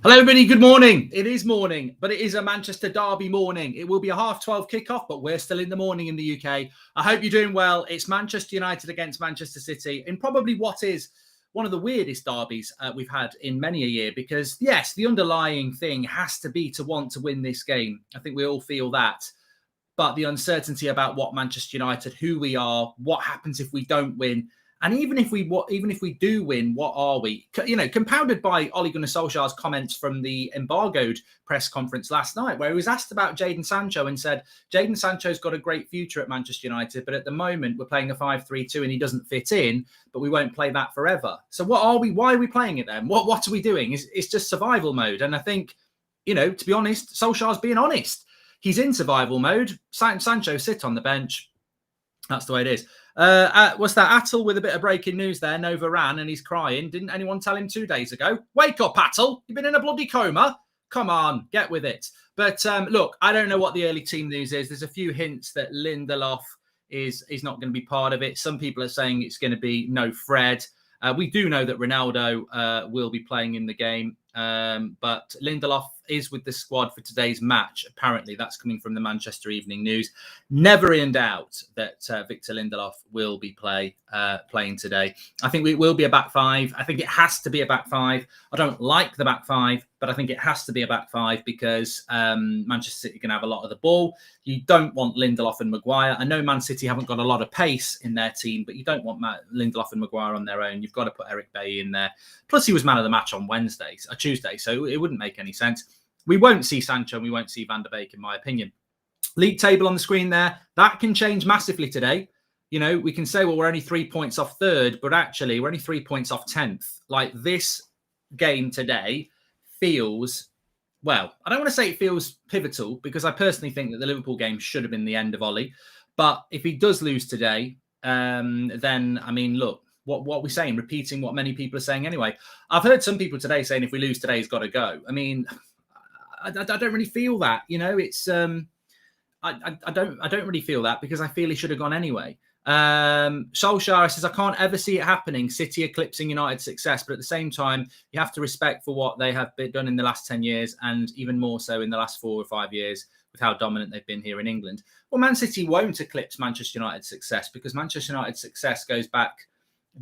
Hello, everybody. Good morning. It is morning, but it is a Manchester derby morning. It will be a 12:30 kickoff, but we're still in the morning in the UK. I hope you're doing well. It's Manchester United against Manchester City in probably what is one of the weirdest derbies we've had in many a year because, yes, the underlying thing has to be to want to win this game. I think we all feel that. But the uncertainty about what Manchester United, who we are, what happens if we don't win, and even if we do win, what are we? Compounded by Ole Gunnar Solskjaer's comments from the embargoed press conference last night, where he was asked about Jadon Sancho and said, Jadon Sancho's got a great future at Manchester United, but at the moment we're playing a 5-3-2 and he doesn't fit in, but we won't play that forever. So what are we? Why are we playing it then? What are we doing? It's just survival mode. And I think, to be honest, Solskjaer's being honest. He's in survival mode. Sancho sit on the bench. That's the way it is. What's that? Attel with a bit of breaking news there. Nova ran and he's crying. Didn't anyone tell him 2 days ago? Wake up, Attel. You've been in a bloody coma. Come on, get with it. But look, I don't know what the early team news is. There's a few hints that Lindelof is not going to be part of it. Some people are saying it's going to be no Fred. We do know that Ronaldo will be playing in the game. But Lindelof is with the squad for today's match. Apparently, that's coming from the Manchester Evening News. Never in doubt that Victor Lindelof will be playing today. I think it will be a back five. I think it has to be a back five. I don't like the back five, but I think it has to be a back five because Manchester City can have a lot of the ball. You don't want Lindelof and Maguire. I know Man City haven't got a lot of pace in their team, but you don't want Lindelof and Maguire on their own. You've got to put Eric Bailly in there. Plus, he was man of the match on Tuesday, so it wouldn't make any sense. We won't see Sancho and we won't see Van der Beek, in my opinion. League table on the screen there. That can change massively today. We can say, well, we're only 3 points off third, but actually we're only 3 points off 10th. Like this game today feels, well, I don't want to say it feels pivotal because I personally think that the Liverpool game should have been the end of Ollie. But if he does lose today, then, I mean, look, what are we saying? Repeating what many people are saying anyway. I've heard some people today saying if we lose today, he's got to go. I mean, I don't really feel that. It's I don't really feel that because I feel he should have gone anyway. Solskjaer says, I can't ever see it happening, City eclipsing United's success, but at the same time, you have to respect for what they have done in the last 10 years and even more so in the last 4 or 5 years with how dominant they've been here in England. Well, Man City won't eclipse Manchester United's success because Manchester United's success goes back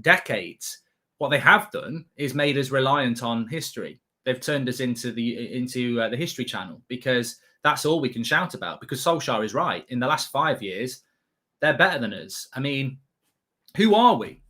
decades. What they have done is made us reliant on history. They've turned us into the History Channel because that's all we can shout about. Because Solskjaer is right. In the last 5 years, they're better than us. I mean, who are we?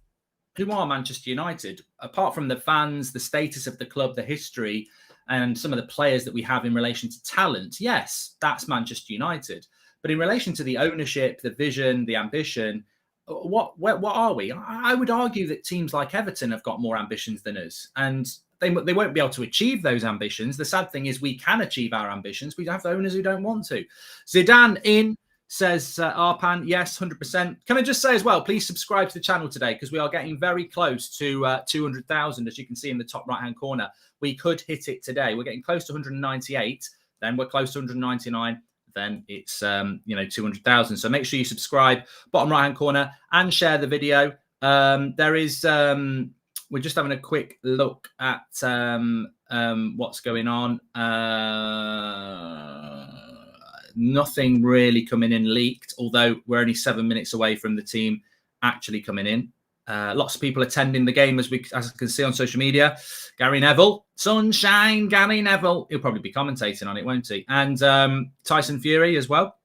Who are Manchester United? Apart from the fans, the status of the club, the history, and some of the players that we have in relation to talent, yes, that's Manchester United. But in relation to the ownership, the vision, the ambition, what are we? I would argue that teams like Everton have got more ambitions than us. And they won't be able to achieve those ambitions. The sad thing is we can achieve our ambitions. We have the owners who don't want to. Zidane in says, Arpan, yes, 100%. Can I just say as well, please subscribe to the channel today because we are getting very close to 200,000, as you can see in the top right-hand corner. We could hit it today. We're getting close to 198. Then we're close to 199. Then it's 200,000. So make sure you subscribe, bottom right-hand corner, and share the video. There is... we're just having a quick look at what's going on. Nothing really coming in leaked, although we're only 7 minutes away from the team actually coming in. Lots of people attending the game, as I can see on social media. Gary Neville, sunshine, Gary Neville. He'll probably be commentating on it, won't he? And Tyson Fury as well.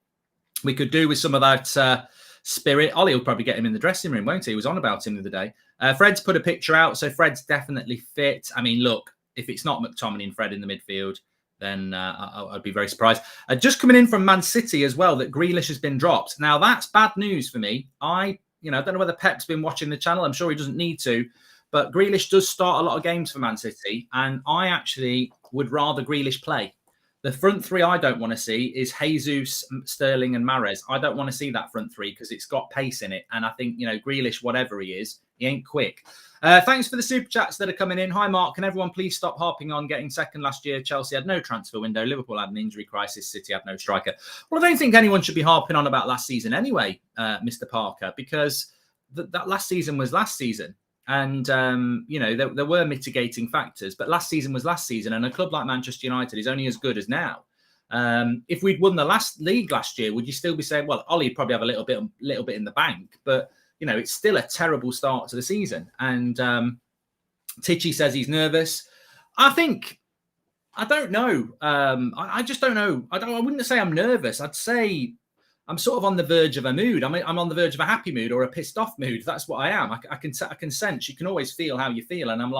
We could do with some of that spirit. Ollie will probably get him in the dressing room, won't he? He was on about him the other day. Fred's put a picture out, so Fred's definitely fit. I mean, look, if it's not McTominay and Fred in the midfield, then I'd be very surprised. Just coming in from Man City as well, that Grealish has been dropped. Now, that's bad news for me. I don't know whether Pep's been watching the channel. I'm sure he doesn't need to. But Grealish does start a lot of games for Man City, and I actually would rather Grealish play. The front three I don't want to see is Jesus, Sterling and Mahrez. I don't want to see that front three because it's got pace in it. And I think, Grealish, whatever he is, he ain't quick. Thanks for the super chats that are coming in. Hi, Mark. Can everyone please stop harping on getting second last year? Chelsea had no transfer window. Liverpool had an injury crisis. City had no striker. Well, I don't think anyone should be harping on about last season anyway, Mr. Parker, because that last season was last season. And, there were mitigating factors. But last season was last season. And a club like Manchester United is only as good as now. If we'd won the last league last year, would you still be saying, well, Ollie'd probably have a little bit in the bank? But, it's still a terrible start to the season. And Tichy says he's nervous. I don't know. I just don't know. I wouldn't say I'm nervous. I'd say I'm sort of on the verge of a mood. I'm on the verge of a happy mood or a pissed off mood. That's what I am. I can sense. You can always feel how you feel, and I'm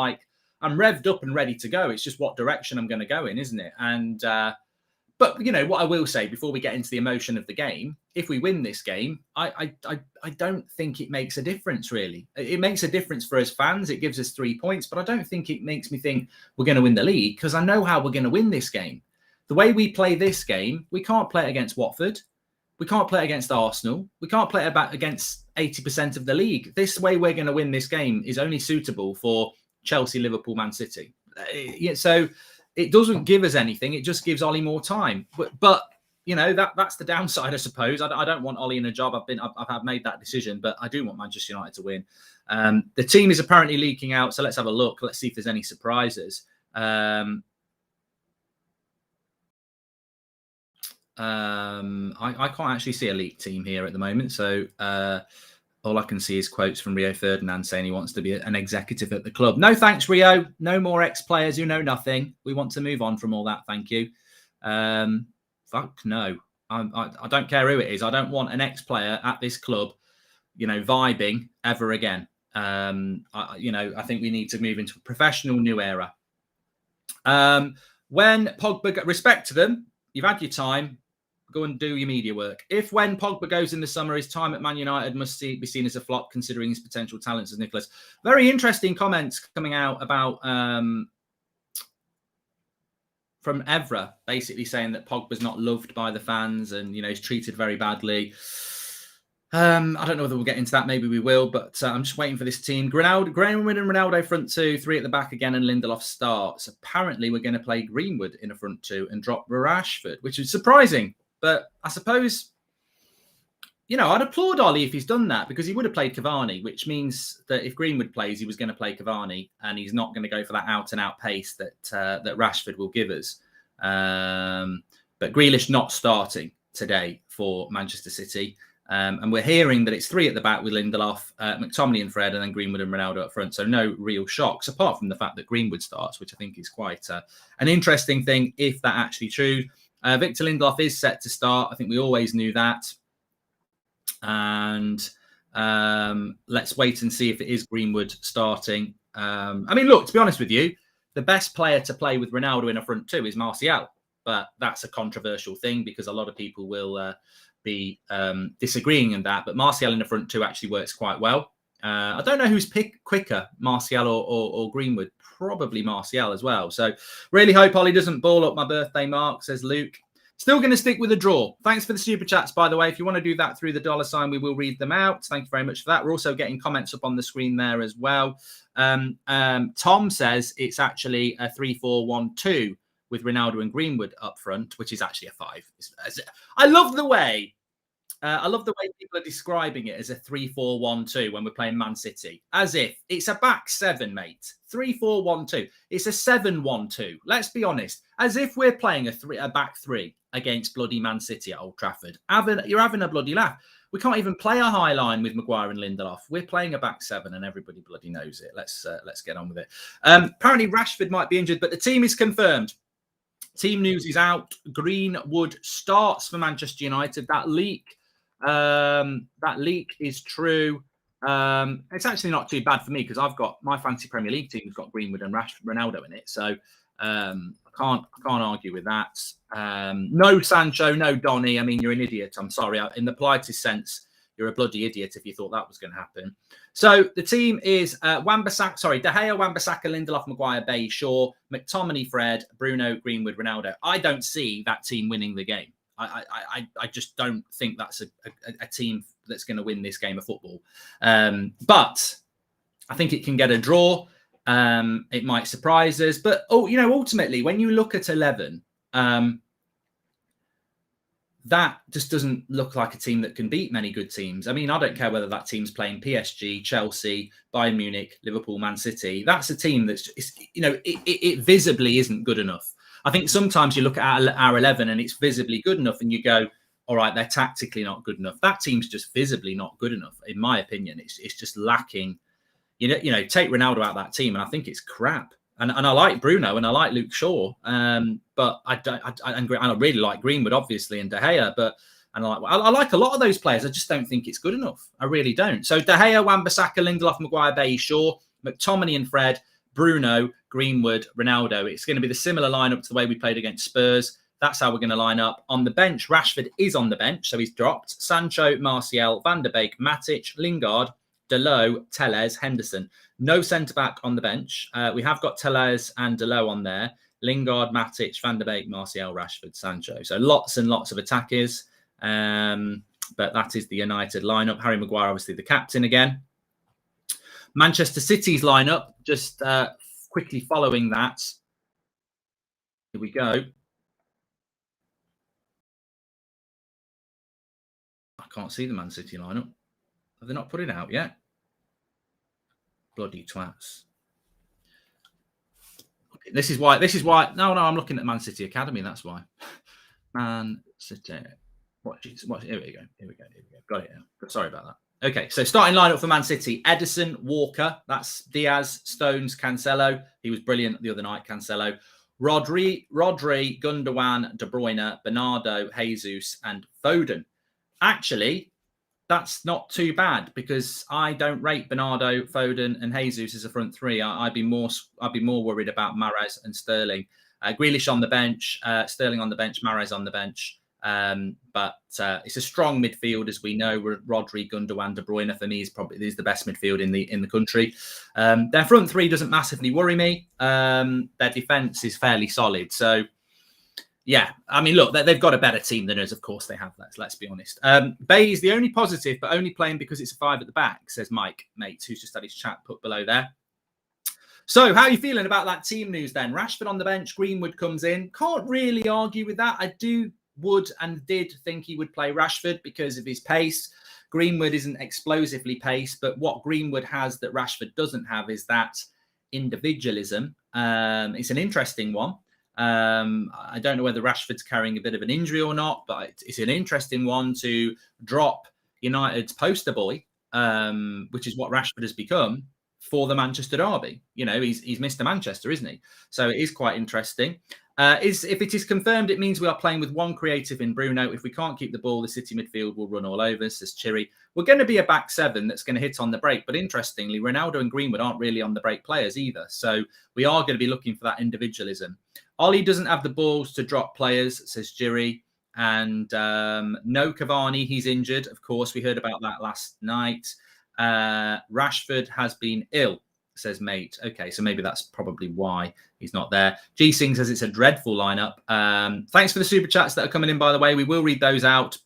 revved up and ready to go. It's just what direction I'm going to go in, isn't it? And but what I will say before we get into the emotion of the game, if we win this game, I don't think it makes a difference really. It makes a difference for us fans. It gives us 3 points, but I don't think it makes me think we're going to win the league, because I know how we're going to win this game. The way we play this game, we can't play it against Watford. We can't play it against Arsenal. We can't play it against 80% of the league. This way we're going to win this game is only suitable for Chelsea, Liverpool, Man City. So it doesn't give us anything. It just gives Ollie more time. But that's the downside, I suppose. I don't want Ollie in a job. I've made that decision, but I do want Manchester United to win. The team is apparently leaking out, so let's have a look. Let's see if there's any surprises. I can't actually see a leaked team here at the moment, so all I can see is quotes from Rio Ferdinand saying he wants to be an executive at the club. No thanks, Rio. No more ex-players who know nothing. We want to move on from all that. Thank you. Fuck no. I don't care who it is. I don't want an ex-player at this club, vibing ever again. I think we need to move into a professional new era. When Pogba, respect to them, you've had your time. Go and do your media work. When Pogba goes in the summer, his time at Man United must be seen as a flop, considering his potential talents, as Nicholas. Very interesting comments coming out about from Evra, basically saying that Pogba's not loved by the fans and, he's treated very badly. I don't know whether we'll get into that. Maybe we will, but I'm just waiting for this team. Greenwood and Ronaldo front two, 3 at the back again, and Lindelof starts. Apparently, we're going to play Greenwood in a front two and drop Rashford, which is surprising. But I suppose, I'd applaud Ollie if he's done that, because he would have played Cavani, which means that if Greenwood plays, he was going to play Cavani, and he's not going to go for that out-and-out pace that Rashford will give us. But Grealish not starting today for Manchester City. And we're hearing that it's 3 at the back with Lindelof, McTominay and Fred, and then Greenwood and Ronaldo up front. So no real shocks, apart from the fact that Greenwood starts, which I think is quite an interesting thing, if that actually true. Victor Lindelof is set to start. I think we always knew that. And let's wait and see if it is Greenwood starting. Look, to be honest with you, the best player to play with Ronaldo in a front two is Martial. But that's a controversial thing, because a lot of people will be disagreeing in that. But Martial in the front two actually works quite well. I don't know who's quicker, Martial or Greenwood. Probably Martial as well. So really hope Ollie doesn't ball up my birthday mark, says Luke. Still going to stick with a draw. Thanks for the super chats, by the way. If you want to do that through the $sign, we will read them out. Thank you very much for that. We're also getting comments up on the screen there as well. Tom says it's actually a 3-4-1-2 with Ronaldo and Greenwood up front, which is actually a 5. I love the way people are describing it as a 3-4-1-2 when we're playing Man City, as if it's a back 7, mate. 3-4-1-2. It's a 7-1-2. Let's be honest. As if we're playing a back 3 against bloody Man City at Old Trafford. You're having a bloody laugh. We can't even play a high line with Maguire and Lindelof. We're playing a back 7, and everybody bloody knows it. Let's get on with it. Apparently Rashford might be injured, but the team is confirmed. Team news is out. Greenwood starts for Manchester United. That leak is true. It's actually not too bad for me, because I've got my fantasy Premier League team has got Greenwood and Ronaldo in it, so I can't argue with that. No Sancho, no Donny. You're an idiot. I'm sorry. In the politest sense, you're a bloody idiot if you thought that was going to happen. So the team is De Gea, Wan-Bissaka, Lindelof, Maguire, Bay, Shaw, McTominay, Fred, Bruno, Greenwood, Ronaldo. I don't see that team winning the game. I just don't think that's a team that's going to win this game of football. But I think it can get a draw. It might surprise us. But ultimately, when you look at 11, that just doesn't look like a team that can beat many good teams. I mean, I don't care whether that team's playing PSG, Chelsea, Bayern Munich, Liverpool, Man City. That's a team that's, it visibly isn't good enough. I think sometimes you look at our 11 and it's visibly good enough and you go, all right, they're tactically not good enough. That team's just visibly not good enough, in my opinion. It's just lacking. Take Ronaldo out of that team, and I think it's crap. And I like Bruno and I like Luke Shaw, but I really like Greenwood, obviously, and De Gea. I like a lot of those players. I just don't think it's good enough. I really don't. So De Gea, Wan-Bissaka, Lindelof, Maguire, Bailly, Shaw, McTominay and Fred, Bruno, Greenwood, Ronaldo. It's going to be the similar lineup to the way we played against Spurs. That's how we're going to line up. On the bench, Rashford is on the bench, so he's dropped. Sancho, Martial, Van der Beek, Matic, Lingard, Dalot, Telles, Henderson. No centre-back on the bench. We have got Telles and Dalot on there. Lingard, Matic, Van der Beek, Martial, Rashford, Sancho. So lots and lots of attackers. But that is the United lineup. Harry Maguire, obviously, the captain again. Manchester City's lineup, just quickly following that. Here we go. I can't see the Man City lineup. Have they not put it out yet? Bloody twats. Okay, this is why. No, I'm looking at Man City Academy. That's why. Man City. Watch. Here we go. Got it now. Sorry about that. Okay, so starting lineup for Man City: Ederson, Walker. That's Diaz, Stones, Cancelo. He was brilliant the other night. Cancelo, Rodri, Gundogan, De Bruyne, Bernardo, Jesus, and Foden. Actually, that's not too bad because I don't rate Bernardo, Foden, and Jesus as a front three. I'd be more worried about Mahrez and Sterling. Grealish on the bench, Sterling on the bench, Mahrez on the bench. But it's a strong midfield, as we know. Rodri, Gundogan, De Bruyne for me is the best midfield in the country. Their front three doesn't massively worry me. Their defense is fairly solid. So. Yeah, I mean, look, they've got a better team than us. Of course they have. Let's be honest. Bailly's the only positive, but only playing because it's a 5 at the back, says Mike, mate, who's just had his chat put below there. So how are you feeling about that team news then? Rashford on the bench, Greenwood comes in. Can't really argue with that. I did think he would play Rashford because of his pace. Greenwood isn't explosively paced, but what Greenwood has that Rashford doesn't have is that individualism. It's an interesting one. I don't know whether Rashford's carrying a bit of an injury or not, but it's an interesting one to drop United's poster boy, which is what Rashford has become for the Manchester derby. He's Mr. Manchester, isn't he? So it is quite interesting. If it is confirmed, it means we are playing with one creative in Bruno. If we can't keep the ball, the City midfield will run all over, says Chiri. We're going to be a back seven that's going to hit on the break. But interestingly, Ronaldo and Greenwood aren't really on the break players either. So we are going to be looking for that individualism. Ollie doesn't have the balls to drop players, says Jiri. And no Cavani, he's injured. Of course, we heard about that last night. Rashford has been ill, says Mate. Okay, so maybe that's probably why he's not there. G-Sing says it's a dreadful lineup. Thanks for the super chats that are coming in, by the way. We will read those out.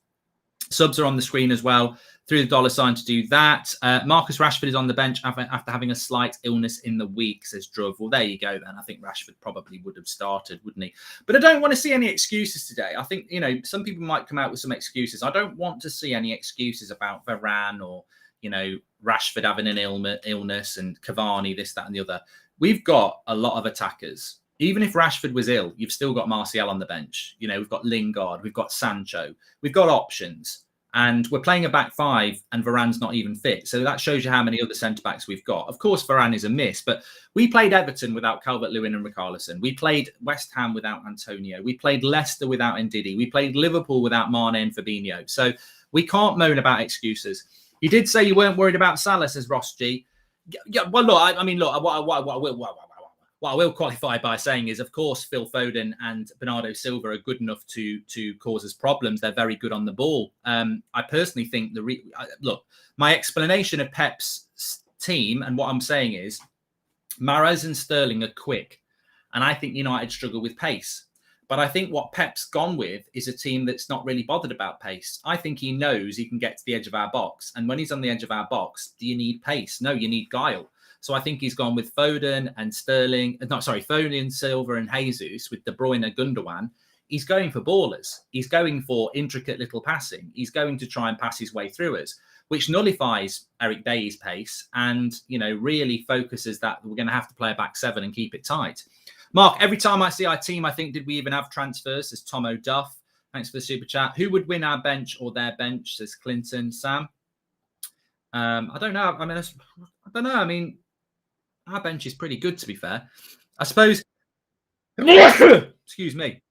Subs are on the screen as well. Through the dollar sign to do that. Marcus Rashford is on the bench after having a slight illness in the week, says Druv. Well, there you go then. I think Rashford probably would have started, wouldn't he? But I don't want to see any excuses today. I think, some people might come out with some excuses. I don't want to see any excuses about Varane or, Rashford having an illness and Cavani, this, that, and the other. We've got a lot of attackers. Even if Rashford was ill, you've still got Martial on the bench. We've got Lingard, we've got Sancho, we've got options. And we're playing a back five and Varane's not even fit. So that shows you how many other centre-backs we've got. Of course, Varane is a miss, but we played Everton without Calvert-Lewin and Richarlison. We played West Ham without Antonio. We played Leicester without Ndidi. We played Liverpool without Mane and Fabinho. So we can't moan about excuses. You did say you weren't worried about Salah, says Ross G. Yeah, well, look, what I will qualify by saying is, of course, Phil Foden and Bernardo Silva are good enough to cause us problems. They're very good on the ball. I personally think look, my explanation of Pep's team and what I'm saying is Mahrez and Sterling are quick. And I think United struggle with pace. But I think what Pep's gone with is a team that's not really bothered about pace. I think he knows he can get to the edge of our box. And when he's on the edge of our box, do you need pace? No, you need guile. So I think he's gone with Foden and Silva and Jesus with De Bruyne, Gundogan. he's going for ballers. He's going for intricate little passing. He's going to try and pass his way through us, which nullifies Eric Bailly's pace and, really focuses that we're going to have to play a back seven and keep it tight. Mark, every time I see our team, I think, did we even have transfers? Says Tom O'Duff. Thanks for the super chat. Who would win our bench or their bench? Says Clinton. Sam? I don't know. I don't know. I mean, our bench is pretty good, to be fair. I suppose, excuse me,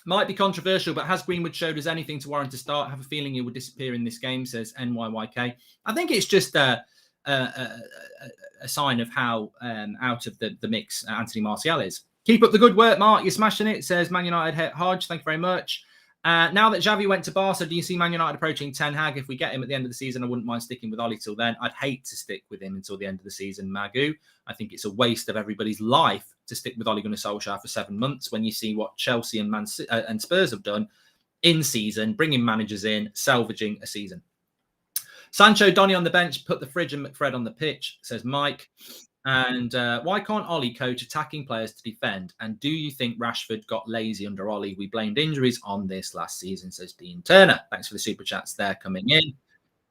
might be controversial, but has Greenwood showed us anything to warrant a start? I have a feeling he would disappear in this game, says NYYK. I think it's just a sign of how out of the mix Anthony Martial is. Keep up the good work, Mark. You're smashing it, says Man United Hodge. Thank you very much. Now that Xavi went to Barca, do you see Man United approaching Ten Hag? If we get him at the end of the season, I wouldn't mind sticking with Ollie till then. I'd hate to stick with him until the end of the season, Magu. I think it's a waste of everybody's life to stick with Ole Gunnar Solskjaer for 7 months when you see what Chelsea and Spurs have done in season, bringing managers in, salvaging a season. Sancho, Donny on the bench, put the fridge and McFred on the pitch, says Mike. And why can't Ollie coach attacking players to defend? And do you think Rashford got lazy under Ollie? We blamed injuries on this last season, says Dean Turner. Thanks for the super chats there coming in.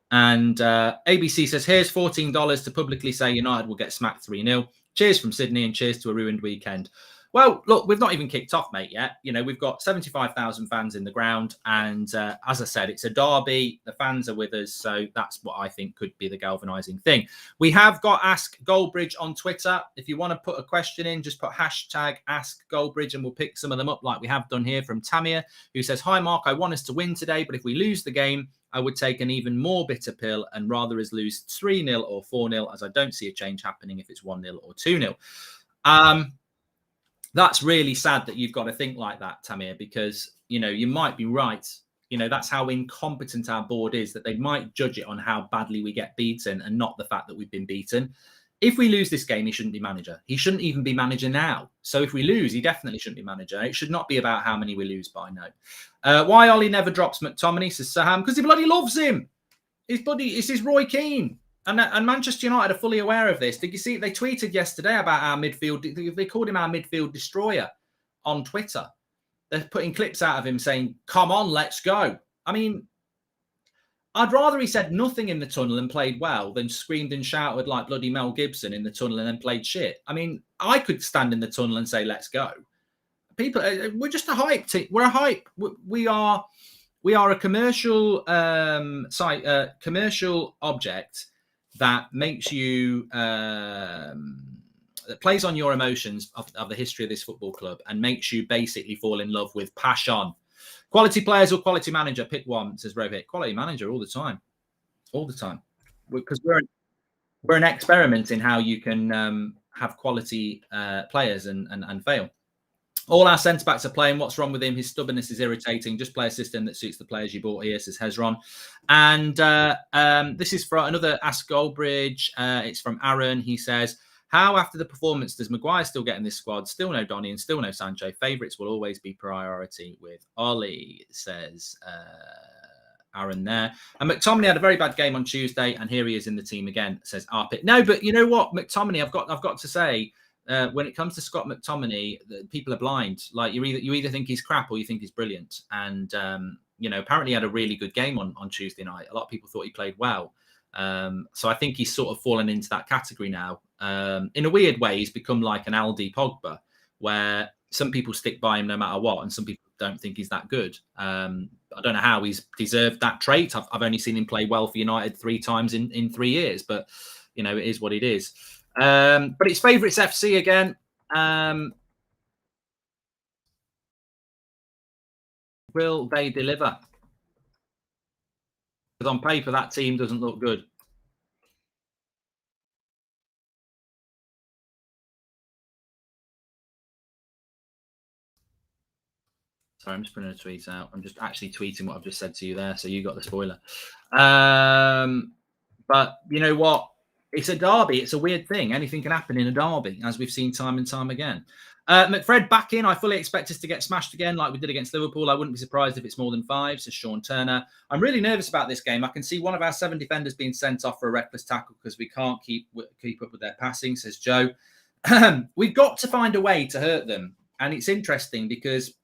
And ABC says, here's $14 to publicly say United will get smacked 3-0. Cheers from Sydney and cheers to a ruined weekend. Well, look, we've not even kicked off, mate, yet. We've got 75,000 fans in the ground. And as I said, it's a derby. The fans are with us. So that's what I think could be the galvanising thing. We have got Ask Goldbridge on Twitter. If you want to put a question in, just put hashtag Ask Goldbridge and we'll pick some of them up like we have done here from Tamia, who says, hi, Mark, I want us to win today, but if we lose the game, I would take an even more bitter pill and rather us lose 3-0 or 4-0, as I don't see a change happening if it's 1-0 or 2-0. That's really sad that you've got to think like that, Tamir, because, you might be right. That's how incompetent our board is, that they might judge it on how badly we get beaten and not the fact that we've been beaten. If we lose this game, he shouldn't be manager. He shouldn't even be manager now. So if we lose, he definitely shouldn't be manager. It should not be about how many we lose by, no. Why Ollie never drops McTominay, says Saham? Because he bloody loves him. It's his Roy Keane. And Manchester United are fully aware of this. Did you see? They tweeted yesterday about our midfield. They called him our midfield destroyer on Twitter. They're putting clips out of him saying, come on, let's go. I mean, I'd rather he said nothing in the tunnel and played well than screamed and shouted like bloody Mel Gibson in the tunnel and then played shit. I mean, I could stand in the tunnel and say, let's go. People, we're just a hype team. We're a hype. We are a commercial commercial object that makes you that plays on your emotions of the history of this football club and makes you basically fall in love with passion. Quality players or quality manager? Pick one, says Rohit. Quality manager all the time. Because we're an experiment in how you can have quality players and fail. All our centre-backs are playing. What's wrong with him? His stubbornness is irritating. Just play a system that suits the players you bought here, says Hezron. And this is for another Ask Goldbridge. It's from Aaron. He says, how after the performance does Maguire still get in this squad? Still no Donny and still no Sancho. Favourites will always be priority with Ollie, says Aaron there. And McTominay had a very bad game on Tuesday, and here he is in the team again, says Arpit. No, but you know what? McTominay, I've got to say, when it comes to Scott McTominay, people are blind. Like you either think he's crap or you think he's brilliant. And apparently he had a really good game on Tuesday night. A lot of people thought he played well. So I think he's sort of fallen into that category now. In a weird way, he's become like an Aldi Pogba, where some people stick by him no matter what, and some people don't think he's that good. I don't know how he's deserved that trait. I've only seen him play well for United 3 times in 3 years, but it is what it is. But it's favourites FC again. Will they deliver? Because on paper, that team doesn't look good. Sorry, I'm just putting a tweet out. I'm just actually tweeting what I've just said to you there, so you got the spoiler. But you know what? It's a derby. It's a weird thing. Anything can happen in a derby, as we've seen time and time again. McFred back in. I fully expect us to get smashed again like we did against Liverpool. I wouldn't be surprised if it's more than 5, says Sean Turner. I'm really nervous about this game. I can see one of our 7 defenders being sent off for a reckless tackle because we can't keep up with their passing, says Joe. We've got to find a way to hurt them. And it's interesting because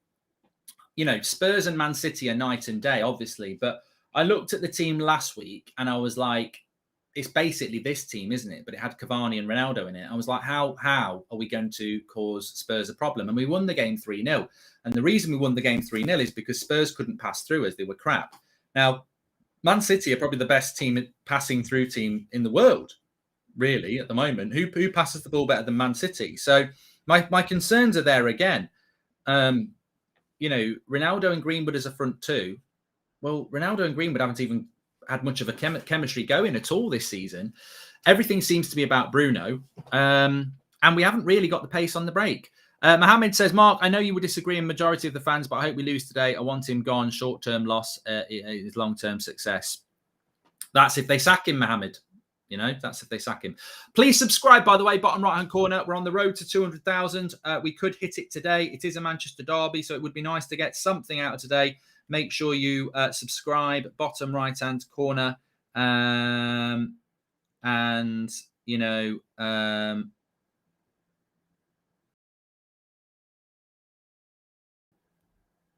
Spurs and Man City are night and day, obviously. But I looked at the team last week and I was like, it's basically this team, isn't it? But it had Cavani and Ronaldo in it. I was like, how are we going to cause Spurs a problem? And we won the game 3-0. And the reason we won the game 3-0 is because Spurs couldn't pass through as they were crap. Now, Man City are probably the best passing through team in the world, really, at the moment. Who passes the ball better than Man City? So my concerns are there again. Ronaldo and Greenwood as a front two. Well, Ronaldo and Greenwood haven't even had much of a chemistry going at all this season. Everything seems to be about Bruno. And we haven't really got the pace on the break. Mohammed says, Mark, I know you would disagree in majority of the fans, but I hope we lose today. I want him gone. Short-term loss is long-term success. That's if they sack him, Mohammed. That's if they sack him. Please subscribe, by the way, bottom right-hand corner. We're on the road to 200,000. We could hit it today. It is a Manchester derby, so it would be nice to get something out of today. Make sure you subscribe, bottom right-hand corner.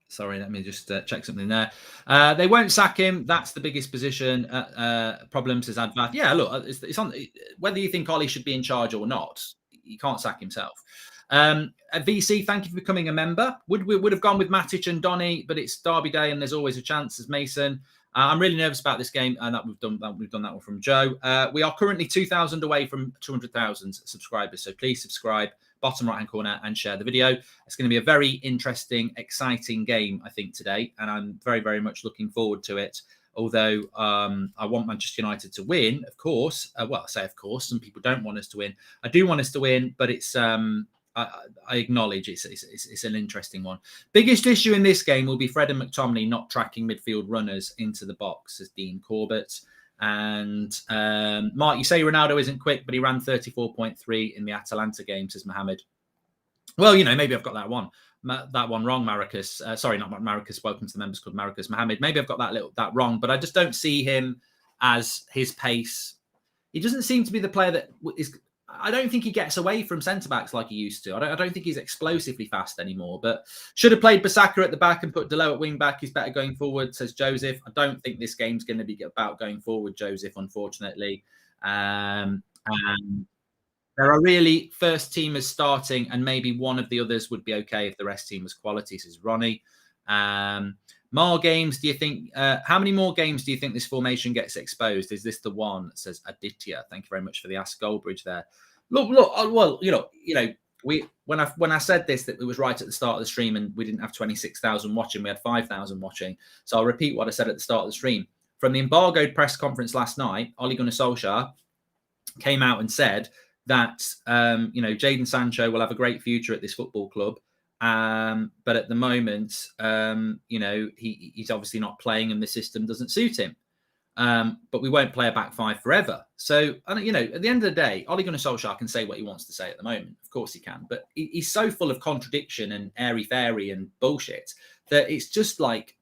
Sorry, let me just check something there. They won't sack him. That's the biggest position. Problem, says Advat. Yeah, look, it's on. Whether you think Ollie should be in charge or not, he can't sack himself. VC, thank you for becoming a member. Would have gone with Matic and Donny, but it's Derby Day and there's always a chance, as Mason. I'm really nervous about this game, and that we've done that one from Joe. We are currently 2,000 away from 200,000 subscribers, so please subscribe, bottom right hand corner, and share the video. It's going to be a very interesting, exciting game, I think, today, and I'm very, very much looking forward to it. Although I want Manchester United to win, of course. Well, I say of course. Some people don't want us to win. I do want us to win, but it's I acknowledge it's an interesting one. Biggest issue in this game will be Fred and McTominay not tracking midfield runners into the box, says Dean Corbett. And Mark, you say Ronaldo isn't quick, but he ran 34.3 in the Atalanta game, says Mohammed. Well, maybe I've got that one wrong, Marcus. Sorry, not Marcus. Welcome to the Members Club, Marcus Mohammed. Maybe I've got that wrong, but I just don't see him as his pace. He doesn't seem to be the player that is. I don't think he gets away from centre-backs like he used to. I don't think he's explosively fast anymore, but should have played Bissaka at the back and put Delo at wing-back. He's better going forward, says Joseph. I don't think this game's going to be about going forward, Joseph, unfortunately. And there are really first-teamers starting, and maybe one of the others would be okay if the rest team was quality, says Ronnie. More games, do you think? How many more games do you think this formation gets exposed? Is this the one? Says Aditya. Thank you very much for the Ask Goldbridge there. Look. Well, when I said this, that it was right at the start of the stream, and we didn't have 26,000 watching. We had 5,000 watching. So I'll repeat what I said at the start of the stream. From the embargoed press conference last night, Ole Gunnar Solskjaer came out and said that Jadon Sancho will have a great future at this football club. But at the moment, he's obviously not playing and the system doesn't suit him. But we won't play a back five forever. So, at the end of the day, Ole Gunnar Solskjaer can say what he wants to say at the moment. Of course he can. But he's so full of contradiction and airy-fairy and bullshit that it's just like,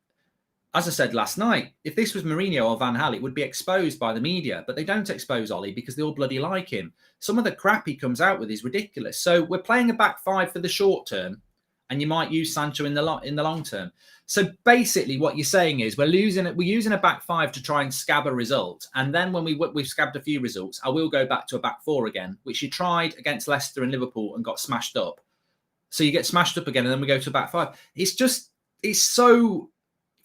as I said last night, if this was Mourinho or Van Gaal, it would be exposed by the media. But they don't expose Ollie because they all bloody like him. Some of the crap he comes out with is ridiculous. So we're playing a back five for the short term, and you might use Sancho in the long term. So basically, what you're saying is we're using a back five to try and scab a result, and then when we've scabbed a few results, I will go back to a back four again, which you tried against Leicester and Liverpool and got smashed up. So you get smashed up again, and then we go to a back five. It's so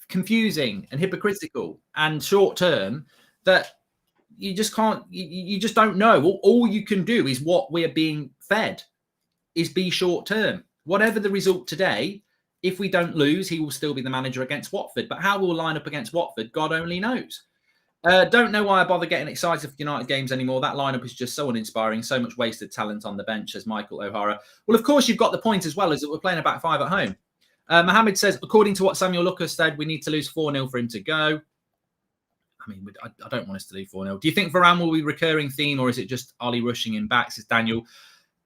confusing and hypocritical and short term that you just can't. You just don't know. All you can do is what we're being fed is be short term. Whatever the result today, if we don't lose, he will still be the manager against Watford. But how we'll line up against Watford, God only knows. Don't know why I bother getting excited for United games anymore. That lineup is just so uninspiring. So much wasted talent on the bench, as Michael O'Hara. Well, of course, you've got the point as well, is that we're playing a back five at home. Mohammed says, according to what Samuel Lucas said, we need to lose 4-0 for him to go. I mean, I don't want us to lose 4-0. Do you think Varane will be a recurring theme, or is it just Ollie rushing him back, says Daniel?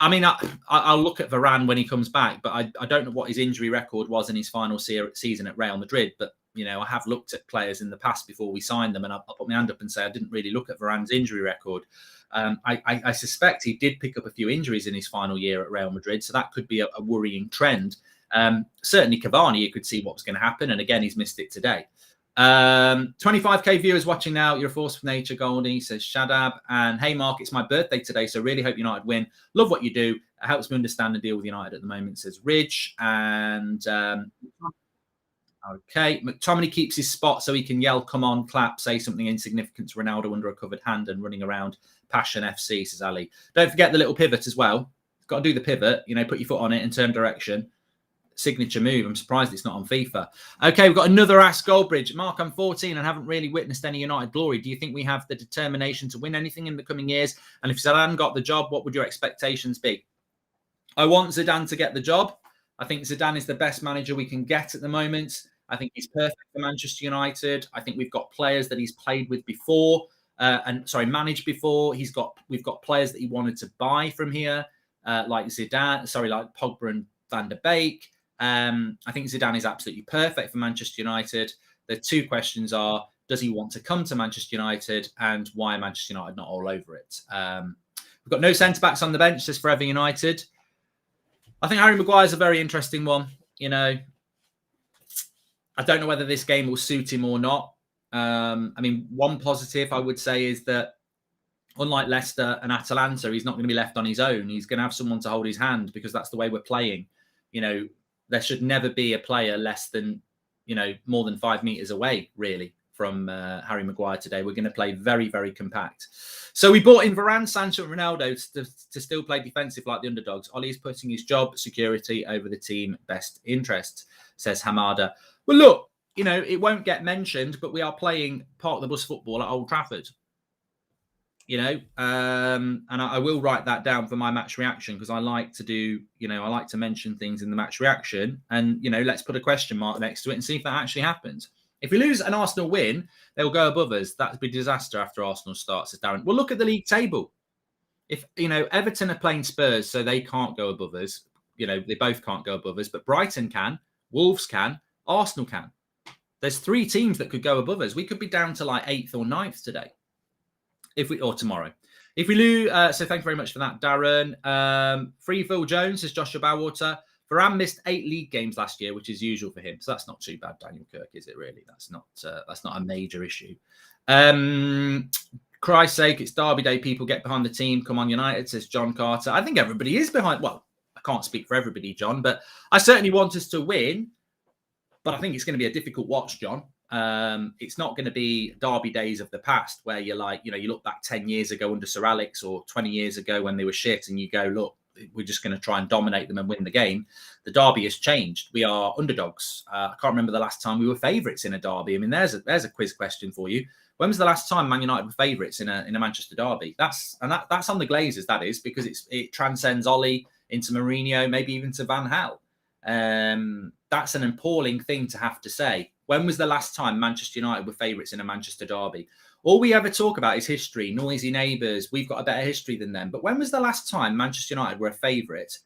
I mean, I'll look at Varane when he comes back, but I don't know what his injury record was in his final season at Real Madrid. But, I have looked at players in the past before we signed them, and I'll put my hand up and say I didn't really look at Varane's injury record. I suspect he did pick up a few injuries in his final year at Real Madrid, so that could be a worrying trend. Certainly Cavani, you could see what was going to happen. And again, he's missed it today. 25k viewers watching now. You're a force of nature, Goldie, says Shadab. And hey, Mark, it's my birthday today, so really hope United win. Love what you do. It helps me understand and deal with United at the moment, says Ridge. And okay, McTominay keeps his spot so he can yell, come on, clap, say something insignificant to Ronaldo under a covered hand and running around Passion FC, says Ali. Don't forget the little pivot as well. Got to do the pivot, you know, put your foot on it and turn direction. Signature move. I'm surprised it's not on FIFA. Okay, we've got another Ask Goldbridge. Mark, I'm 14 and haven't really witnessed any United glory. Do you think we have the determination to win anything in the coming years? And if Zidane got the job, what would your expectations be? I want Zidane to get the job. I think Zidane is the best manager we can get at the moment. I think he's perfect for Manchester United. I think we've got players that he's played with before, managed before. We've got players that he wanted to buy from here, like Zidane, like Pogba and Van der Beek. I think Zidane is absolutely perfect for Manchester United. The two questions are, does he want to come to Manchester United, and why Manchester United not all over it? We've got no centre-backs on the bench, says Forever United. I think Harry Maguire is a very interesting one. You know, I don't know whether this game will suit him or not. I mean, one positive I would say is that unlike Leicester and Atalanta, he's not going to be left on his own. He's going to have someone to hold his hand because that's the way we're playing. You know, there should never be a player less than, more than 5 meters away, really, from Harry Maguire today. We're going to play very, very compact. So we brought in Varane, Sancho and Ronaldo to still play defensive like the underdogs. Ollie's putting his job security over the team best interest, says Hamada. Well, look, it won't get mentioned, but we are playing Park the Bus football at Old Trafford. And I will write that down for my match reaction because I like to do, I like to mention things in the match reaction and, let's put a question mark next to it and see if that actually happens. If we lose an Arsenal win, they'll go above us. That'd be a disaster after Arsenal starts, says Darren. Well, look at the league table. If, Everton are playing Spurs, so they can't go above us. They both can't go above us, but Brighton can, Wolves can, Arsenal can. There's 3 teams that could go above us. We could be down to like 8th or 9th today. Or tomorrow. If we lose, so thank you very much for that, Darren. Free Phil Jones, says Joshua Bowater. Varane missed 8 league games last year, which is usual for him. So that's not too bad, Daniel Kirk, is it really? That's not a major issue. Christ's sake, it's Derby Day. People get behind the team. Come on, United, says John Carter. I think everybody is behind. Well, I can't speak for everybody, John, but I certainly want us to win. But I think it's going to be a difficult watch, John. It's not going to be Derby days of the past where you're like, you look back 10 years ago under Sir Alex or 20 years ago when they were shit and you go, look, we're just going to try and dominate them and win the game. The Derby has changed. We are underdogs. I can't remember the last time we were favourites in a Derby. I mean, there's a quiz question for you. When was the last time Man United were favourites in a Manchester Derby? That's on the Glazers, that is, because it transcends Ollie into Mourinho, maybe even to Van Gaal. That's an appalling thing to have to say. When was the last time Manchester United were favourites in a Manchester Derby? All we ever talk about is history, noisy neighbours. We've got a better history than them. But when was the last time Manchester United were a favourite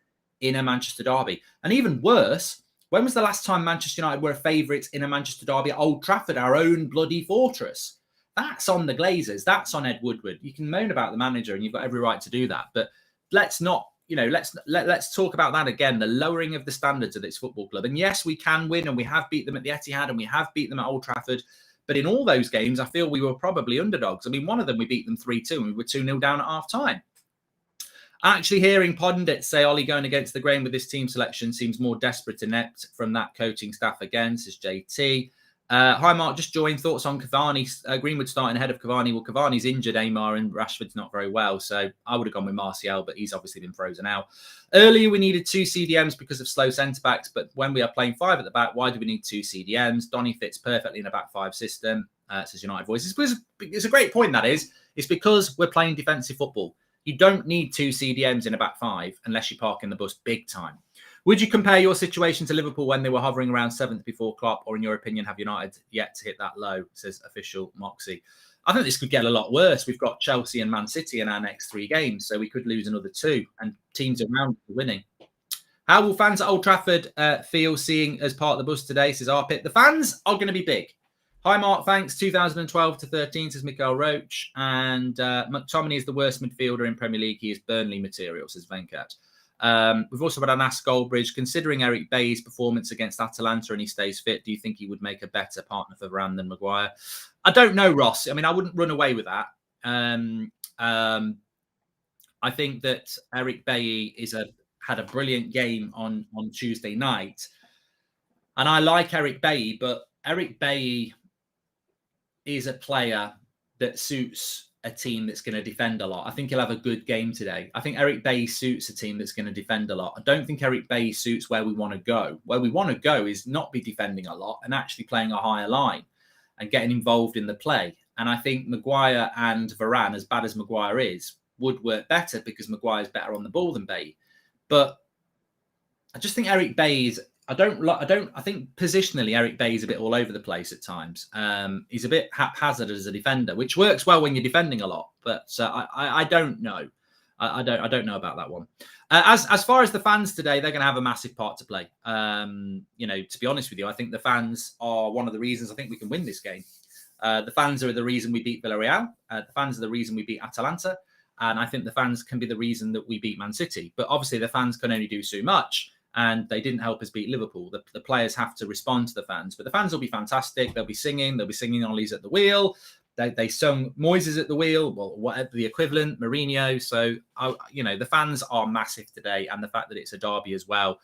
in a Manchester Derby? And even worse, when was the last time Manchester United were a favourite in a Manchester Derby at Old Trafford, our own bloody fortress? That's on the Glazers. That's on Ed Woodward. You can moan about the manager and you've got every right to do that. But let's not, let's talk about that again, the lowering of the standards of this football club. And yes, we can win and we have beat them at the Etihad and we have beat them at Old Trafford. But in all those games, I feel we were probably underdogs. I mean, one of them, we beat them 3-2 and we were 2-0 down at half time. Actually hearing pundits say Ollie going against the grain with this team selection seems more desperate and inept from that coaching staff again, says JT. Hi, Mark. Just joined. Thoughts on Cavani? Greenwood starting ahead of Cavani. Well, Cavani's injured, Aymar, and Rashford's not very well. So I would have gone with Martial, but he's obviously been frozen out. Earlier, we needed 2 CDMs because of slow centre-backs. But when we are playing 5 at the back, why do we need 2 CDMs? Donny fits perfectly in a back 5 system, says United Voices. It's a great point, that is. It's because we're playing defensive football. You don't need 2 CDMs in a back 5 unless you're parking the bus big time. Would you compare your situation to Liverpool when they were hovering around 7th before Klopp, or in your opinion, have United yet to hit that low, says official Moxie? I think this could get a lot worse. We've got Chelsea and Man City in our next 3 games, so we could lose another 2, and teams around winning. How will fans at Old Trafford feel seeing as part of the bus today, says Arpit? The fans are going to be big. Hi, Mark. Thanks. 2012 to 13, says Mikael Roach. And McTominay is the worst midfielder in Premier League. He is Burnley material, says Venkat. We've also got an Ask Goldbridge. Considering Eric Bailly's performance against Atalanta and he stays fit, do you think he would make a better partner for Varane than Maguire? I don't know, Ross. I mean, I wouldn't run away with that. I think that Eric Bailly had a brilliant game on Tuesday night. And I like Eric Bailly, but Eric Bailly is a player that suits a team that's going to defend a lot. I think he'll have a good game today. I think Eric Bailly suits a team that's going to defend a lot. I don't think Eric Bailly suits where we want to go. Where we want to go is not be defending a lot and actually playing a higher line and getting involved in the play. And I think Maguire and Varane, as bad as Maguire is, would work better because Maguire's better on the ball than Bailly. But I just think Eric Bailly's I think positionally Eric Bailly's a bit all over the place at times. He's a bit haphazard as a defender, which works well when you're defending a lot. But I don't know. I don't know about that one. As far as the fans today, they're going to have a massive part to play. To be honest with you, I think the fans are one of the reasons I think we can win this game. The fans are the reason we beat Villarreal. The fans are the reason we beat Atalanta. And I think the fans can be the reason that we beat Man City. But obviously the fans can only do so much. And they didn't help us beat Liverpool. The players have to respond to the fans. But the fans will be fantastic. They'll be singing. They'll be singing Ollie's at the wheel. They sung Moises at the wheel, well, whatever the equivalent, Mourinho. So, the fans are massive today. And the fact that it's a derby as well.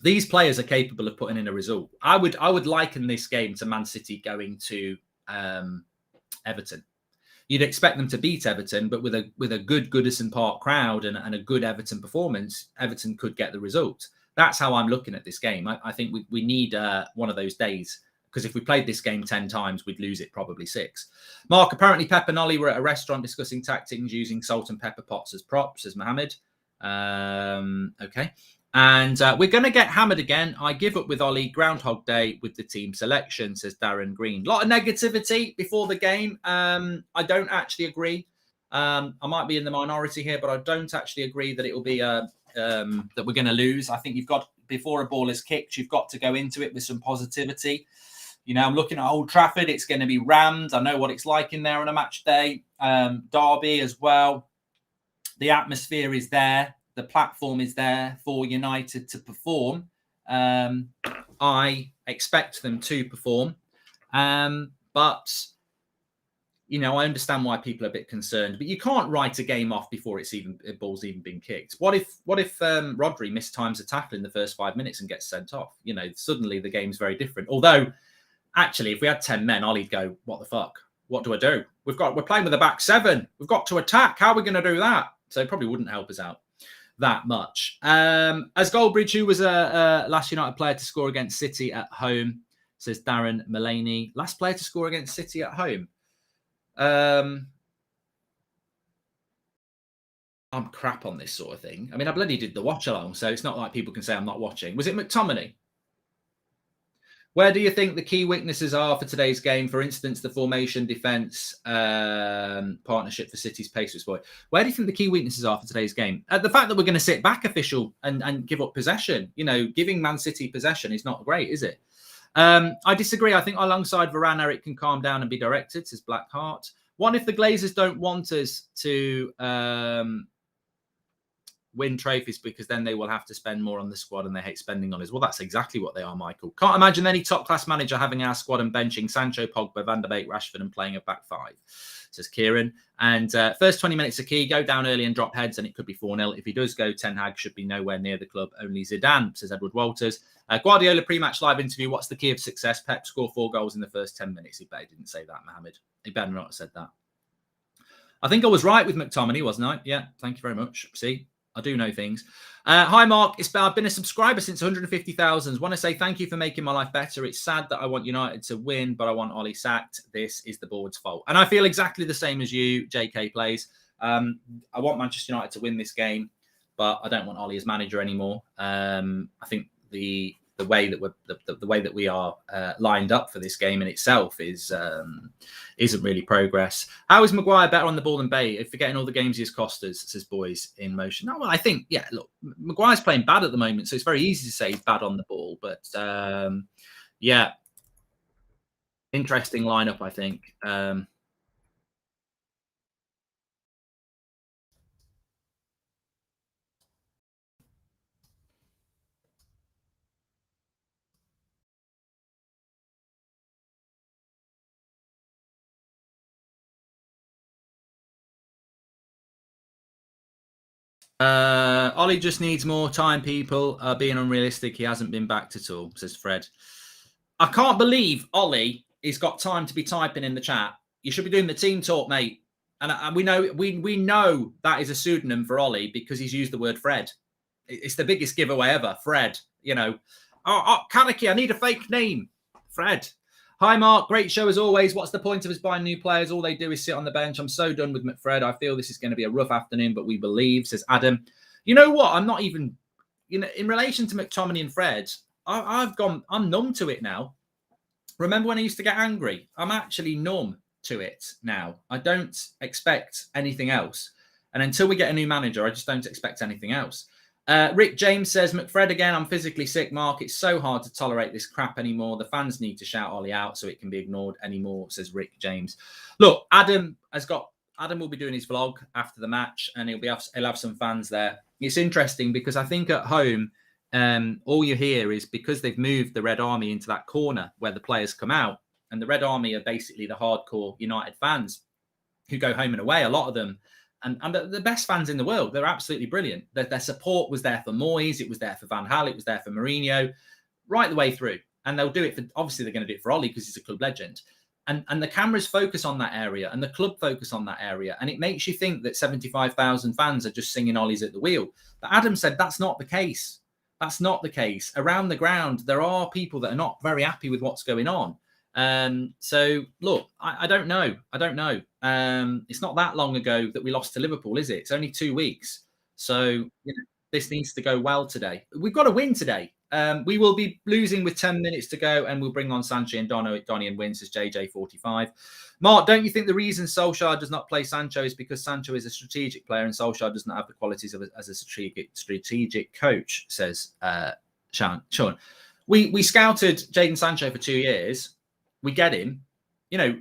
These players are capable of putting in a result. I would liken this game to Man City going to Everton. You'd expect them to beat Everton, but with a good Goodison Park crowd and a good Everton performance, Everton could get the result. That's how I'm looking at this game. I think we need one of those days, because if we played this game 10 times, we'd lose it probably 6. Mark, apparently Pep and Ollie were at a restaurant discussing tactics using salt and pepper pots as props, says Mohammed. Okay. And we're going to get hammered again. I give up with Ollie. Groundhog Day with the team selection, says Darren Green. A lot of negativity before the game. I don't actually agree. I might be in the minority here, but I don't actually agree that it will be that we're going to lose. I think you've got, before a ball is kicked, you've got to go into it with some positivity. I'm looking at Old Trafford. It's going to be rammed. I know what it's like in there on a match day. Derby as well. The atmosphere is there. The platform is there for United to perform. I expect them to perform. But, I understand why people are a bit concerned. But you can't write a game off before ball's even been kicked. What if Rodri mistimes a tackle in the first 5 minutes and gets sent off? Suddenly the game's very different. Although, actually, if we had 10 men, Ollie'd go, what the fuck? What do I do? We're playing with a back 7. We've got to attack. How are we going to do that? So it probably wouldn't help us out that much. As Goldbridge, who was a last United player to score against City at home, says Darren Mullaney. Last player to score against City at home. I'm crap on this sort of thing. I mean, I bloody did the watch-along, so it's not like people can say I'm not watching. Was it McTominay? Where do you think the key weaknesses are for today's game? For instance, the formation, defence, partnership for City's pace exploit. Where do you think the key weaknesses are for today's game? The fact that we're going to sit back, official, and give up possession. Giving Man City possession is not great, is it? I disagree. I think alongside Varane, Eric can calm down and be directed, says Blackheart. What if the Glazers don't want us to win trophies, because then they will have to spend more on the squad and they hate spending on us? Well, that's exactly what they are, Michael. Can't imagine any top-class manager having our squad and benching Sancho, Pogba, Van der Beek, Rashford and playing a back 5, says Kieran. And first 20 minutes are key. Go down early and drop heads and it could be 4-0. If he does go, Ten Hag should be nowhere near the club. Only Zidane, says Edward Walters. Guardiola pre-match live interview. What's the key of success? Pep score 4 goals in the first 10 minutes. He better didn't say that, Mohammed. He better not have said that. I think I was right with McTominay, wasn't I? Yeah, thank you very much. See? I do know things. Hi, Mark. I've been a subscriber since 150,000. Want to say thank you for making my life better. It's sad that I want United to win, but I want Ollie sacked. This is the board's fault. And I feel exactly the same as you, JK Plays. I want Manchester United to win this game, but I don't want Ollie as manager anymore. I think the way that we are lined up for this game in itself isn't really progress. How is Maguire better on the ball than Bailly? Forgetting all the games he has cost us, says Boys in Motion. No, well, I think, look, Maguire's playing bad at the moment, so it's very easy to say he's bad on the ball. But interesting lineup, I think. Ollie just needs more time, people. Being unrealistic, he hasn't been backed at all, says Fred. I can't believe Ollie has got time to be typing in the chat. You should be doing the team talk, mate. And we know that is a pseudonym for Ollie because he's used the word Fred. It's the biggest giveaway ever, Fred. You know, Kaneki, I need a fake name, Fred. Hi, Mark. Great show as always. What's the point of us buying new players? All they do is sit on the bench. I'm so done with McFred. I feel this is going to be a rough afternoon, but we believe, says Adam. You know what? I'm not even, in relation to McTominay and Fred, I'm numb to it now. Remember when I used to get angry? I'm actually numb to it now. I don't expect anything else. And until we get a new manager, I just don't expect anything else. Rick James says, McFred again, I'm physically sick, Mark. It's so hard to tolerate this crap anymore. The fans need to shout Ollie out so it can be ignored anymore, says Rick James. Look, Adam will be doing his vlog after the match and he'll have some fans there. It's interesting because I think at home, all you hear is because they've moved the Red Army into that corner where the players come out, and the Red Army are basically the hardcore United fans who go home and away, a lot of them. And the best fans in the world. They're absolutely brilliant. Their support was there for Moyes. It was there for Van Gaal. It was there for Mourinho, right the way through. And they'll do it for, obviously, they're going to do it for Ollie because he's a club legend. And the cameras focus on that area and the club focus on that area. And it makes you think that 75,000 fans are just singing Ollie's at the wheel. But Adam said that's not the case. That's not the case. Around the ground, there are people that are not very happy with what's going on. So look, I don't know. It's not that long ago that we lost to Liverpool, is it? It's only 2 weeks. So this needs to go well today. We've got to win today. We will be losing with 10 minutes to go, and we'll bring on Sancho and Donny and win, says JJ45. Mark, don't you think the reason Solskjaer does not play Sancho is because Sancho is a strategic player and Solskjaer doesn't have the qualities of as a strategic coach, says Sean. We scouted Jadon Sancho for 2 years. We get him. Look,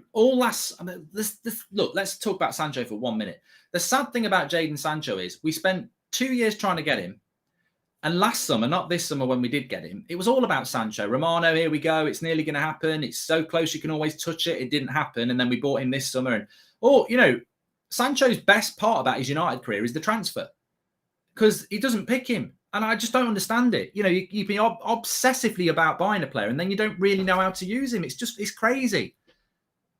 let's talk about Sancho for 1 minute. The sad thing about Jadon Sancho is we spent 2 years trying to get him. And last summer, not this summer when we did get him, it was all about Sancho. Romano, here we go. It's nearly going to happen. It's so close you can always touch it. It didn't happen. And then we bought him this summer. And, Sancho's best part about his United career is the transfer because he doesn't pick him. And I just don't understand it. You've been obsessively about buying a player and then you don't really know how to use him. It's crazy.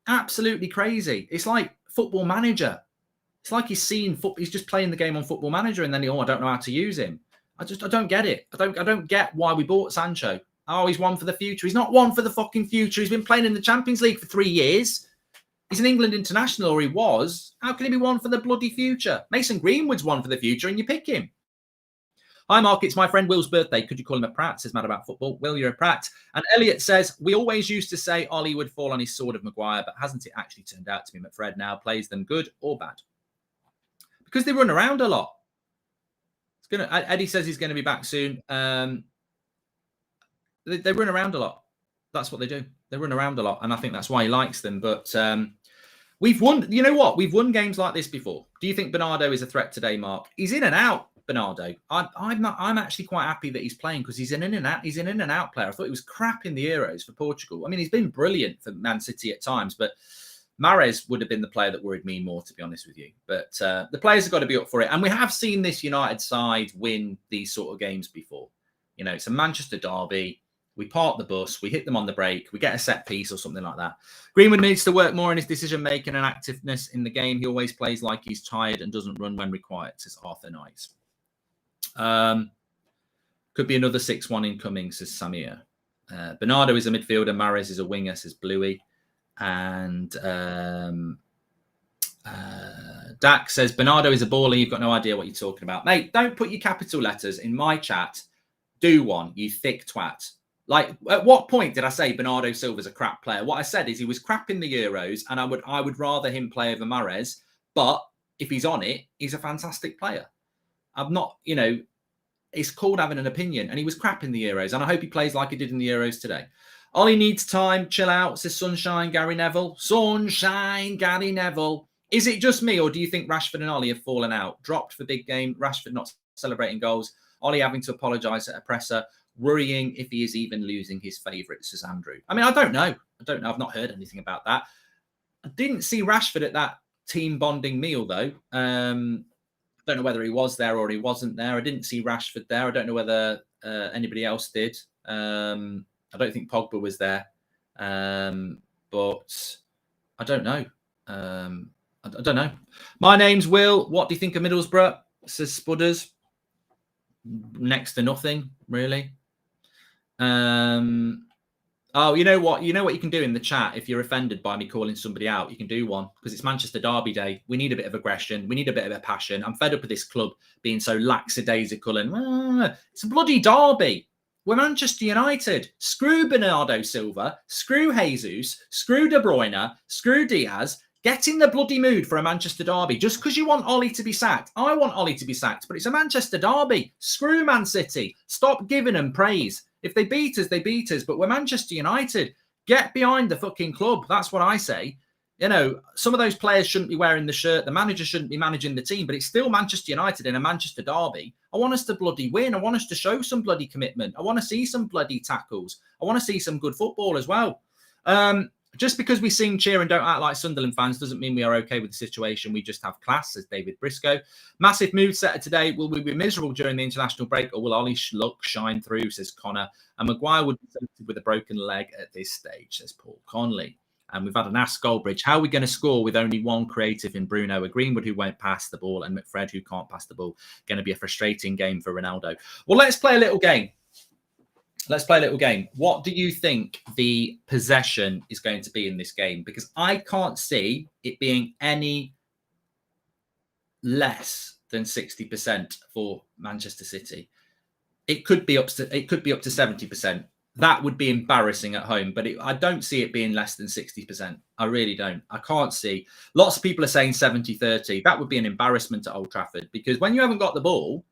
Absolutely crazy. It's like Football Manager. It's like he's just playing the game on Football Manager and then I don't know how to use him. I don't get it. I don't get why we bought Sancho. Oh, he's one for the future. He's not one for the fucking future. He's been playing in the Champions League for 3 years. He's an England international, or he was. How can he be one for the bloody future? Mason Greenwood's one for the future and you pick him. Hi, Mark. It's my friend Will's birthday. Could you call him a Pratt? Says Mad About Football. Will, you're a Pratt. And Elliot says, we always used to say Ollie would fall on his sword of Maguire, but hasn't it actually turned out to be McFred now? Plays them good or bad? Because they run around a lot. Eddie says he's going to be back soon. They run around a lot. That's what they do. They run around a lot. And I think that's why he likes them. But we've won. You know what? We've won games like this before. Do you think Bernardo is a threat today, Mark? He's in and out. Bernardo, I'm actually quite happy that he's playing because he's an in and out. He's an in and out player. I thought he was crap in the Euros for Portugal. I mean, he's been brilliant for Man City at times, but Mahrez would have been the player that worried me more, to be honest with you. But the players have got to be up for it, and we have seen this United side win these sort of games before. It's a Manchester derby. We park the bus, we hit them on the break, we get a set piece or something like that. Greenwood needs to work more on his decision-making and activeness in the game. He always plays like he's tired and doesn't run when required, says Arthur Knight. Could be another 6-1 incoming, says Samir. Bernardo is a midfielder. Mahrez is a winger, says Bluey. And Dak says, Bernardo is a baller. You've got no idea what you're talking about. Mate, don't put your capital letters in my chat. Do one, you thick twat. Like, at what point did I say Bernardo Silva's a crap player? What I said is he was crap in the Euros, and I would rather him play over Mahrez. But if he's on it, he's a fantastic player. I'm not, it's called having an opinion. And he was crap in the Euros, and I hope he plays like he did in the Euros today. Ollie needs time. Chill out, says Sunshine Gary Neville. Sunshine Gary Neville. Is it just me, or do you think Rashford and Ollie have fallen out? Dropped for big game. Rashford not celebrating goals. Ollie having to apologise at a presser. Worrying if he is even losing his favourite, says Andrew. I mean, I don't know. I've not heard anything about that. I didn't see Rashford at that team bonding meal, though. Don't know whether he was there or he wasn't there. I didn't see Rashford there. I don't know whether anybody else did. I don't think Pogba was there. But I don't know. I don't know. My name's Will. What do you think of Middlesbrough? Says Spudders. Next to nothing, really. Oh, you know what? You know what you can do in the chat if you're offended by me calling somebody out? You can do one because it's Manchester Derby Day. We need a bit of aggression. We need a bit of a passion. I'm fed up with this club being so lackadaisical and it's a bloody derby. We're Manchester United. Screw Bernardo Silva. Screw Jesus. Screw De Bruyne. Screw Diaz. Get in the bloody mood for a Manchester derby. Just because you want Ollie to be sacked. I want Ollie to be sacked, but it's a Manchester derby. Screw Man City. Stop giving them praise. If they beat us, they beat us. But we're Manchester United. Get behind the fucking club. That's what I say. You know, some of those players shouldn't be wearing the shirt. The manager shouldn't be managing the team. But it's still Manchester United in a Manchester derby. I want us to bloody win. I want us to show some bloody commitment. I want to see some bloody tackles. I want to see some good football as well. Just because we sing, cheer, and don't act like Sunderland fans doesn't mean we are okay with the situation. We just have class, says David Briscoe. Massive mood setter today. Will we be miserable during the international break, or will Ollie look shine through, says Connor. And Maguire would be selected with a broken leg at this stage, says Paul Conley. And we've had an Ask Goldbridge. How are we going to score with only one creative in Bruno? A Greenwood who won't pass the ball and McFred who can't pass the ball. Going to be a frustrating game for Ronaldo. Well, let's play a little game. What do you think the possession is going to be in this game? Because I can't see it being any less than 60% for Manchester City. It could be up to 70%. That would be embarrassing at home, but I don't see it being less than 60%. I really don't. I can't see. Lots of people are saying 70-30. That would be an embarrassment at Old Trafford because when you haven't got the ball,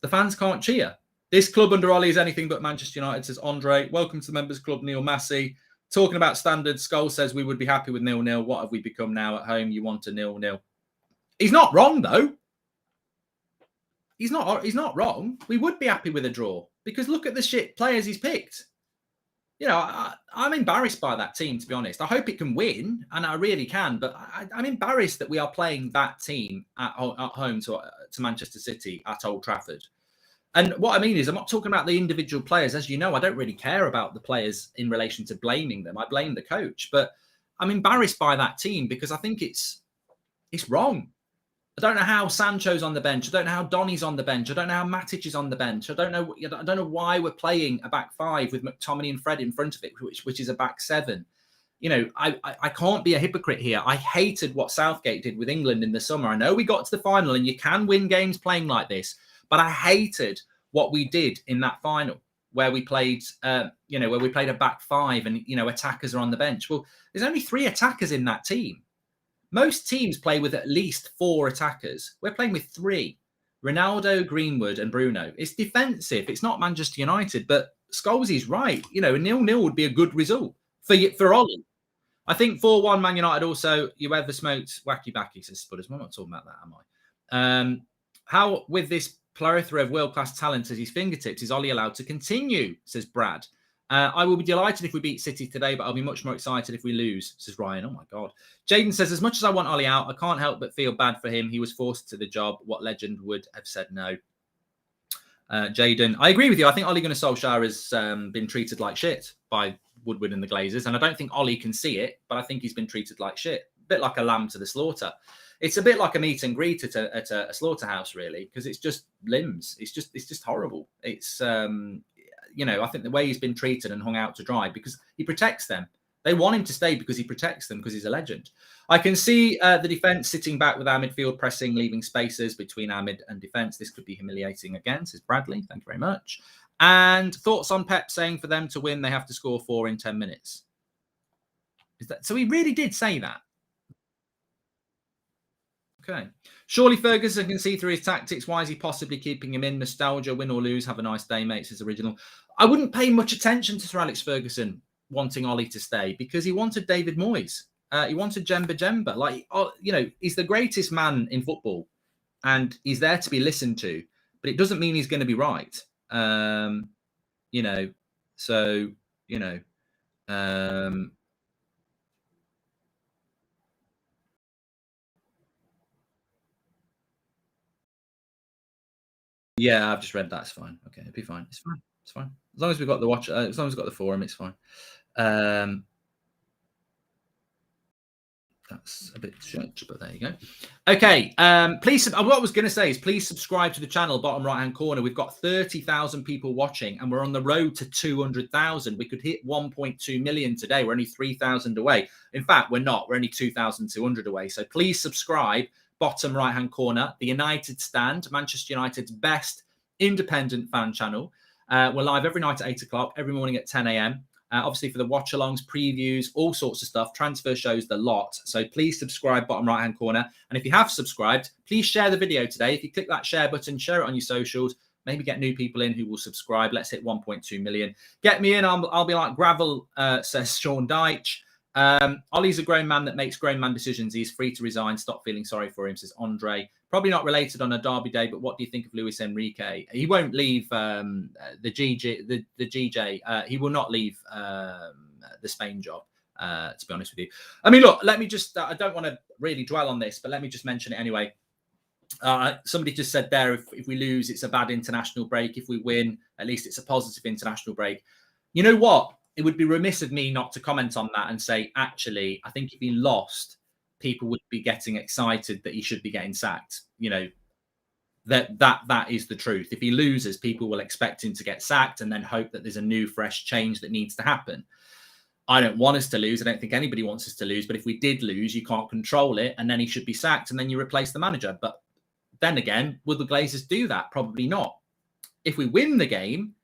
the fans can't cheer. This club under Ollie is anything but Manchester United, says Andre. Welcome to the Members Club, Neil Massey. Talking about standards, Skull says we would be happy with 0-0. What have we become now at home? You want a 0-0. He's not wrong, though. He's not wrong. We would be happy with a draw because look at the shit players he's picked. You know, I'm embarrassed by that team, to be honest. I hope it can win, and I really can, but I'm embarrassed that we are playing that team at home to Manchester City at Old Trafford. And what I mean is I'm not talking about the individual players. As you know, I don't really care about the players in relation to blaming them. I blame the coach. But I'm embarrassed by that team because I think it's wrong. I don't know how Sancho's on the bench. I don't know how Donny's on the bench. I don't know how Matic is on the bench. I don't know why we're playing a back five with McTominay and Fred in front of it, which is a back seven. You know, I can't be a hypocrite here. I hated what Southgate did with England in the summer. I know we got to the final and you can win games playing like this. But I hated what we did in that final, where we played, where we played a back five and, attackers are on the bench. Well, there's only 3 attackers in that team. Most teams play with at least 4 attackers. We're playing with 3, Ronaldo, Greenwood and Bruno. It's defensive. It's not Manchester United, but Scholes's right. A 0-0 would be a good result for Ollie. I think 4-1 Man United also, you ever smoked wacky backy, says Spudders. I'm not talking about that, am I? How, with this plethora of world-class talent at his fingertips, is Ollie allowed to continue, says Brad. I will be delighted if we beat City today, but I'll be much more excited if we lose, says Ryan. Oh, my God. Jaden says, as much as I want Ollie out, I can't help but feel bad for him. He was forced to the job. What legend would have said no? Jaden, I agree with you. I think Ole Gunnar Solskjaer has been treated like shit by Woodward and the Glazers, and I don't think Ollie can see it, but I think he's been treated like shit. A bit like a lamb to the slaughter. It's a bit like a meet and greet at a slaughterhouse, really, because it's just limbs. It's just horrible. It's I think the way he's been treated and hung out to dry because he protects them. They want him to stay because he protects them because he's a legend. I can see the defence sitting back with our midfield pressing, leaving spaces between our mid and defence. This could be humiliating again, says Bradley. Thank you very much. And thoughts on Pep saying for them to win, they have to score 4 in 10 minutes. So he really did say that. Okay. Surely Ferguson can see through his tactics. Why is he possibly keeping him in? Nostalgia, win or lose. Have a nice day, mates. His original. I wouldn't pay much attention to Sir Alex Ferguson wanting Ollie to stay because he wanted David Moyes. He wanted Jemba. Like, he's the greatest man in football and he's there to be listened to, but it doesn't mean he's going to be right. Yeah, I've just read that. It's fine. Okay, it'll be fine. It's fine. It's fine. As long as we've got the watch, as long as we've got the forum, it's fine. Um, That's a bit strange, but there you go. Okay, please. What I was going to say is please subscribe to the channel, bottom right-hand corner. We've got 30,000 people watching, and we're on the road to 200,000. We could hit 1.2 million today. We're only 3,000 away. In fact, we're not. We're only 2,200 away. So please subscribe, bottom right-hand corner. The United Stand, Manchester United's best independent fan channel. We're live every night at 8 o'clock, every morning at 10 a.m. Obviously for the watch-alongs, previews, all sorts of stuff, transfer shows, the lot. So please subscribe, bottom right-hand corner. And if you have subscribed, please share the video today. If you click that share button, share it on your socials, maybe get new people in who will subscribe. Let's hit 1.2 million. Get me in. I'll be like gravel, says Sean Deitch. Ollie's a grown man that makes grown man decisions. He's free to resign. Stop feeling sorry for him, says Andre. Probably not related on a derby day, but what do you think of Luis Enrique? He won't leave the GJ. He will not leave the Spain job, to be honest with you. I mean, look, let me just, I don't want to really dwell on this, but let me just mention it anyway. Somebody just said there, if we lose, it's a bad international break. If we win, at least it's a positive international break. You know what? It would be remiss of me not to comment on that and say, actually, I think if he lost, people would be getting excited that he should be getting sacked. You know, that is the truth. If he loses, people will expect him to get sacked and then hope that there's a new, fresh change that needs to happen. I don't want us to lose. I don't think anybody wants us to lose. But if we did lose, you can't control it. And then he should be sacked and then you replace the manager. But then again, will the Glazers do that? Probably not. If we win the game,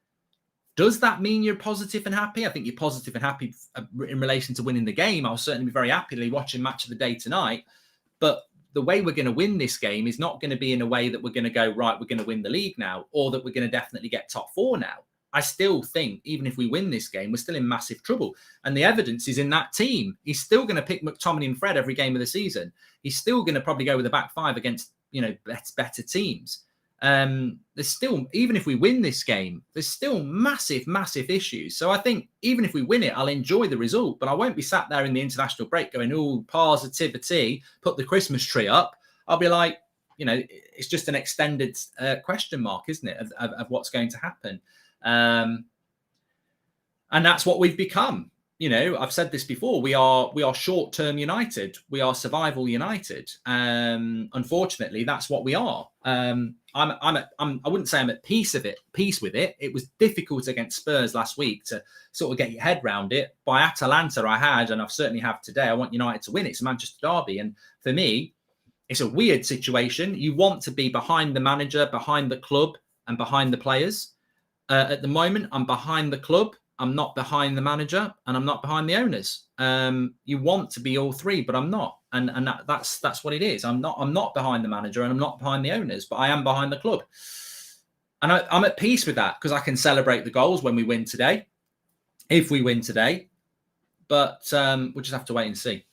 does that mean you're positive and happy? I think you're positive and happy in relation to winning the game. I'll certainly be very happily watching Match of the Day tonight. But the way we're going to win this game is not going to be in a way that we're going to go, right, we're going to win the league now, or that we're going to definitely get top four now. I still think even if we win this game, we're still in massive trouble. And the evidence is in that team. He's still going to pick McTominay and Fred every game of the season. He's still going to probably go with a back five against, you know, better teams. There's still, even if we win this game, there's still massive issues. So I think even if we win it, I'll enjoy the result, but I won't be sat there in the international break going, oh, positivity, put the Christmas tree up. I'll be like, you know, it's just an extended question mark, isn't it, of what's going to happen. And that's what we've become. You know, I've said this before. We are short-term United. We are survival United. Unfortunately, that's what we are. I wouldn't say I'm at peace with it. It was difficult against Spurs last week to sort of get your head round it. By Atalanta, I had, and I've certainly have today. I want United to win. It's a Manchester derby, and for me, it's a weird situation. You want to be behind the manager, behind the club, and behind the players. At the moment, I'm behind the club. I'm not behind the manager, and I'm not behind the owners. You want to be all three, but I'm not, and that's what it is. I'm not behind the manager, and I'm not behind the owners, but I am behind the club, and I'm at peace with that because I can celebrate the goals when we win today, if we win today. But we'll just have to wait and see.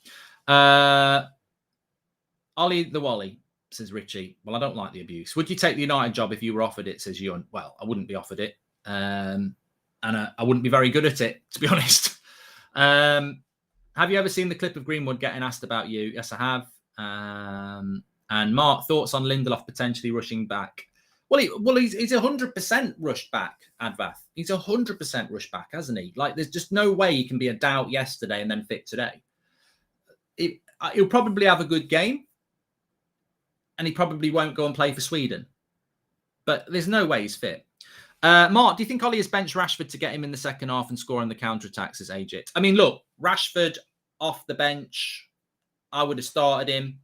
Ollie the Wally, says Richie. Well, I don't like the abuse. Would you take the United job if you were offered it? Says Ewan. Well, I wouldn't be offered it. And I wouldn't be very good at it, to be honest. Have you ever seen the clip of Greenwood getting asked about you? Yes, I have. And Mark, thoughts on Lindelof potentially rushing back? Well, he's 100% rushed back, Advath. He's 100% rushed back, hasn't he? Like, there's just no way he can be a doubt yesterday and then fit today. He'll probably have a good game, and he probably won't go and play for Sweden. But there's no way he's fit. Mark, do you think Ollie has benched Rashford to get him in the second half and score on the counter-attacks as Ajit? I mean, look, Rashford off the bench, I would have started him,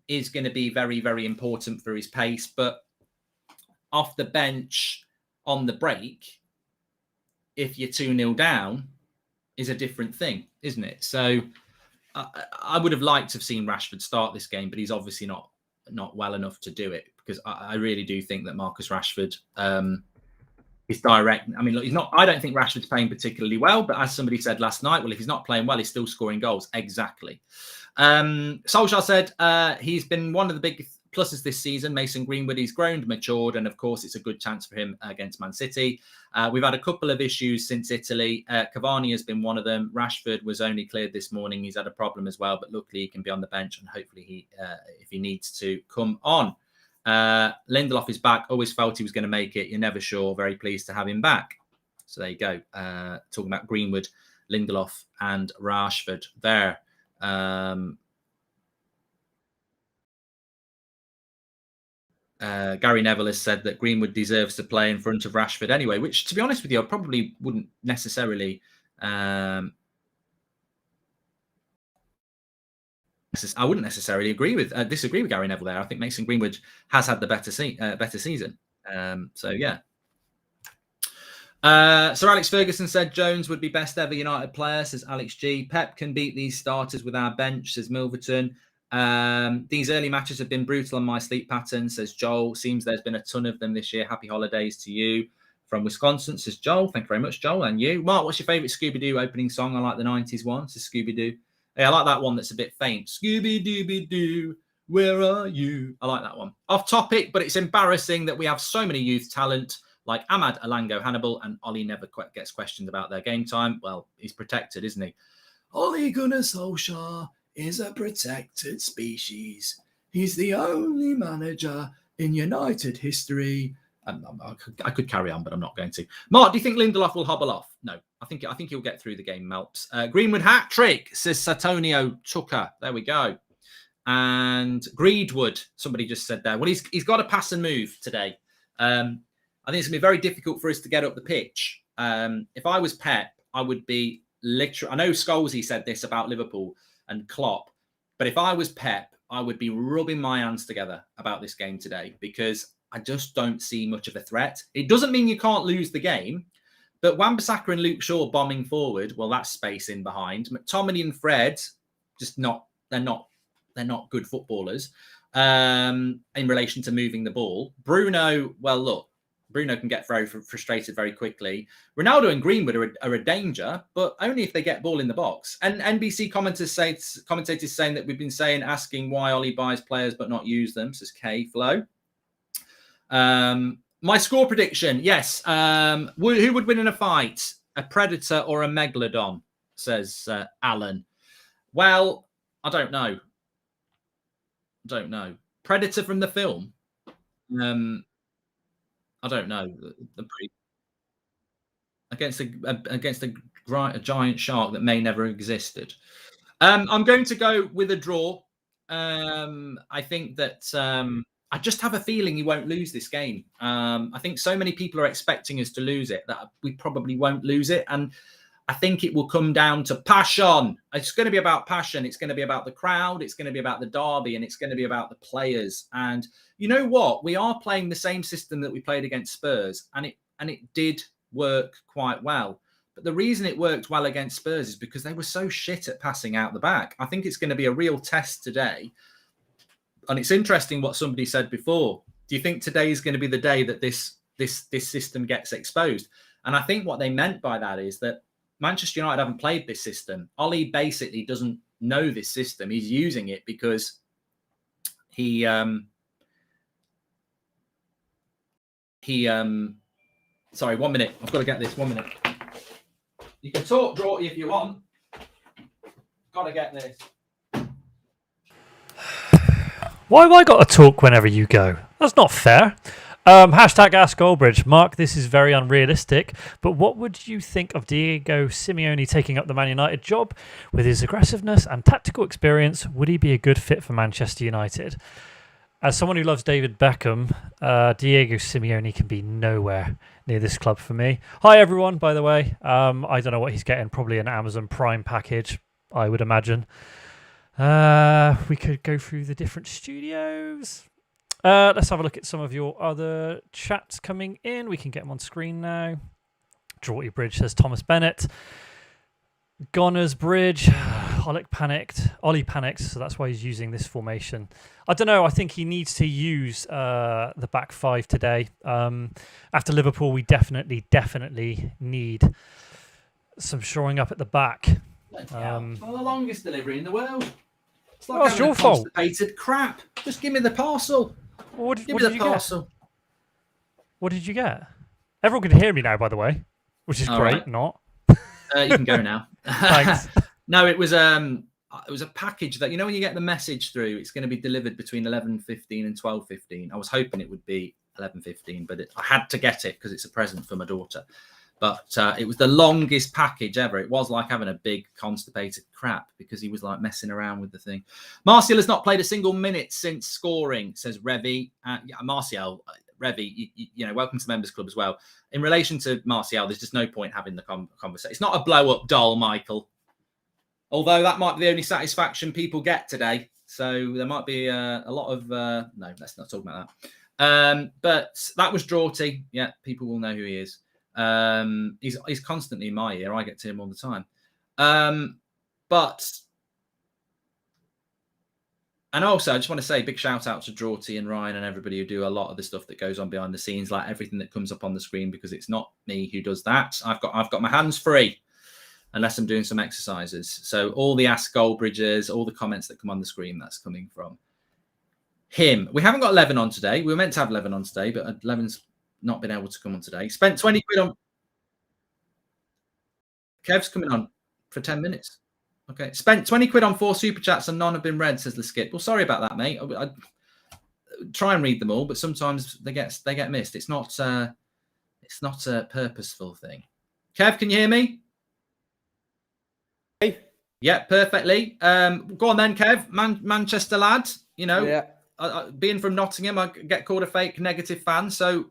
is going to be very, very important for his pace. But off the bench on the break, if you're 2-0 down, is a different thing, isn't it? So I would have liked to have seen Rashford start this game, but he's obviously not well enough to do it, because I really do think that Marcus Rashford... He's direct. I mean, look, I don't think Rashford's playing particularly well, but as somebody said last night, well, if he's not playing well, he's still scoring goals. Exactly. Solskjaer said he's been one of the big pluses this season. Mason Greenwood, he's grown, matured, and of course, it's a good chance for him against Man City. We've had a couple of issues since Italy. Cavani has been one of them. Rashford was only cleared this morning. He's had a problem as well, but luckily he can be on the bench, and hopefully he, if he needs to, come on. Lindelof is back. Always felt he was going to make it. You're never sure. Very pleased to have him back. So there you go. Talking about Greenwood, Lindelof, and Rashford there. Gary Neville has said that Greenwood deserves to play in front of Rashford anyway, which, to be honest with you, I probably wouldn't necessarily. I wouldn't necessarily disagree with Gary Neville there. I think Mason Greenwood has had the better season. So yeah. Sir Alex Ferguson said Jones would be best ever United player, says Alex G. Pep can beat these starters with our bench, says Milverton. These early matches have been brutal on my sleep pattern, says Joel. Seems there's been a ton of them this year. Happy holidays to you from Wisconsin, says Joel. Thank you very much, Joel. And you, Mark, what's your favourite Scooby-Doo opening song? I like the 90s one, says Scooby-Doo. Yeah, I like that one that's a bit faint. Scooby-Dooby-Doo, where are you? I like that one. Off topic, but it's embarrassing that we have so many youth talent like Ahmad Alango Hannibal, and Ollie never gets questioned about their game time. Well, he's protected, isn't he? Ole Gunnar Solskjaer is a protected species. He's the only manager in United history. I could carry on, but I'm not going to. Mark, do you think Lindelof will hobble off? No, I think he'll get through the game, Melps. Greenwood hat trick, says Satonio Tucker. There we go. And Greedwood, somebody just said there. Well, he's got to pass and move today. I think it's going to be very difficult for us to get up the pitch. If I was Pep, I would be literally... I know Scholesy said this about Liverpool and Klopp, but if I was Pep, I would be rubbing my hands together about this game today because I just don't see much of a threat. It doesn't mean you can't lose the game, but Wan-Bissaka and Luke Shaw bombing forward, well, that's space in behind. McTominay and Fred, just not... They're not good footballers in relation to moving the ball. Bruno, well, look, Bruno can get very frustrated very quickly. Ronaldo and Greenwood are a danger, but only if they get ball in the box. And NBC commentators saying that we've been asking why Ollie buys players but not use them, says K Flo. My score prediction, yes. Who would win in a fight? A predator or a megalodon, says Alan. Well, I don't know. Predator from the film. I don't know. Against a giant shark that may never existed. I'm going to go with a draw. I think that I just have a feeling he won't lose this game. I think so many people are expecting us to lose it that we probably won't lose it. And I think it will come down to passion. It's going to be about passion. It's going to be about the crowd. It's going to be about the derby, and it's going to be about the players. And you know what? We are playing the same system that we played against Spurs, and it did work quite well. But the reason it worked well against Spurs is because they were so shit at passing out the back. I think it's going to be a real test today. And it's interesting what somebody said before. Do you think today is going to be the day that this system gets exposed? And I think what they meant by that is that Manchester United haven't played this system. Ollie basically doesn't know this system. He's using it because he sorry, 1 minute. I've got to get this. 1 minute. You can talk, Drawty, if you want. Got to get this. Why have I got to talk whenever you go? That's not fair. Hashtag Ask Goldbridge. Mark, this is very unrealistic, but what would you think of Diego Simeone taking up the Man United job? With his aggressiveness and tactical experience, would he be a good fit for Manchester United? As someone who loves David Beckham, Diego Simeone can be nowhere near this club for me. Hi, everyone, by the way. I don't know what he's getting, probably an Amazon Prime package, I would imagine. We could go through the different studios. Let's have a look at some of your other chats coming in. We can get them on screen now. Drawty Bridge says Thomas Bennett. Gonner's Bridge. Ollie panicked, so that's why he's using this formation. I don't know. I think he needs to use the back five today. After Liverpool, we definitely need some shoring up at the back. The longest delivery in the world. It's like it's your fault. Constipated crap. Just give me the parcel. Give me the parcel. What did you get? Everyone can hear me now, by the way, which is great. Right. Not. You can go now. Thanks. No, it was. I it was a package that, when you get the message through, it's going to be delivered between 11:15 and 12:15. I was hoping it would be 11:15, but I had to get it because it's a present for my daughter. But it was the longest package ever. It was like having a big constipated crap because he was like messing around with the thing. Martial has not played a single minute since scoring, says Revy. Martial, Revy, welcome to the Members Club as well. In relation to Martial, there's just no point having the conversation. It's not a blow-up doll, Michael. Although that might be the only satisfaction people get today. So there might be a lot of... no, let's not talk about that. But that was Drawty. Yeah, people will know who he is. He's constantly in my ear. I get to him all the time. And also, I just want to say big shout out to Drawty and Ryan and everybody who do a lot of the stuff that goes on behind the scenes, like everything that comes up on the screen, because it's not me who does that. I've got my hands free unless I'm doing some exercises. So all the Ask Goldbridges, all the comments that come on the screen, that's coming from him. We haven't got 11 on today. We were meant to have 11 on today, but 11's not been able to come on today. Spent 20 quid on... Kev's coming on for 10 minutes. Okay. Spent 20 quid on 4 super chats and none have been read, says the skip. Well, sorry about that, mate. I try and read them all, but sometimes they get missed. It's not a purposeful thing. Kev, can you hear me? Hey. Yeah, perfectly. Go on then, Kev. Manchester lad, Yeah. Being from Nottingham, I get called a fake negative fan. So,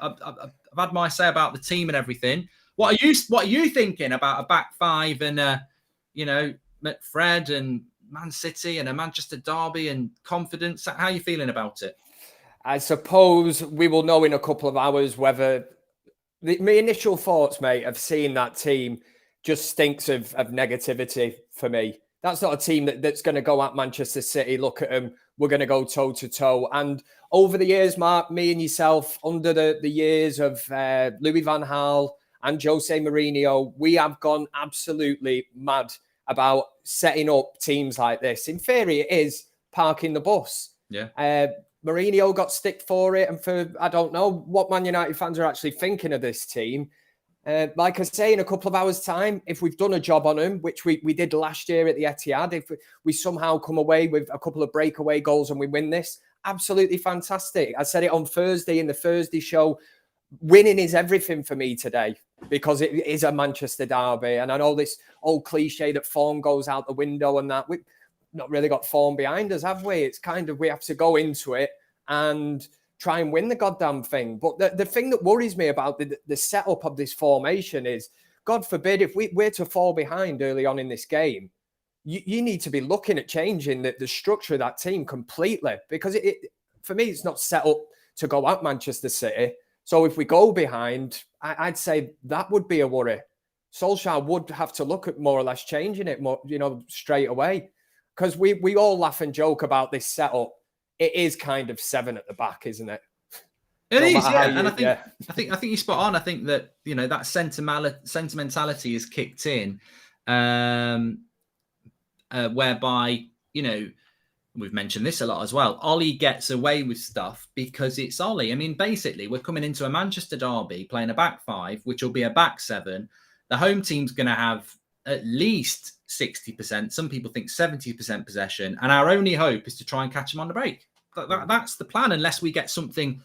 I've had my say about the team and everything. What are you thinking about a back five and, Fred and Man City and a Manchester derby and confidence? How are you feeling about it? I suppose we will know in a couple of hours whether... My initial thoughts, mate, of seeing that team just stinks of negativity for me. That's not a team that's going to go at Manchester City, look at them, we're going to go toe-to-toe. And over the years, Mark, me and yourself, under the years of Louis van Gaal and Jose Mourinho, we have gone absolutely mad about setting up teams like this. In theory, it is parking the bus. Yeah. Mourinho got stick for it. And for, I don't know what Man United fans are actually thinking of this team. Like I say, in a couple of hours' time, if we've done a job on them, which we did last year at the Etihad, if we somehow come away with a couple of breakaway goals and we win this, absolutely fantastic. I said it on Thursday in the Thursday show. Winning is everything for me today because it is a Manchester derby. And I know this old cliche that form goes out the window and that. We've not really got form behind us, have we? It's kind of, we have to go into it and try and win the goddamn thing. But the thing that worries me about the setup of this formation is, God forbid, if we're to fall behind early on in this game, you need to be looking at changing the structure of that team completely, because for me, it's not set up to go at Manchester City. So if we go behind, I'd say that would be a worry. Solskjaer would have to look at more or less changing it more, straight away, because we all laugh and joke about this setup. It is kind of 7 at the back, isn't it? It is, yeah. And I think you're spot on. I think that that sentimentality is kicked in, whereby we've mentioned this a lot as well. Ollie gets away with stuff because it's Ollie. I mean, basically, we're coming into a Manchester derby playing a back five, which will be a back 7. The home team's going to have at least 60%. Some people think 70% possession. And our only hope is to try and catch them on the break. That's the plan, unless we get something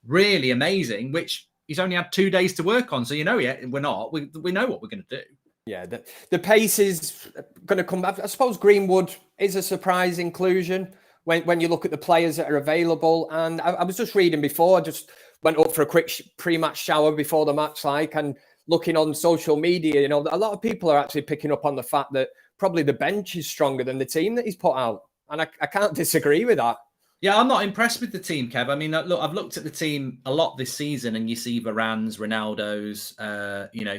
really amazing, which he's only had 2 days to work on. So, we're not. We know what we're going to do. Yeah, the pace is going to come back. I suppose Greenwood is a surprise inclusion when you look at the players that are available. And I was just reading before, I just went up for a quick pre-match shower before the match, and looking on social media, a lot of people are actually picking up on the fact that probably the bench is stronger than the team that he's put out. And I can't disagree with that. Yeah, I'm not impressed with the team, Kev. I mean, look, I've looked at the team a lot this season, and you see Varane's, Ronaldo's,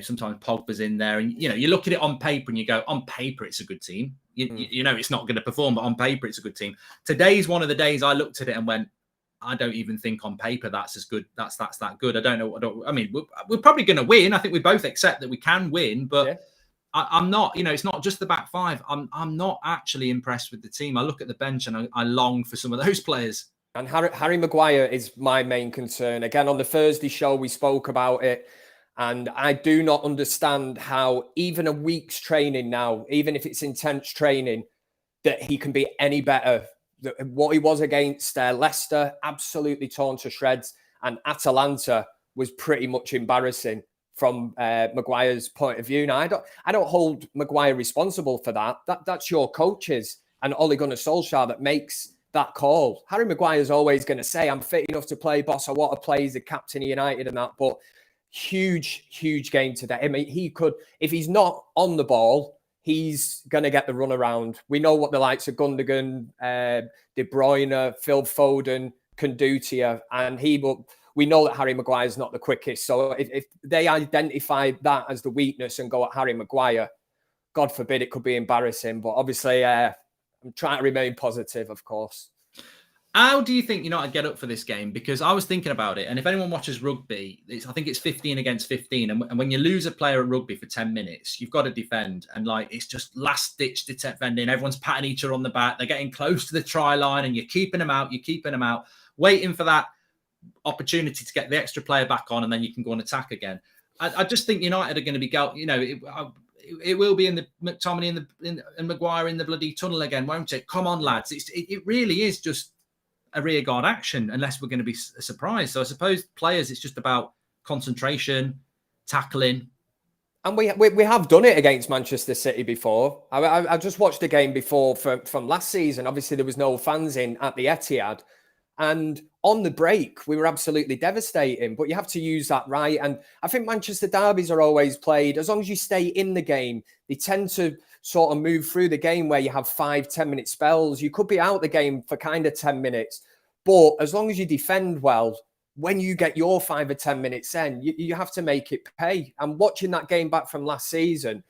sometimes Pogba's in there, and you look at it on paper and you go, on paper it's a good team. It's not going to perform, but on paper it's a good team. Today's one of the days I looked at it and went, I don't even think on paper that's as good. That's that good. I don't know. I mean, we're probably going to win. I think we both accept that we can win, but. Yeah. I'm not, it's not just the back five. I'm not actually impressed with the team. I look at the bench and I long for some of those players. And Harry Maguire is my main concern. Again, on the Thursday show, we spoke about it. And I do not understand how even a week's training now, even if it's intense training, that he can be any better. What he was against Leicester, absolutely torn to shreds, and Atalanta was pretty much embarrassing from Maguire's point of view. Now, I don't hold Maguire responsible for that. That's your coaches and Ole Gunnar Solskjaer that makes that call. Harry Maguire's always going to say, I'm fit enough to play, boss. I want to play. He's the captain of United and that. But huge game today. I mean, he could, if he's not on the ball, he's going to get the run around. We know what the likes of Gundogan, De Bruyne, Phil Foden can do to you. And we know that Harry Maguire is not the quickest. So if they identify that as the weakness and go at Harry Maguire, God forbid it could be embarrassing. But obviously, I'm trying to remain positive, of course. How do you think United get up for this game? Because I was thinking about it, and if anyone watches rugby, I think it's 15 against 15. And when you lose a player at rugby for 10 minutes, you've got to defend. And it's just last-ditch defending. Everyone's patting each other on the back. They're getting close to the try line, and you're keeping them out, waiting for that opportunity to get the extra player back on, and then you can go and attack again. I just think United are going to be, it will be in the McTominay and Maguire in the bloody tunnel again, won't it? Come on, lads. It really is just a rearguard action unless we're going to be surprised. So I suppose players, it's just about concentration, tackling. And we have done it against Manchester City before. I just watched a game before from last season. Obviously, there was no fans in at the Etihad. And on the break, we were absolutely devastating. But you have to use that right. And I think Manchester derbies are always played. As long as you stay in the game, they tend to sort of move through the game where you have 5-10 minute spells. You could be out the game for kind of 10 minutes. But as long as you defend well, when you get your 5 or 10 minutes in, you have to make it pay. And watching that game back from last season,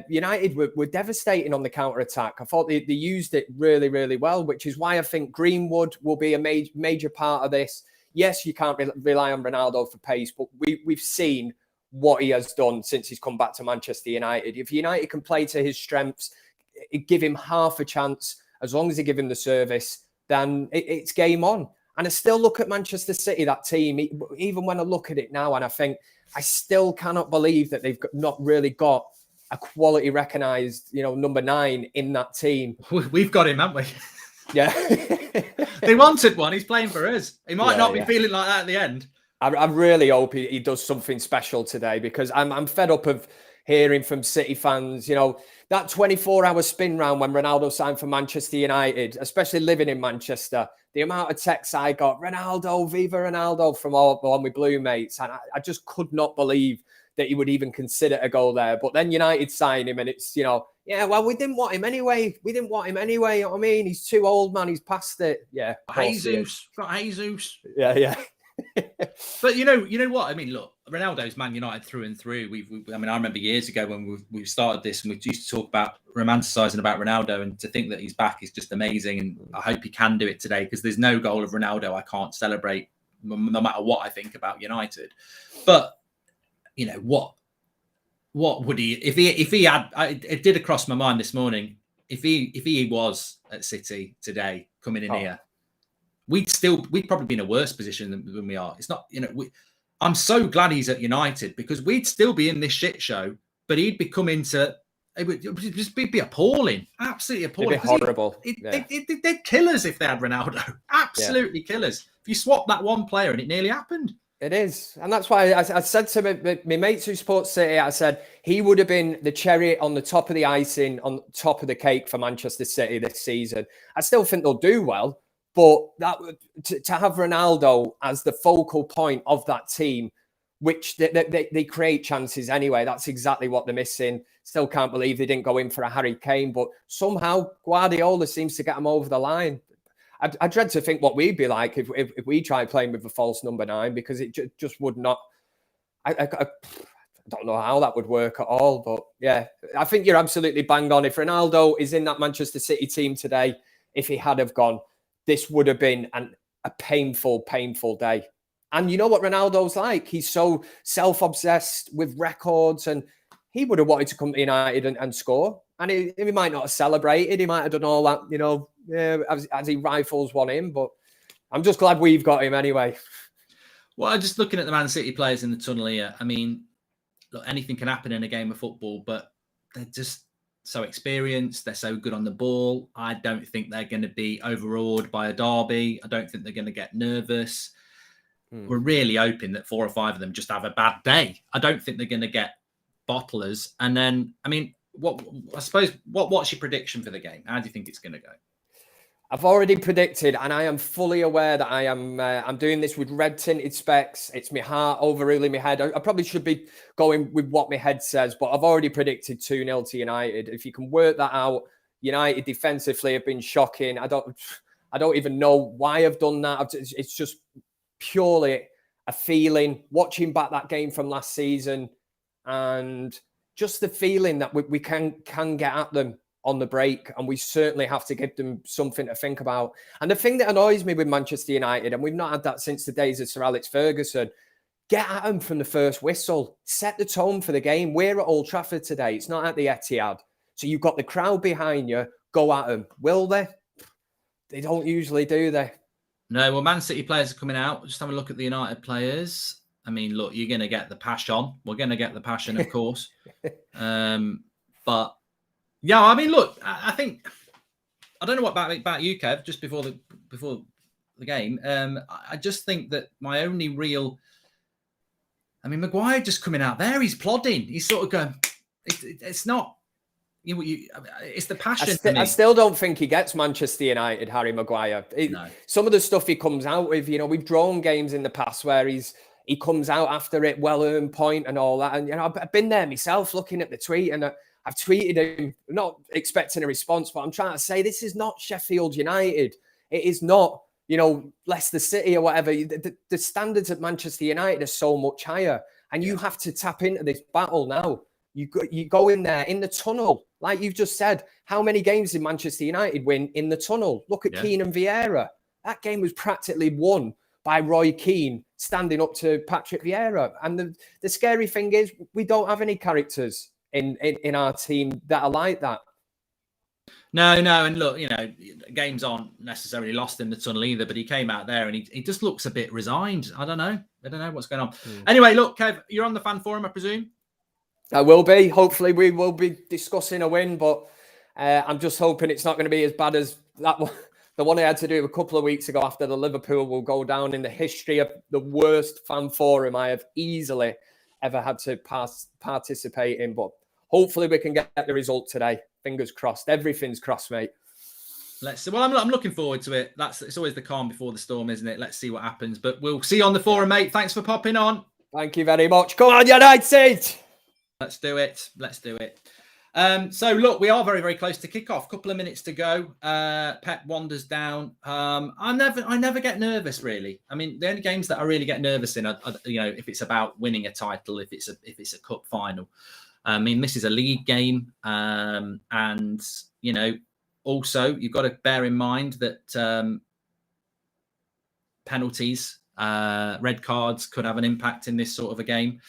United were devastating on the counter-attack. I thought they used it really, really well, which is why I think Greenwood will be a major part of this. Yes, you can't rely on Ronaldo for pace, but we've seen what he has done since he's come back to Manchester United. If United can play to his strengths, give him half a chance, as long as they give him the service, then it's game on. And I still look at Manchester City, that team, even when I look at it now, and I think I still cannot believe that they've not really got a quality recognised, number 9 in that team. We've got him, haven't we? Yeah. They wanted one. He's playing for us. He might not be feeling like that at the end. I really hope he does something special today, because I'm fed up of hearing from City fans, that 24-hour spin round when Ronaldo signed for Manchester United, especially living in Manchester, the amount of texts I got, Ronaldo, Viva Ronaldo, from all my blue mates. And I just could not believe that he would even consider a goal there. But then United sign him and it's, we didn't want him anyway. You know what I mean? He's too old, man. He's past it. Yeah. Jesus. Yeah. But you know what? I mean, look, Ronaldo's Man United through and through. I remember years ago when we started this and we used to talk about romanticising about Ronaldo, and to think that he's back is just amazing. And I hope he can do it today, because there's no goal of Ronaldo I can't celebrate, no matter what I think about United. But what would he, if he had? It did cross my mind this morning. If he was at City today, coming in here, we'd probably be in a worse position than we are. It's not, I'm so glad he's at United, because we'd still be in this shit show, but he'd be coming to, it would just be appalling, absolutely appalling. It'd be horrible. They'd kill us if they had Ronaldo. Absolutely kill us. If you swap that one player, and it nearly happened. It is. And that's why I said to my mates who support City, I said he would have been the cherry on the top of the icing, on top of the cake for Manchester City this season. I still think they'll do well, but to have Ronaldo as the focal point of that team, which they create chances anyway, that's exactly what they're missing. Still can't believe they didn't go in for a Harry Kane, but somehow Guardiola seems to get them over the line. I dread to think what we'd be like if we tried playing with a false number 9, because it just would not. I don't know how that would work at all. But yeah, I think you're absolutely bang on. If Ronaldo is in that Manchester City team today, if he had have gone, this would have been a painful day. And you know what Ronaldo's like? He's so self-obsessed with records, and he would have wanted to come to United and score. And he might not have celebrated. He might have done all that, as he rifles one in. But I'm just glad we've got him anyway. Well, just looking at the Man City players in the tunnel here, I mean, look, anything can happen in a game of football, but they're just so experienced. They're so good on the ball. I don't think they're going to be overawed by a derby. I don't think they're going to get nervous. We're really hoping that 4 or 5 of them just have a bad day. I don't think they're going to get bottlers. And then, I mean, what's your prediction for the game? How do you think it's going to go? I've already predicted, and I am fully aware that I'm doing this with red tinted specs. It's my heart overruling my head. I probably should be going with what my head says, but I've already predicted 2-0 to United. If you can work that out, United defensively have been shocking. I don't even know why I've done that. It's just purely a feeling, watching back that game from last season, and just the feeling that we can get at them on the break, and we certainly have to give them something to think about. And the thing that annoys me with Manchester United, and we've not had that since the days of Sir Alex Ferguson, get at them from the first whistle. Set the tone for the game. We're at Old Trafford today. It's not at the Etihad. So you've got the crowd behind you. Go at them. Will they? They don't usually, do they? No, well, Man City players are coming out. Just have a look at the United players. I mean, look, you're going to get the passion. We're going to get the passion, of course. But yeah, I mean, look, I think, I don't know what about you, Kev, just before the game. I just think that my only real, I mean, Maguire just coming out there, he's plodding. He's sort of going, it's not, it's the passion. I still don't think he gets Manchester United, Harry Maguire. No. Some of the stuff he comes out with, we've drawn games in the past where he comes out after it, well-earned point and all that. And, I've been there myself looking at the tweet, and I've tweeted him, not expecting a response, but I'm trying to say this is not Sheffield United. It is not, Leicester City or whatever. The standards at Manchester United are so much higher, and you have to tap into this battle now. You go in there in the tunnel, like you've just said. How many games did Manchester United win in the tunnel? Look at Keane and Vieira. That game was practically won by Roy Keane standing up to Patrick Vieira. And the scary thing is, we don't have any characters in our team that are like that. No, and look, games aren't necessarily lost in the tunnel either, but he came out there and he just looks a bit resigned. I don't know what's going on. Anyway, look, Kev, you're on the fan forum, I presume? I will be. Hopefully we will be discussing a win, but I'm just hoping it's not going to be as bad as that one. The one I had to do a couple of weeks ago after the Liverpool will go down in the history of the worst fan forum I have easily ever had to participate in. But hopefully we can get the result today. Fingers crossed. Everything's crossed, mate. Let's see. Well, I'm looking forward to it. It's always the calm before the storm, isn't it? Let's see what happens. But we'll see you on the forum, mate. Thanks for popping on. Thank you very much. Come on, United! Let's do it. So, look, we are very, very close to kickoff. Couple of minutes to go. Pep wanders down. I never get nervous, really. I mean, the only games that I really get nervous in are if it's about winning a title, if it's a cup final. I mean, this is a league game, and also you've got to bear in mind that penalties, red cards could have an impact in this sort of a game.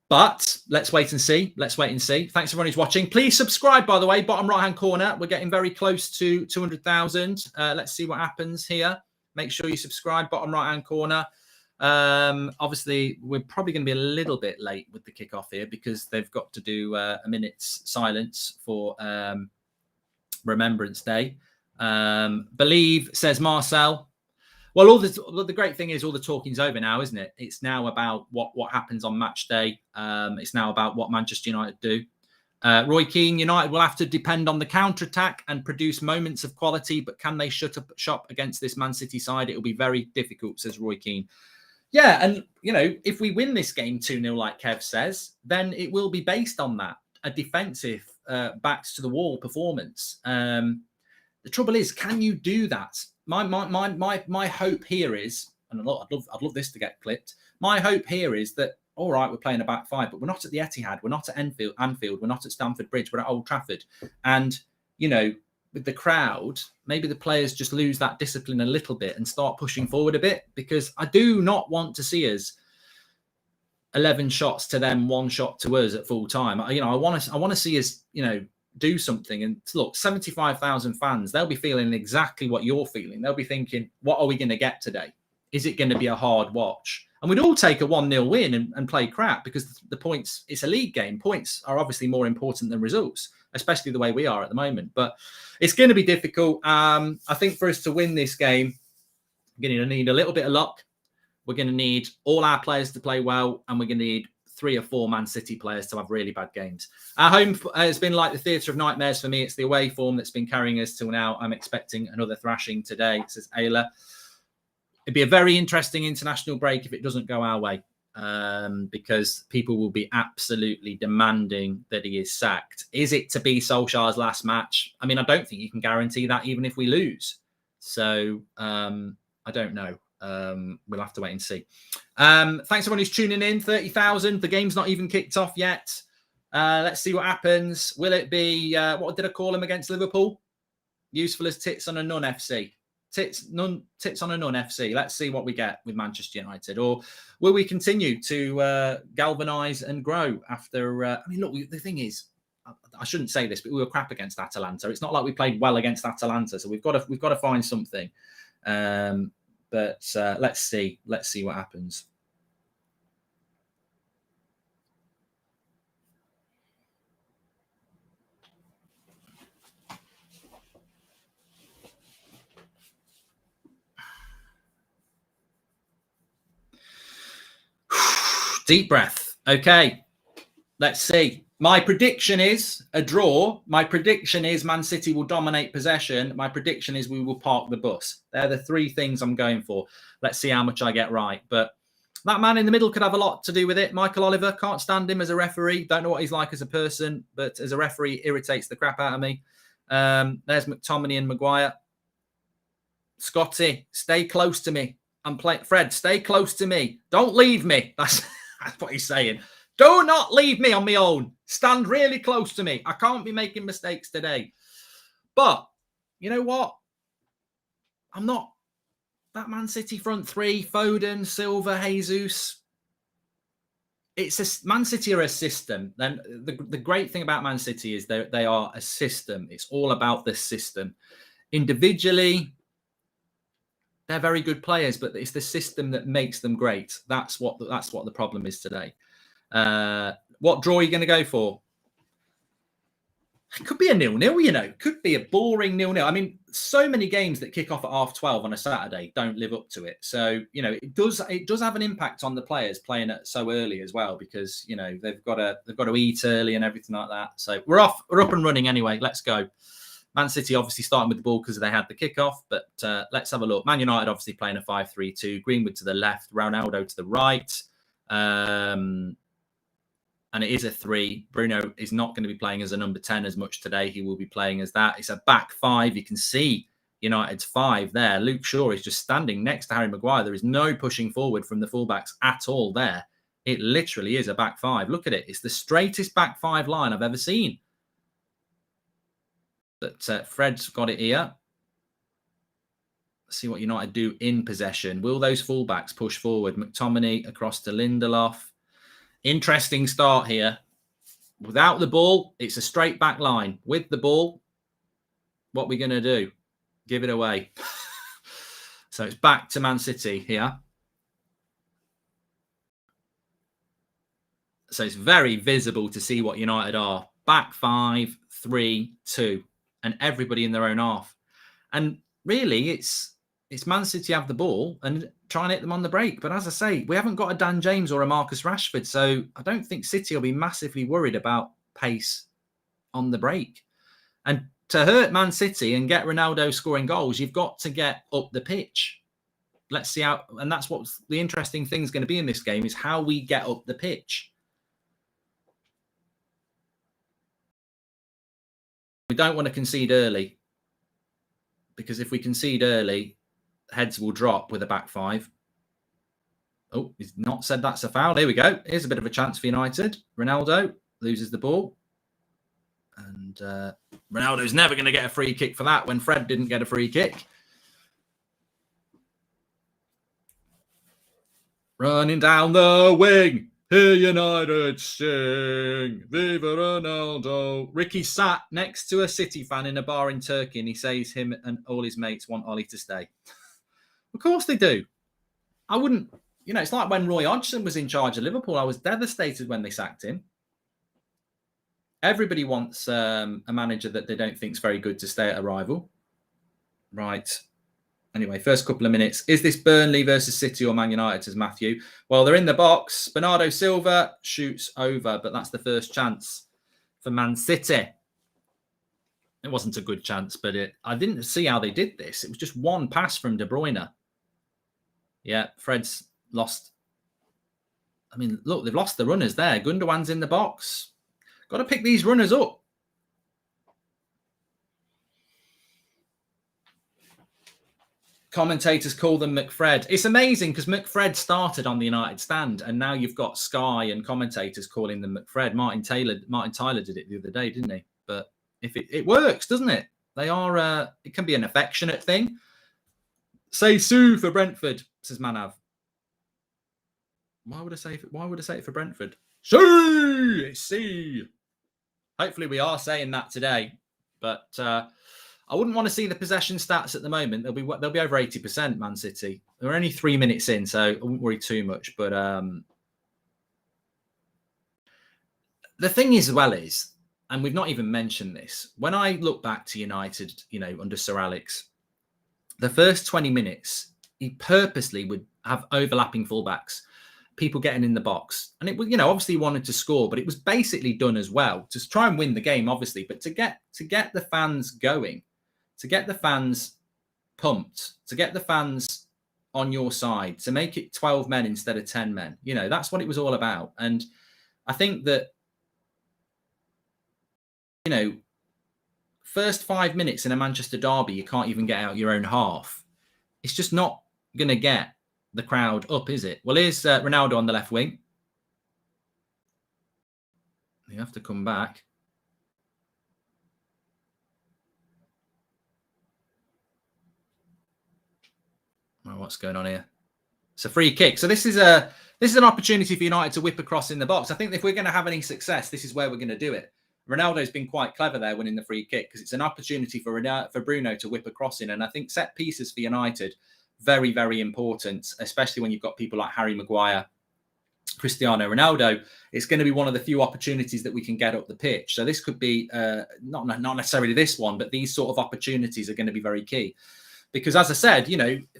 But let's wait and see. Thanks everyone who's watching. Please subscribe, by the way, bottom right-hand corner. We're getting very close to 200,000. Let's see what happens here. Make sure you subscribe, bottom right-hand corner. Obviously, we're probably going to be a little bit late with the kickoff here because they've got to do a minute's silence for Remembrance Day. Believe, says Marcel. Well, the great thing is all the talking's over now, isn't it? It's now about what happens on match day. It's now about what Manchester United do. Roy Keane, United will have to depend on the counter-attack and produce moments of quality, but can they shut up shop against this Man City side? It will be very difficult, says Roy Keane. Yeah, and, if we win this game 2-0, like Kev says, then it will be based on that, a defensive, backs-to-the-wall performance. The trouble is, can you do that? My hope here is, and I'd love this to get clipped. My hope here is that, all right, we're playing a back five, but we're not at the Etihad, we're not at Anfield, we're not at Stamford Bridge, we're at Old Trafford. And, with the crowd, maybe the players just lose that discipline a little bit and start pushing forward a bit, because I do not want to see us 11 shots to them, 1 shot to us at full time. I want to see us, do something. And look, 75,000 fans, they'll be feeling exactly what you're feeling. They'll be thinking, what are we going to get today? is it going to be a hard watch? And we'd all take a 1-0 win and play crap, because the points, it's a league game. Points are obviously more important than results, especially the way we are at the moment. But it's going to be difficult. I think for us to win this game, we're going to need a little bit of luck. We're going to need all our players to play well, and we're going to need 3 or 4 Man City players to have really bad games. Our home has been like the theatre of nightmares for me. It's the away form that's been carrying us till now. I'm expecting another thrashing today, says Ayla. It'd be a very interesting international break if it doesn't go our way, because people will be absolutely demanding that he is sacked. Is it to be Solskjaer's last match? I mean, I don't think you can guarantee that even if we lose. So I don't know. We'll have to wait and see. Thanks everyone who's tuning in. 30,000. The game's not even kicked off yet. Let's see what happens. Will it be, what did I call him against Liverpool? Useful as tits on a nun FC. Tits on a nun FC. Let's see what we get with Manchester United. Or will we continue to galvanise and grow after... I mean, look, the thing is, I shouldn't say this, but we were crap against Atalanta. It's not like we played well against Atalanta, so we've got to find something. But let's see what happens. Deep breath. Okay, let's see. My prediction is a draw. My prediction is Man City will dominate possession. My prediction is we will park the bus. They're the 3 things I'm going for. Let's see how much I get right. But that man in the middle could have a lot to do with it. Michael Oliver, can't stand him as a referee. Don't know what he's like as a person, but as a referee, irritates the crap out of me. There's McTominay and Maguire. Scotty, stay close to me. Fred, stay close to me. Don't leave me. That's what he's saying. Do not leave me on my own. Stand really close to me. I can't be making mistakes today. But you know what? I'm not. That Man City front 3, Foden, Silva, Jesus. Man City are a system. Then the great thing about Man City is they are a system. It's all about the system. Individually, they're very good players, but it's the system that makes them great. That's what the problem is today. What draw are you going to go for? It could be a 0-0, you know. It could be a boring 0-0. I mean, so many games that kick off at 12:30 on a Saturday don't live up to it. So, you know, it does have an impact on the players playing it so early as well, because, you know, they've got to eat early and everything like that. So we're up and running anyway. Let's go. Man City obviously starting with the ball because they had the kickoff, but let's have a look. Man United obviously playing a 5-3-2. Greenwood to the left, Ronaldo to the right. And it is a 3. Bruno is not going to be playing as a number 10 as much today. He will be playing as that. It's a back 5. You can see United's 5 there. Luke Shaw is just standing next to Harry Maguire. There is no pushing forward from the fullbacks at all there. It literally is a back 5. Look at it. It's the straightest back 5 line I've ever seen. But Fred's got it here. Let's see what United do in possession. Will those fullbacks push forward? McTominay across to Lindelof. Interesting start here. Without the ball, it's a straight back line. With the ball, what are we going to do? Give it away. So it's back to Man City here. So it's very visible to see what United are. Back 5, 3, 2. And everybody in their own half. And really, it's Man City have the ball and try and hit them on the break. But as I say, we haven't got a Dan James or a Marcus Rashford. So I don't think City will be massively worried about pace on the break. And to hurt Man City and get Ronaldo scoring goals, you've got to get up the pitch. Let's see how, and that's what the interesting thing is going to be in this game, is how we get up the pitch. We don't want to concede early, because if we concede early, heads will drop with a back 5. Oh, he's not said that's a foul. Here we go. Here's a bit of a chance for United. Ronaldo loses the ball. And Ronaldo's never going to get a free kick for that when Fred didn't get a free kick. Running down the wing. Hear United sing, Viva Ronaldo. Ricky sat next to a City fan in a bar in Turkey, and he says him and all his mates want Ollie to stay. Of course they do. I wouldn't, it's like when Roy Hodgson was in charge of Liverpool. I was devastated when they sacked him. Everybody wants a manager that they don't think is very good to stay at a rival. Right. Anyway, first couple of minutes. Is this Burnley versus City or Man United, says Matthew? Well, they're in the box. Bernardo Silva shoots over, but that's the first chance for Man City. It wasn't a good chance, but I didn't see how they did this. It was just one pass from De Bruyne. Yeah, Fred's lost. I mean, look, they've lost the runners there. Gundogan's in the box. Got to pick these runners up. Commentators call them McFred. It's amazing because McFred started on the United stand, and now you've got Sky and commentators calling them McFred. Martin Tyler did it the other day, didn't he? But if it works, doesn't it? They are. It can be an affectionate thing. Say Sue for Brentford, says Manav. Why would I say it for Brentford? See. Hopefully we are saying that today, but I wouldn't want to see the possession stats at the moment. They'll be over 80%, Man City. They're only 3 minutes in, so I wouldn't worry too much. But the thing is, and we've not even mentioned this, when I look back to United, under Sir Alex, the first 20 minutes, he purposely would have overlapping fullbacks, people getting in the box. And it was, obviously he wanted to score, but it was basically done as well to try and win the game, obviously, but to get the fans going, to get the fans pumped, to get the fans on your side, to make it 12 men instead of 10 men. That's what it was all about. And I think that, first 5 minutes in a Manchester derby, you can't even get out your own half. It's just not going to get the crowd up, is it? Well, here's Ronaldo on the left wing. You have to come back. Well, what's going on here? It's a free kick. So this is an opportunity for United to whip across in the box. I think if we're going to have any success, this is where we're going to do it. Ronaldo's been quite clever there winning the free kick because it's an opportunity for Bruno to whip across in. And I think set pieces for United, very, very important, especially when you've got people like Harry Maguire, Cristiano Ronaldo. It's going to be one of the few opportunities that we can get up the pitch. So this could be not necessarily this one, but these sort of opportunities are going to be very key. Because as I said,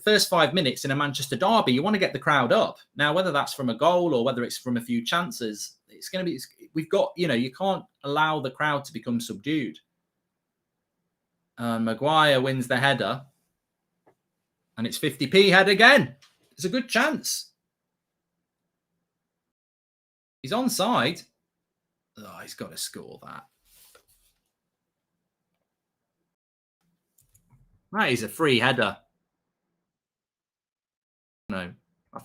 first 5 minutes in a Manchester derby, you want to get the crowd up. Now, whether that's from a goal or whether it's from a few chances, it's going to be, we've got, you can't allow the crowd to become subdued. Maguire wins the header. And it's 50p head again. It's a good chance. He's onside. Oh, he's got to score that. That is a free header. No.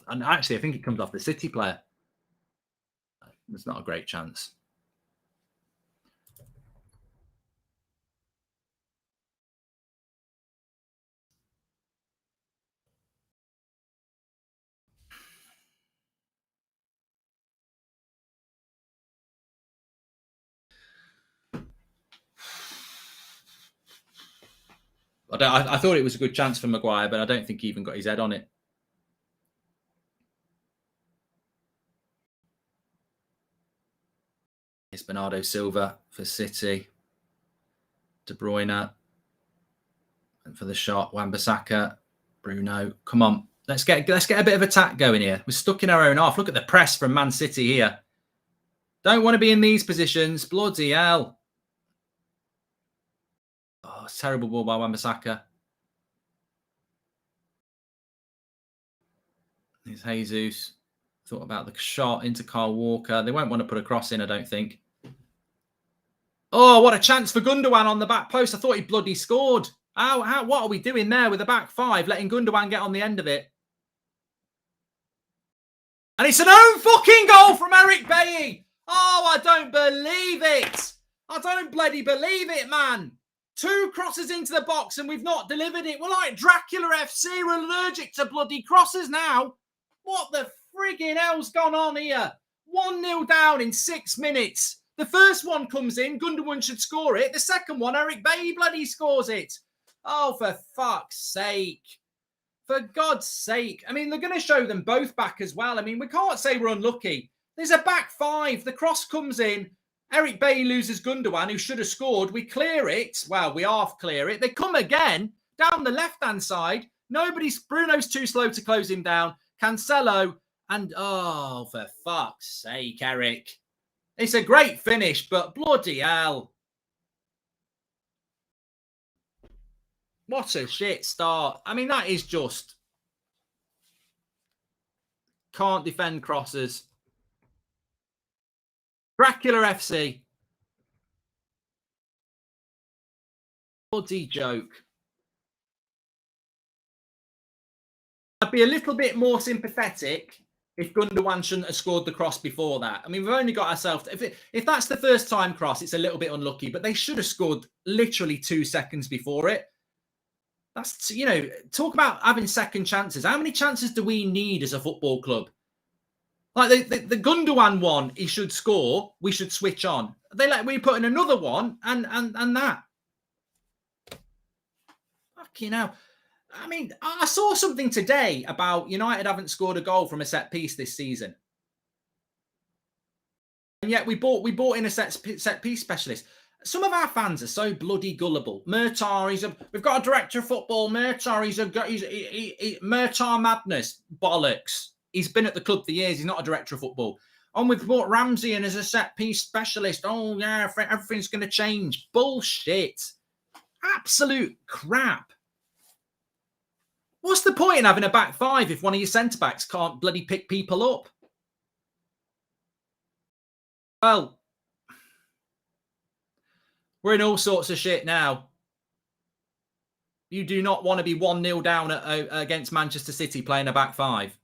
And actually, I think it comes off the City player. It's not a great chance. I thought it was a good chance for Maguire, but I don't think he even got his head on it. It's Bernardo Silva for City. De Bruyne. And for the shot, Wan-Bissaka. Bruno. Come on. Let's get a bit of attack going here. We're stuck in our own half. Look at the press from Man City here. Don't want to be in these positions. Bloody hell. Oh, terrible ball by Wan-Bissaka. There's Jesus. Thought about the shot into Kyle Walker. They won't want to put a cross in, I don't think. Oh, what a chance for Gundogan on the back post. I thought he bloody scored. What are we doing there with the back five, letting Gundogan get on the end of it? And it's an own fucking goal from Eric Bailly. Oh, I don't believe it. I don't bloody believe it, man. 2 crosses into the box and we've not delivered it. We're like Dracula FC. We're allergic to bloody crosses now. What the frigging hell's gone on here? 1-0 down in 6 minutes. The first one comes in. Gundogan should score it. The second one, Eric Bailly bloody scores it. Oh, for fuck's sake. For God's sake. I mean, they're going to show them both back as well. I mean, we can't say we're unlucky. There's a back five. The cross comes in. Eric Bailly loses Gundogan, who should have scored. We clear it. Well, we half clear it. They come again down the left-hand side. Bruno's too slow to close him down. Cancelo and, oh, for fuck's sake, Eric. It's a great finish, but bloody hell. What a shit start. I mean, that is just... Can't defend crosses. Dracula FC. Bloody joke. I'd be a little bit more sympathetic if Gundogan shouldn't have scored the cross before that. I mean, we've only got ourselves... If that's the first time cross, it's a little bit unlucky, but they should have scored literally 2 seconds before it. That's, you know, talk about having second chances. How many chances do we need as a football club? Like the Gundogan one, he should score. We should switch on. We put in another one and that. Fucking hell. I mean, I saw something today about United haven't scored a goal from a set piece this season. And yet we bought in a set piece specialist. Some of our fans are so bloody gullible. Murtar, we've got a director of football. Murtar, he's Murtar madness. Bollocks. He's been at the club for years. He's not a director of football. And we've brought Ramsey in as a set piece specialist. Oh, yeah, everything's going to change. Bullshit. Absolute crap. What's the point in having a back five if one of your centre-backs can't bloody pick people up? Well, we're in all sorts of shit now. You do not want to be 1-0 down against Manchester City playing a back five.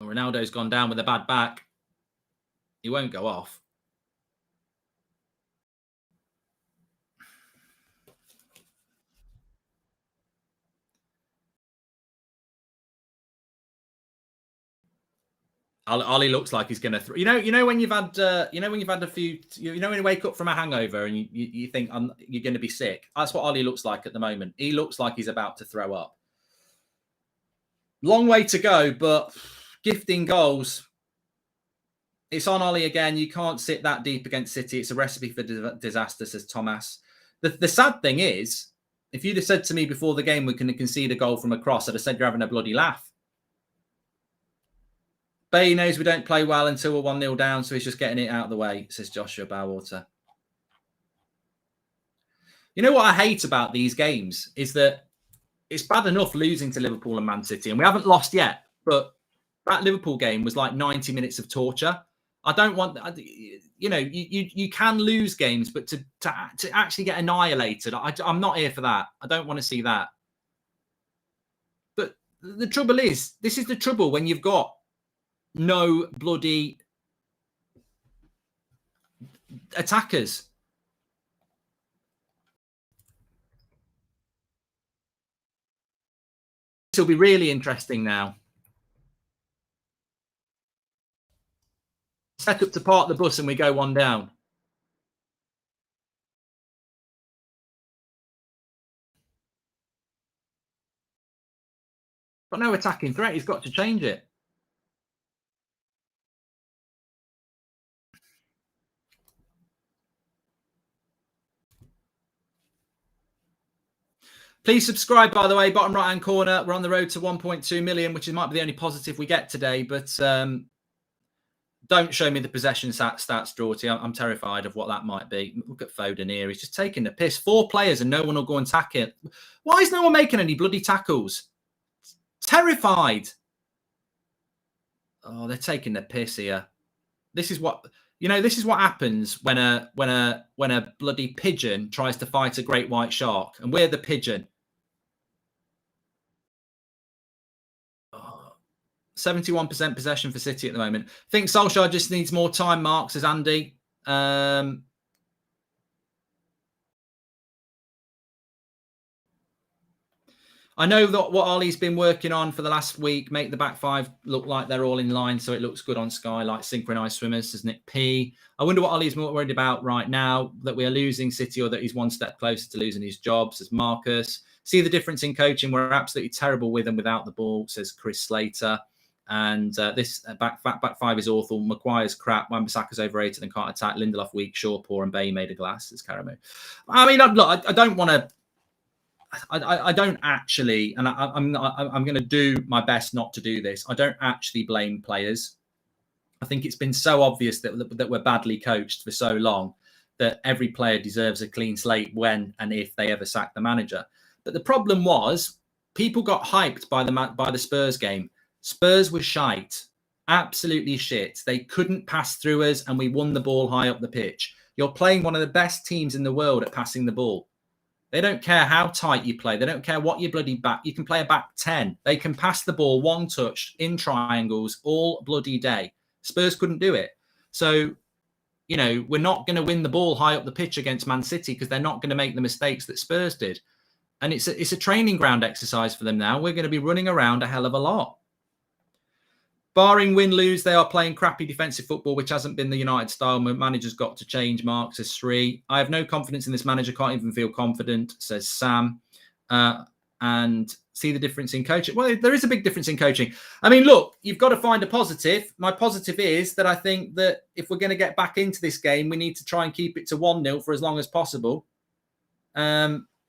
Ronaldo's gone down with a bad back. He won't go off. Ollie looks like he's going to throw. You know when you've had a few. When you wake up from a hangover and you think you're going to be sick. That's what Ollie looks like at the moment. He looks like he's about to throw up. Long way to go, but gifting goals. It's on Ollie again. You can't sit that deep against City. It's a recipe for disaster, says Thomas. The sad thing is, if you'd have said to me before the game we're going to concede a goal from a cross, I'd have said you're having a bloody laugh. Bay knows we don't play well until we're 1-0 down, so he's just getting it out of the way, says Joshua Bowater. You know what I hate about these games is that it's bad enough losing to Liverpool and Man City, and we haven't lost yet, but that Liverpool game was like 90 minutes of torture. I don't want, you can lose games, but to actually get annihilated, I'm not here for that. I don't want to see that. But the trouble is, this is the trouble when you've got no bloody attackers. This will be really interesting now. Set up to park the bus and we go 1 down. Got no attacking threat. He's got to change it. Please subscribe, by the way, bottom right-hand corner. We're on the road to 1.2 million, which might be the only positive we get today. But don't show me the possession stats, Draughty. I'm terrified of what that might be. Look at Foden here. He's just taking the piss. 4 players and no one will go and tackle it. Why is no one making any bloody tackles? Terrified. Oh, they're taking the piss here. This is what happens when a bloody pigeon tries to fight a great white shark, and we're the pigeon. 71% possession for City at the moment. I think Solskjaer just needs more time, Mark, says Andy. I know that what Ollie's been working on for the last week, make the back five look like they're all in line, so it looks good on Sky, like synchronised swimmers, says Nick P. I wonder what Ollie's more worried about right now, that we are losing City or that he's one step closer to losing his job, says Marcus. See the difference in coaching. We're absolutely terrible with and without the ball, says Chris Slater. And this back five is awful. Maguire's crap. Wan-Bissaka's overrated and can't attack. Lindelof weak. Shaw poor and Bay made a glass, says Karamu. I mean, look, I don't want to. I don't actually, and I'm going to do my best not to do this. I don't actually blame players. I think it's been so obvious that we're badly coached for so long that every player deserves a clean slate when and if they ever sack the manager. But the problem was people got hyped by the Spurs game. Spurs were shite, absolutely shit. They couldn't pass through us, and we won the ball high up the pitch. You're playing one of the best teams in the world at passing the ball. They don't care how tight you play. They don't care what you bloody back. You can play a back 10. They can pass the ball one touch in triangles all bloody day. Spurs couldn't do it. So, you know, we're not going to win the ball high up the pitch against Man City because they're not going to make the mistakes that Spurs did. And it's a training ground exercise for them now. We're going to be running around a hell of a lot. Barring win-lose, they are playing crappy defensive football, which hasn't been the United style. Manager's got to change, Mark, says Sri. I have no confidence in this manager. Can't even feel confident, says Sam. And see the difference in coaching. Well, there is a big difference in coaching. I mean, look, you've got to find a positive. My positive is that I think that if we're going to get back into this game, we need to try and keep it to 1-0 for as long as possible.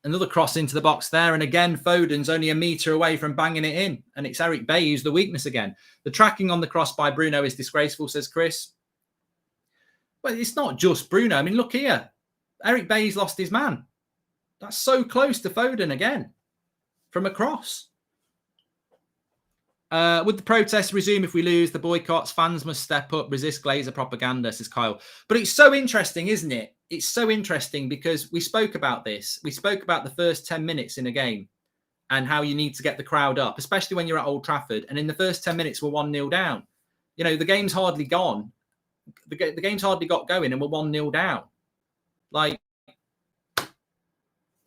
Another cross into the box there. And again, Foden's only a metre away from banging it in. And it's Eric Bay who's the weakness again. The tracking on the cross by Bruno is disgraceful, says Chris. Well, it's not just Bruno. I mean, look here. Eric Bay's lost his man. That's so close to Foden again from a cross. Would the protests resume if we lose? The boycotts, fans must step up, resist Glazer propaganda, says Kyle. But it's so interesting, isn't it? It's so interesting because we spoke about this. We spoke about the first 10 minutes in a game and how you need to get the crowd up, especially when you're at Old Trafford. And in the first 10 minutes, we're 1-0 down. You know, the game's hardly gone. The game's hardly got going and we're 1-0 down. Like,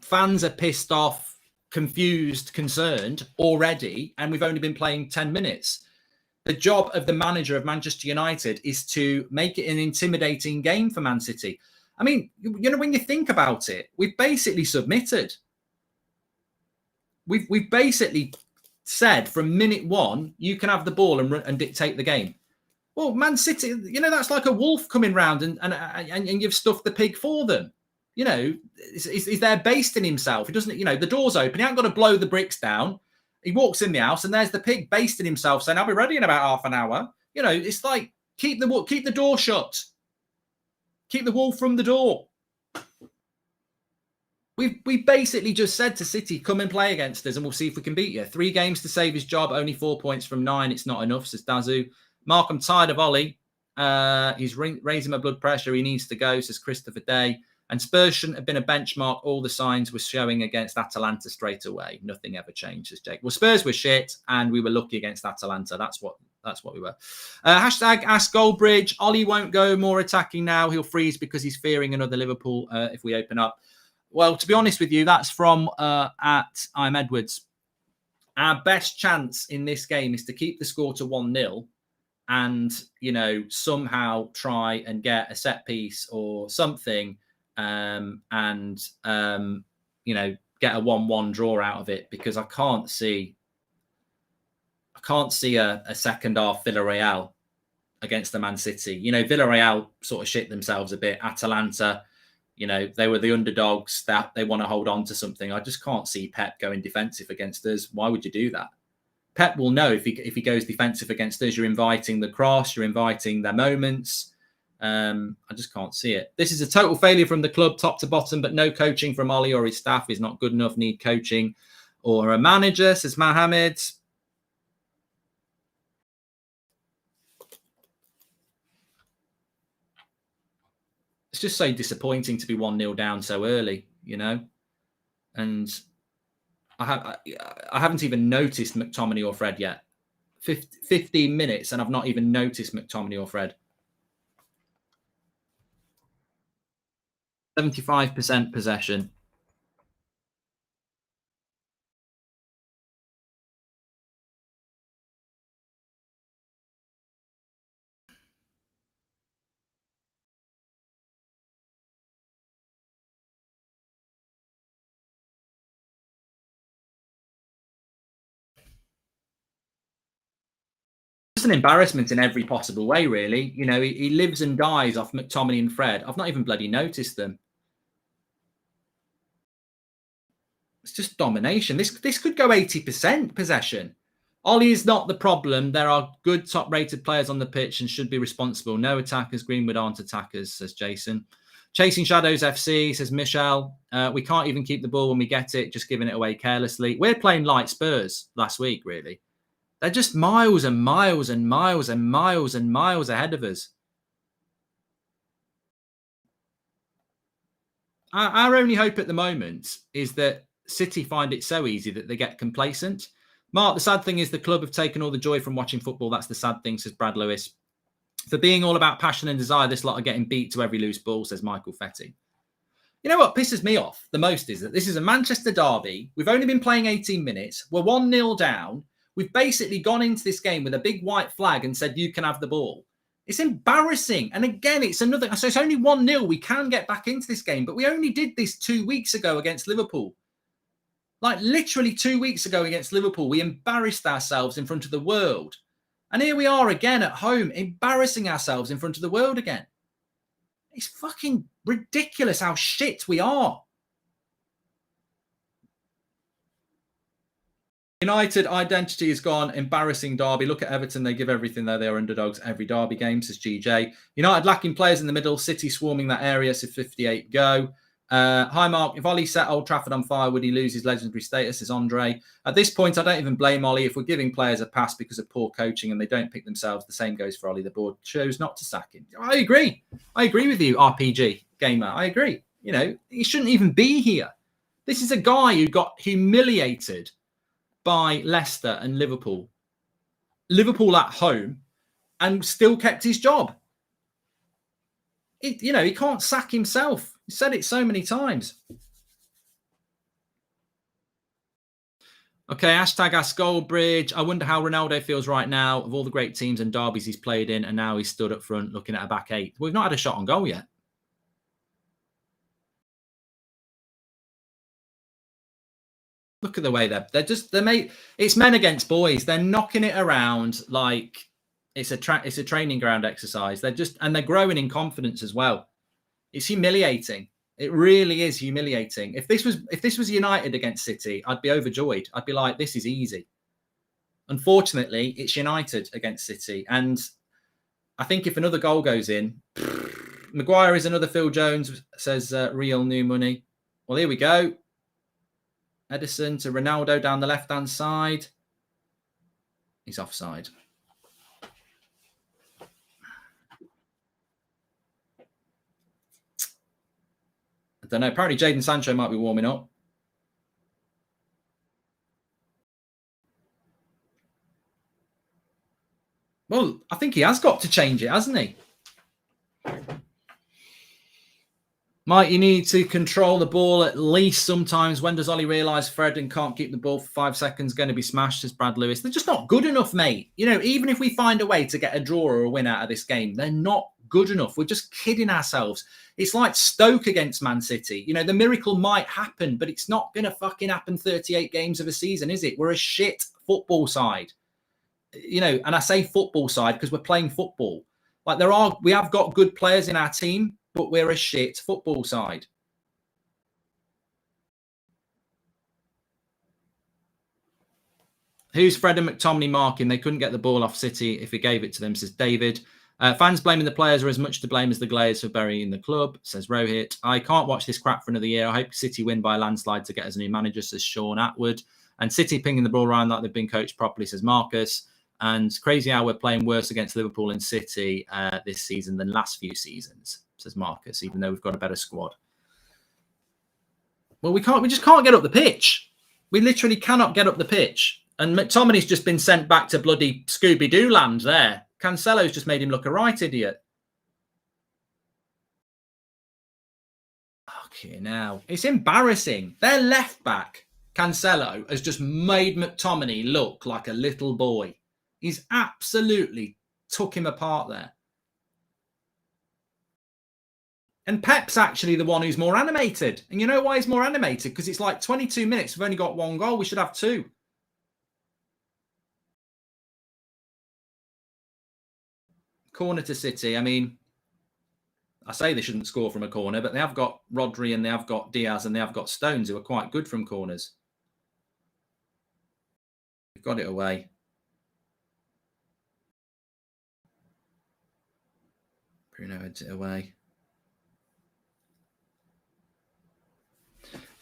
fans are pissed off, confused, concerned already, and we've only been playing 10 minutes. The job of the manager of Manchester United is to make it an intimidating game for Man City. I mean, you know, when you think about it, we've basically submitted. We've basically said from minute one, you can have the ball and dictate the game. Well, Man City, you know, that's like a wolf coming round and you've stuffed the pig for them. You know, he's there basting himself. He doesn't, you know, the door's open. He ain't got to blow the bricks down. He walks in the house and there's the pig basting himself saying, I'll be ready in about half an hour. You know, it's like, keep the door shut. Keep the wolf from the door. We basically just said to City, come and play against us and we'll see if we can beat you. 3 games to save his job, only 4 points from 9. It's not enough, says Dazu. Mark, I'm tired of Ollie. He's raising my blood pressure. He needs to go, says Christopher Day. And Spurs shouldn't have been a benchmark. All the signs were showing against Atalanta straight away. Nothing ever changed, says Jake. Well, Spurs were shit and we were lucky against Atalanta. That's what we were. Hashtag ask Goldbridge. Ollie won't go more attacking now. He'll freeze because he's fearing another Liverpool if we open up. Well, to be honest with you, that's from at I'm Edwards. Our best chance in this game is to keep the score to 1-0 and, you know, somehow try and get a set piece or something and you know, get a 1-1 draw out of it, because I can't see a second half Villarreal against the Man City. You know, Villarreal sort of shit themselves a bit. Atalanta, you know, they were the underdogs, that they want to hold on to something. I just can't see Pep going defensive against us. Why would you do that? Pep will know if he goes defensive against us, you're inviting the cross, you're inviting their moments. I just can't see it. This is a total failure from the club, top to bottom, but no coaching from Ollie or his staff is not good enough. Need coaching or a manager, says Mohammed. It's just so disappointing to be 1-0 down so early, you know. And I haven't even noticed McTominay or Fred yet. 15 minutes and I've not even noticed McTominay or Fred. 75% possession. just an embarrassment in every possible way, really. You know, he lives and dies off McTominay and Fred. I've not even bloody noticed them. It's just domination. This could go 80% possession. Ollie is not the problem. There are good top-rated players on the pitch and should be responsible. No attackers. Greenwood aren't attackers, says Jason. Chasing Shadows FC, says Michelle. We can't even keep the ball when we get it, just giving it away carelessly. We're playing like Spurs last week, really. They're just miles and miles and miles and miles and miles ahead of us. Our only hope at the moment is that City find it so easy that they get complacent. Mark, the sad thing is the club have taken all the joy from watching football. That's the sad thing, says Brad Lewis. For being all about passion and desire, this lot are getting beat to every loose ball, says Michael Fetty. You know what pisses me off the most is that this is a Manchester derby. We've only been playing 18 minutes. We're 1-0 down. We've basically gone into this game with a big white flag and said, you can have the ball. It's embarrassing. And again, it's another. So it's only 1-0. We can get back into this game. But we only did this 2 weeks ago against Liverpool. Like literally 2 weeks ago against Liverpool, we embarrassed ourselves in front of the world. And here we are again at home, embarrassing ourselves in front of the world again. It's fucking ridiculous how shit we are. United identity is gone. Embarrassing derby. Look at Everton. They give everything there. They are underdogs every derby game, says GJ. United lacking players in the middle. City swarming that area, says 58 go. Hi, Mark. If Ollie set Old Trafford on fire, would he lose his legendary status, says Andre. At this point, I don't even blame Ollie. If we're giving players a pass because of poor coaching and they don't pick themselves, the same goes for Ollie. The board chose not to sack him. I agree. I agree with you, RPG Gamer. I agree. You know, he shouldn't even be here. This is a guy who got humiliated by Leicester and Liverpool. Liverpool at home and still kept his job. He can't sack himself. He said it so many times. Okay, hashtag Ask Goldbridge. I wonder how Ronaldo feels right now of all the great teams and derbies he's played in, and now he's stood up front looking at a back eight. We've not had a shot on goal yet. Look at the way it's men against boys. They're knocking it around like it's a training ground exercise. They're growing in confidence as well. It's humiliating. It really is humiliating. If this was United against City, I'd be overjoyed. I'd be like, this is easy. Unfortunately, it's United against City. And I think if another goal goes in, Maguire is another Phil Jones, says Real New Money. Well, here we go. Edison to Ronaldo down the left-hand side. He's offside. I don't know. Apparently, Jadon Sancho might be warming up. Well, I think he has got to change it, hasn't he? Mike, you need to control the ball at least sometimes. When does Ollie realise Fred and can't keep the ball for 5 seconds, going to be smashed, says Brad Lewis. They're just not good enough, mate. You know, even if we find a way to get a draw or a win out of this game, they're not good enough. We're just kidding ourselves. It's like Stoke against Man City. You know, the miracle might happen, but it's not going to fucking happen 38 games of a season, is it? We're a shit football side. You know, and I say football side because we're playing football. Like we have got good players in our team, but we're a shit football side. Who's Fred and McTominay marking? They couldn't get the ball off City if he gave it to them, says David. Fans blaming the players are as much to blame as the Glazers for burying the club, says Rohit. I can't watch this crap for another year. I hope City win by a landslide to get us a new manager, says Sean Atwood. And City pinging the ball around like they've been coached properly, says Marcus. And crazy how we're playing worse against Liverpool and City this season than last few seasons, says Marcus, even though we've got a better squad. Well, we just can't get up the pitch. We literally cannot get up the pitch. And McTominay's just been sent back to bloody Scooby-Doo land there. Cancelo's just made him look a right idiot. Okay, now it's embarrassing. Their left back, Cancelo, has just made McTominay look like a little boy. He's absolutely took him apart there. And Pep's actually the one who's more animated. And you know why he's more animated? Because it's like 22 minutes. We've only got 1 goal. We should have 2. corner to City. I mean, I say they shouldn't score from a corner, but they have got Rodri and they have got Diaz and they have got Stones who are quite good from corners. They've got it away. Bruno heads it away.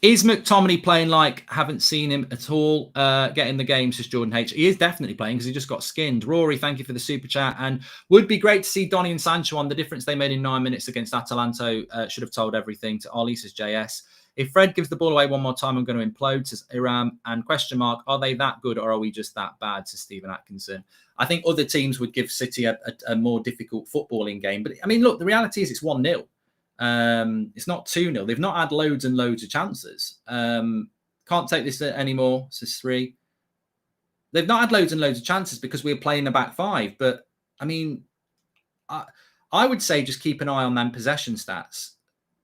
Is McTominay playing like haven't seen him at all get in the game, says Jordan H. He is definitely playing because he just got skinned. Rory, thank you for the super chat. And would be great to see Donny and Sancho on. The difference they made in 9 minutes against Atalanto should have told everything. To Ollie, says JS. If Fred gives the ball away one more time, I'm going to implode, says Iram. And question mark, are they that good or are we just that bad, says Stephen Atkinson. I think other teams would give City a more difficult footballing game. But I mean, look, the reality is it's 1-0. It's not 2-0. They've not had loads and loads of chances. Can't take this anymore, says 3. They've not had loads and loads of chances because we're playing a back 5. But, I mean, I would say just keep an eye on them possession stats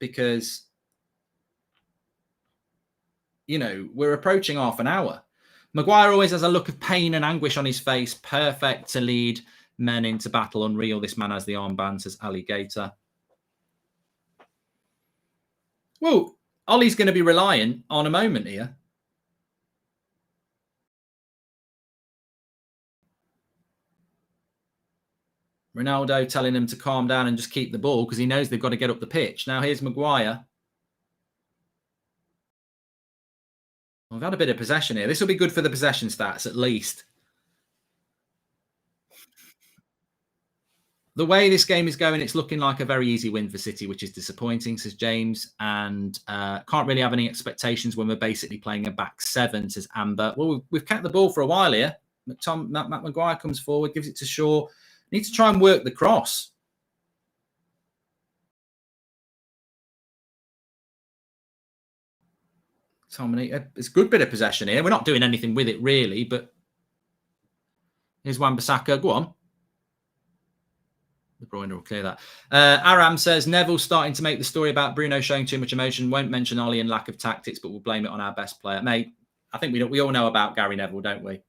because, you know, we're approaching half an hour. Maguire always has a look of pain and anguish on his face. Perfect to lead men into battle. Unreal. This man has the armband, says Alligator. Well, Ollie's going to be relying on a moment here. Ronaldo telling him to calm down and just keep the ball because he knows they've got to get up the pitch. Now here's Maguire. We've had a bit of possession here. This will be good for the possession stats, at least. The way this game is going, it's looking like a very easy win for City, which is disappointing, says James. And can't really have any expectations when we're basically playing a back 7, says Amber. Well, we've kept the ball for a while here. Matt Maguire comes forward, gives it to Shaw. Need to try and work the cross. It's a good bit of possession here. We're not doing anything with it, really, but here's Wan-Bissaka. Go on. De Bruyne will clear that. Aram says, Neville's starting to make the story about Bruno showing too much emotion. Won't mention Ollie and lack of tactics, but we'll blame it on our best player. Mate, I think we all know about Gary Neville, don't we?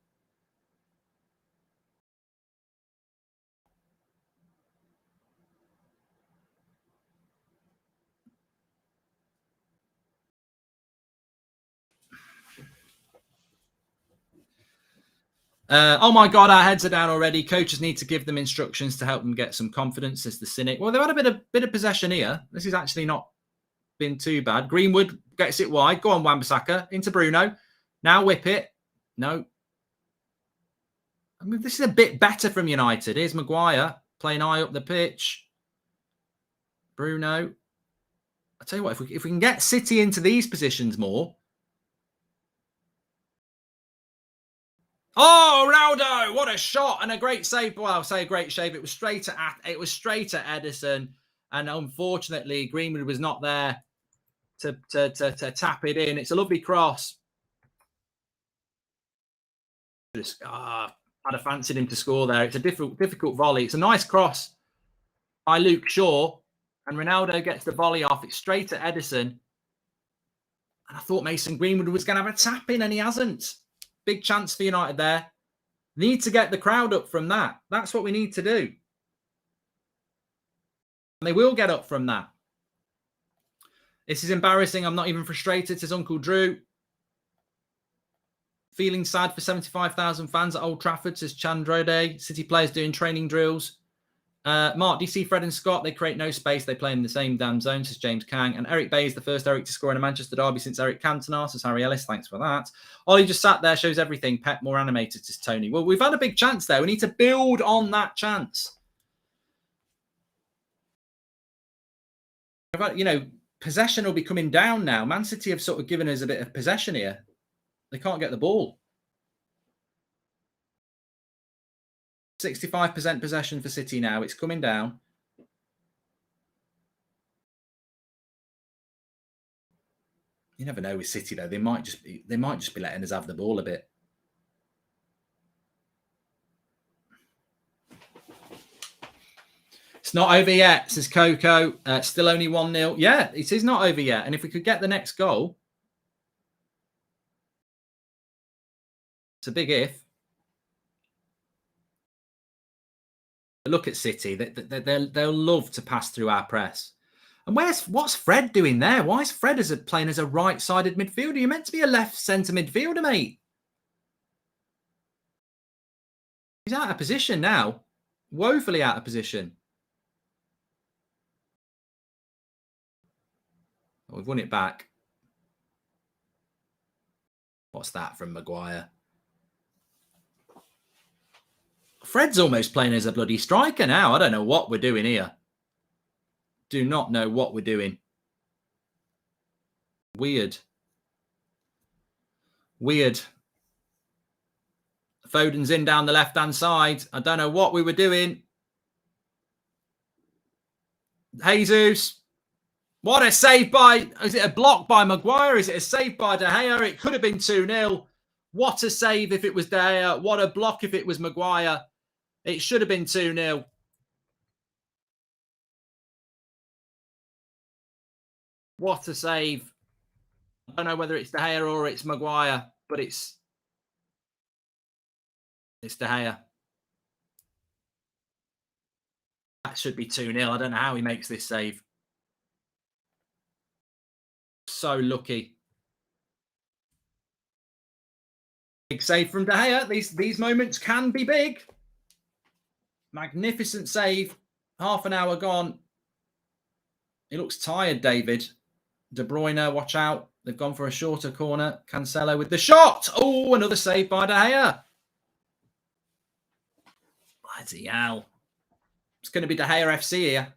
Oh my God, our heads are down already. Coaches need to give them instructions to help them get some confidence, says the cynic. Well, they've had a bit of possession here. This has actually not been too bad. Greenwood gets it wide. Go on, Wan-Bissaka. Into Bruno. Now whip it. No. I mean, this is a bit better from United. Here's Maguire playing high up the pitch. Bruno. I tell you what, if we can get City into these positions more. Oh, Ronaldo! What a shot and a great save. Well, I'll say a great save. It was straight at Ederson, and unfortunately, Greenwood was not there to tap it in. It's a lovely cross. I'd have fancied him to score there. It's a difficult volley. It's a nice cross by Luke Shaw, and Ronaldo gets the volley off. It's straight at Ederson, and I thought Mason Greenwood was going to have a tap in, and he hasn't. Big chance for United there. Need to get the crowd up from that. That's what we need to do. And they will get up from that. This is embarrassing. I'm not even frustrated, says Uncle Drew. Feeling sad for 75,000 fans at Old Trafford, says Chandrode. City players doing training drills. Mark, do you see Fred and Scott? They create no space. They play in the same damn zone, says James Kang. And Eric Bay is the first Eric to score in a Manchester derby since Eric Cantona, says Harry Ellis. Thanks for that. Ollie just sat there, shows everything. Pep more animated, says Tony. Well, we've had a big chance there. We need to build on that chance. You know, possession will be coming down now. Man City have sort of given us a bit of possession here. They can't get the ball. 65% possession for City now. It's coming down. You never know with City though. They might just be letting us have the ball a bit. It's not over yet, says Coco. Still only 1-0. Yeah, it is not over yet. And if we could get the next goal, it's a big if. Look at City. They'll love to pass through our press. And what's Fred doing there? Why is Fred playing as a right-sided midfielder? You're meant to be a left centre midfielder, mate. He's out of position now. Woefully out of position. Oh, we've won it back. What's that from Maguire? Fred's almost playing as a bloody striker now. I don't know what we're doing here. Do not know what we're doing. Weird. Weird. Foden's in down the left-hand side. I don't know what we were doing. Jesus. What a save by... Is it a block by Maguire? Is it a save by De Gea? It could have been 2-0. What a save if it was De Gea. What a block if it was Maguire. It should have been 2-0. What a save. I don't know whether it's De Gea or it's Maguire, but it's De Gea. That should be 2-0. I don't know how he makes this save. So lucky. Big save from De Gea. These moments can be big. Magnificent save. Half an hour gone. He looks tired, David. De Bruyne, watch out. They've gone for a shorter corner. Cancelo with the shot. Oh, another save by De Gea. Bloody hell. It's going to be De Gea FC here.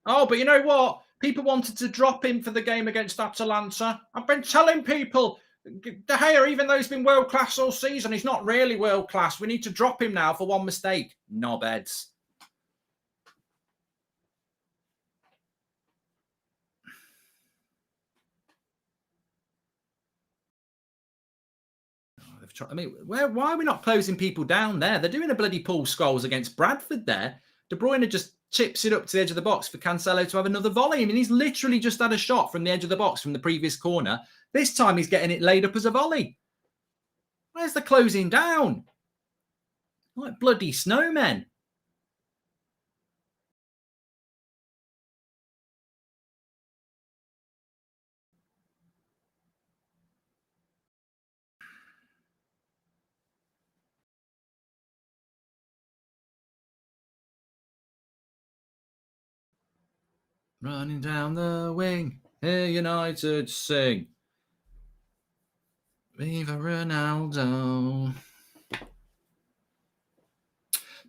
Oh, but you know what? People wanted to drop him for the game against Atalanta. I've been telling people, De Gea, even though he's been world-class all season, he's not really world-class. We need to drop him now for one mistake. Knobheads. I mean, why are we not closing people down there? They're doing a bloody Paul Scholes against Bradford there. De Bruyne just chips it up to the edge of the box for Cancelo to have another volley. I mean, he's literally just had a shot from the edge of the box from the previous corner. This time he's getting it laid up as a volley. Where's the closing down? Like bloody snowmen. Running down the wing, here United sing. Viva Ronaldo.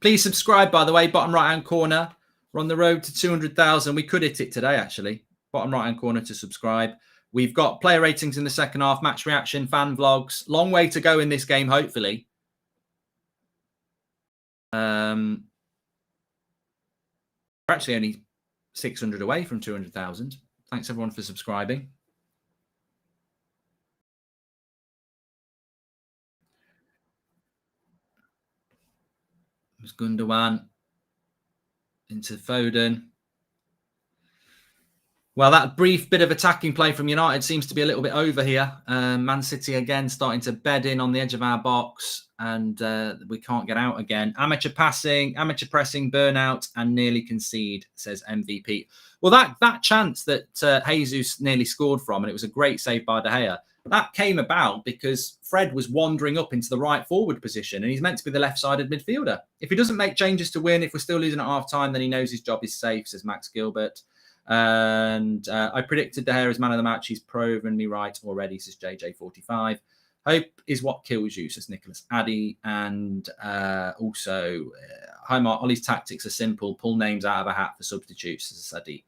Please subscribe, by the way, bottom right-hand corner. We're on the road to 200,000. We could hit it today, actually. Bottom right-hand corner to subscribe. We've got player ratings in the second half, match reaction, fan vlogs. Long way to go in this game, hopefully. We're actually only 600 away from 200,000. Thanks, everyone, for subscribing. There's Gundogan into Foden. Well, that brief bit of attacking play from United seems to be a little bit over here. Man City again starting to bed in on the edge of our box, and we can't get out again. Amateur passing, amateur pressing, burnout, and nearly concede, says MVP. Well, that chance that Jesus nearly scored from, and it was a great save by De Gea, that came about because Fred was wandering up into the right forward position, and he's meant to be the left-sided midfielder. If he doesn't make changes to win, if we're still losing at half-time, then he knows his job is safe, says Max Gilbert. And I predicted De Gea as man of the match. He's proven me right already, says JJ45. Hope is what kills you, says Nicholas Addy. And also, hi Mark, Ollie's tactics are simple. Pull names out of a hat for substitutes, says Sadiq.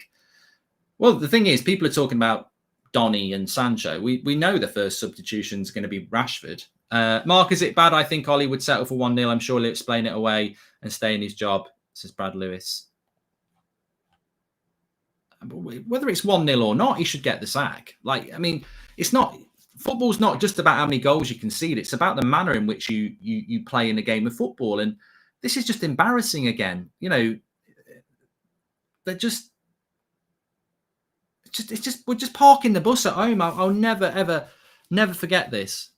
Well, the thing is, people are talking about Donny and Sancho. We know the first substitution is going to be Rashford. Mark, is it bad? I think Ollie would settle for 1-0. I'm sure he'll explain it away and stay in his job, says Brad Lewis. Whether it's 1-0 or not, he should get the sack. Like, I mean, it's not... Football's not just about how many goals you concede. It's about the manner in which you play in a game of football. And this is just embarrassing again. You know, they're just... we're just parking the bus at home. I'll never, ever, never forget this.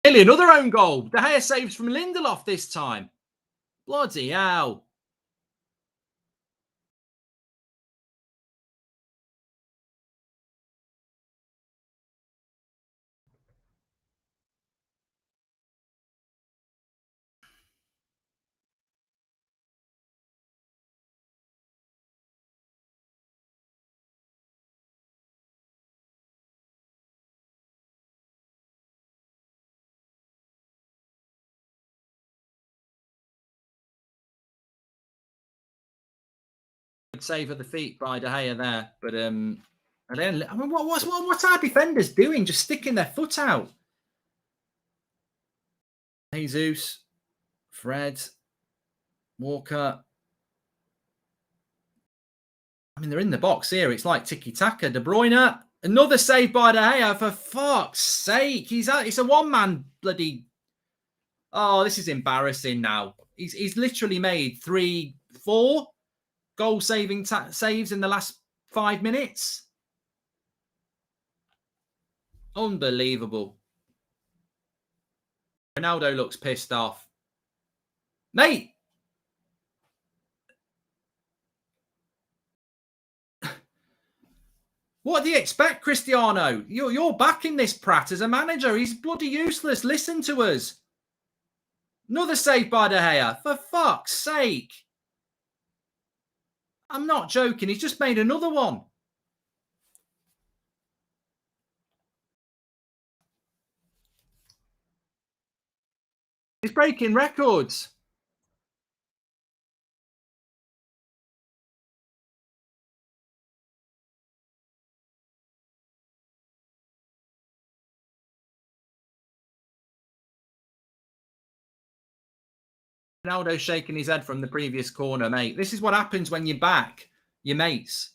Nearly another own goal. De Gea saves from Lindelof this time. Bloody hell. Save at the feet by De Gea there, but and then I mean, what's our defenders doing? Just sticking their foot out. Jesus, Fred, Walker. I mean, they're in the box here. It's like tiki taka. De Bruyne, another save by De Gea. For fuck's sake, it's a one-man bloody. Oh, this is embarrassing. Now he's literally made 3-4 goal-saving saves in the last 5 minutes. Unbelievable. Ronaldo looks pissed off. Mate! What do you expect, Cristiano? You're backing this prat as a manager. He's bloody useless. Listen to us. Another save by De Gea. For fuck's sake. I'm not joking. He's just made another one. He's breaking records. Ronaldo shaking his head from the previous corner, mate. This is what happens when you back your mates.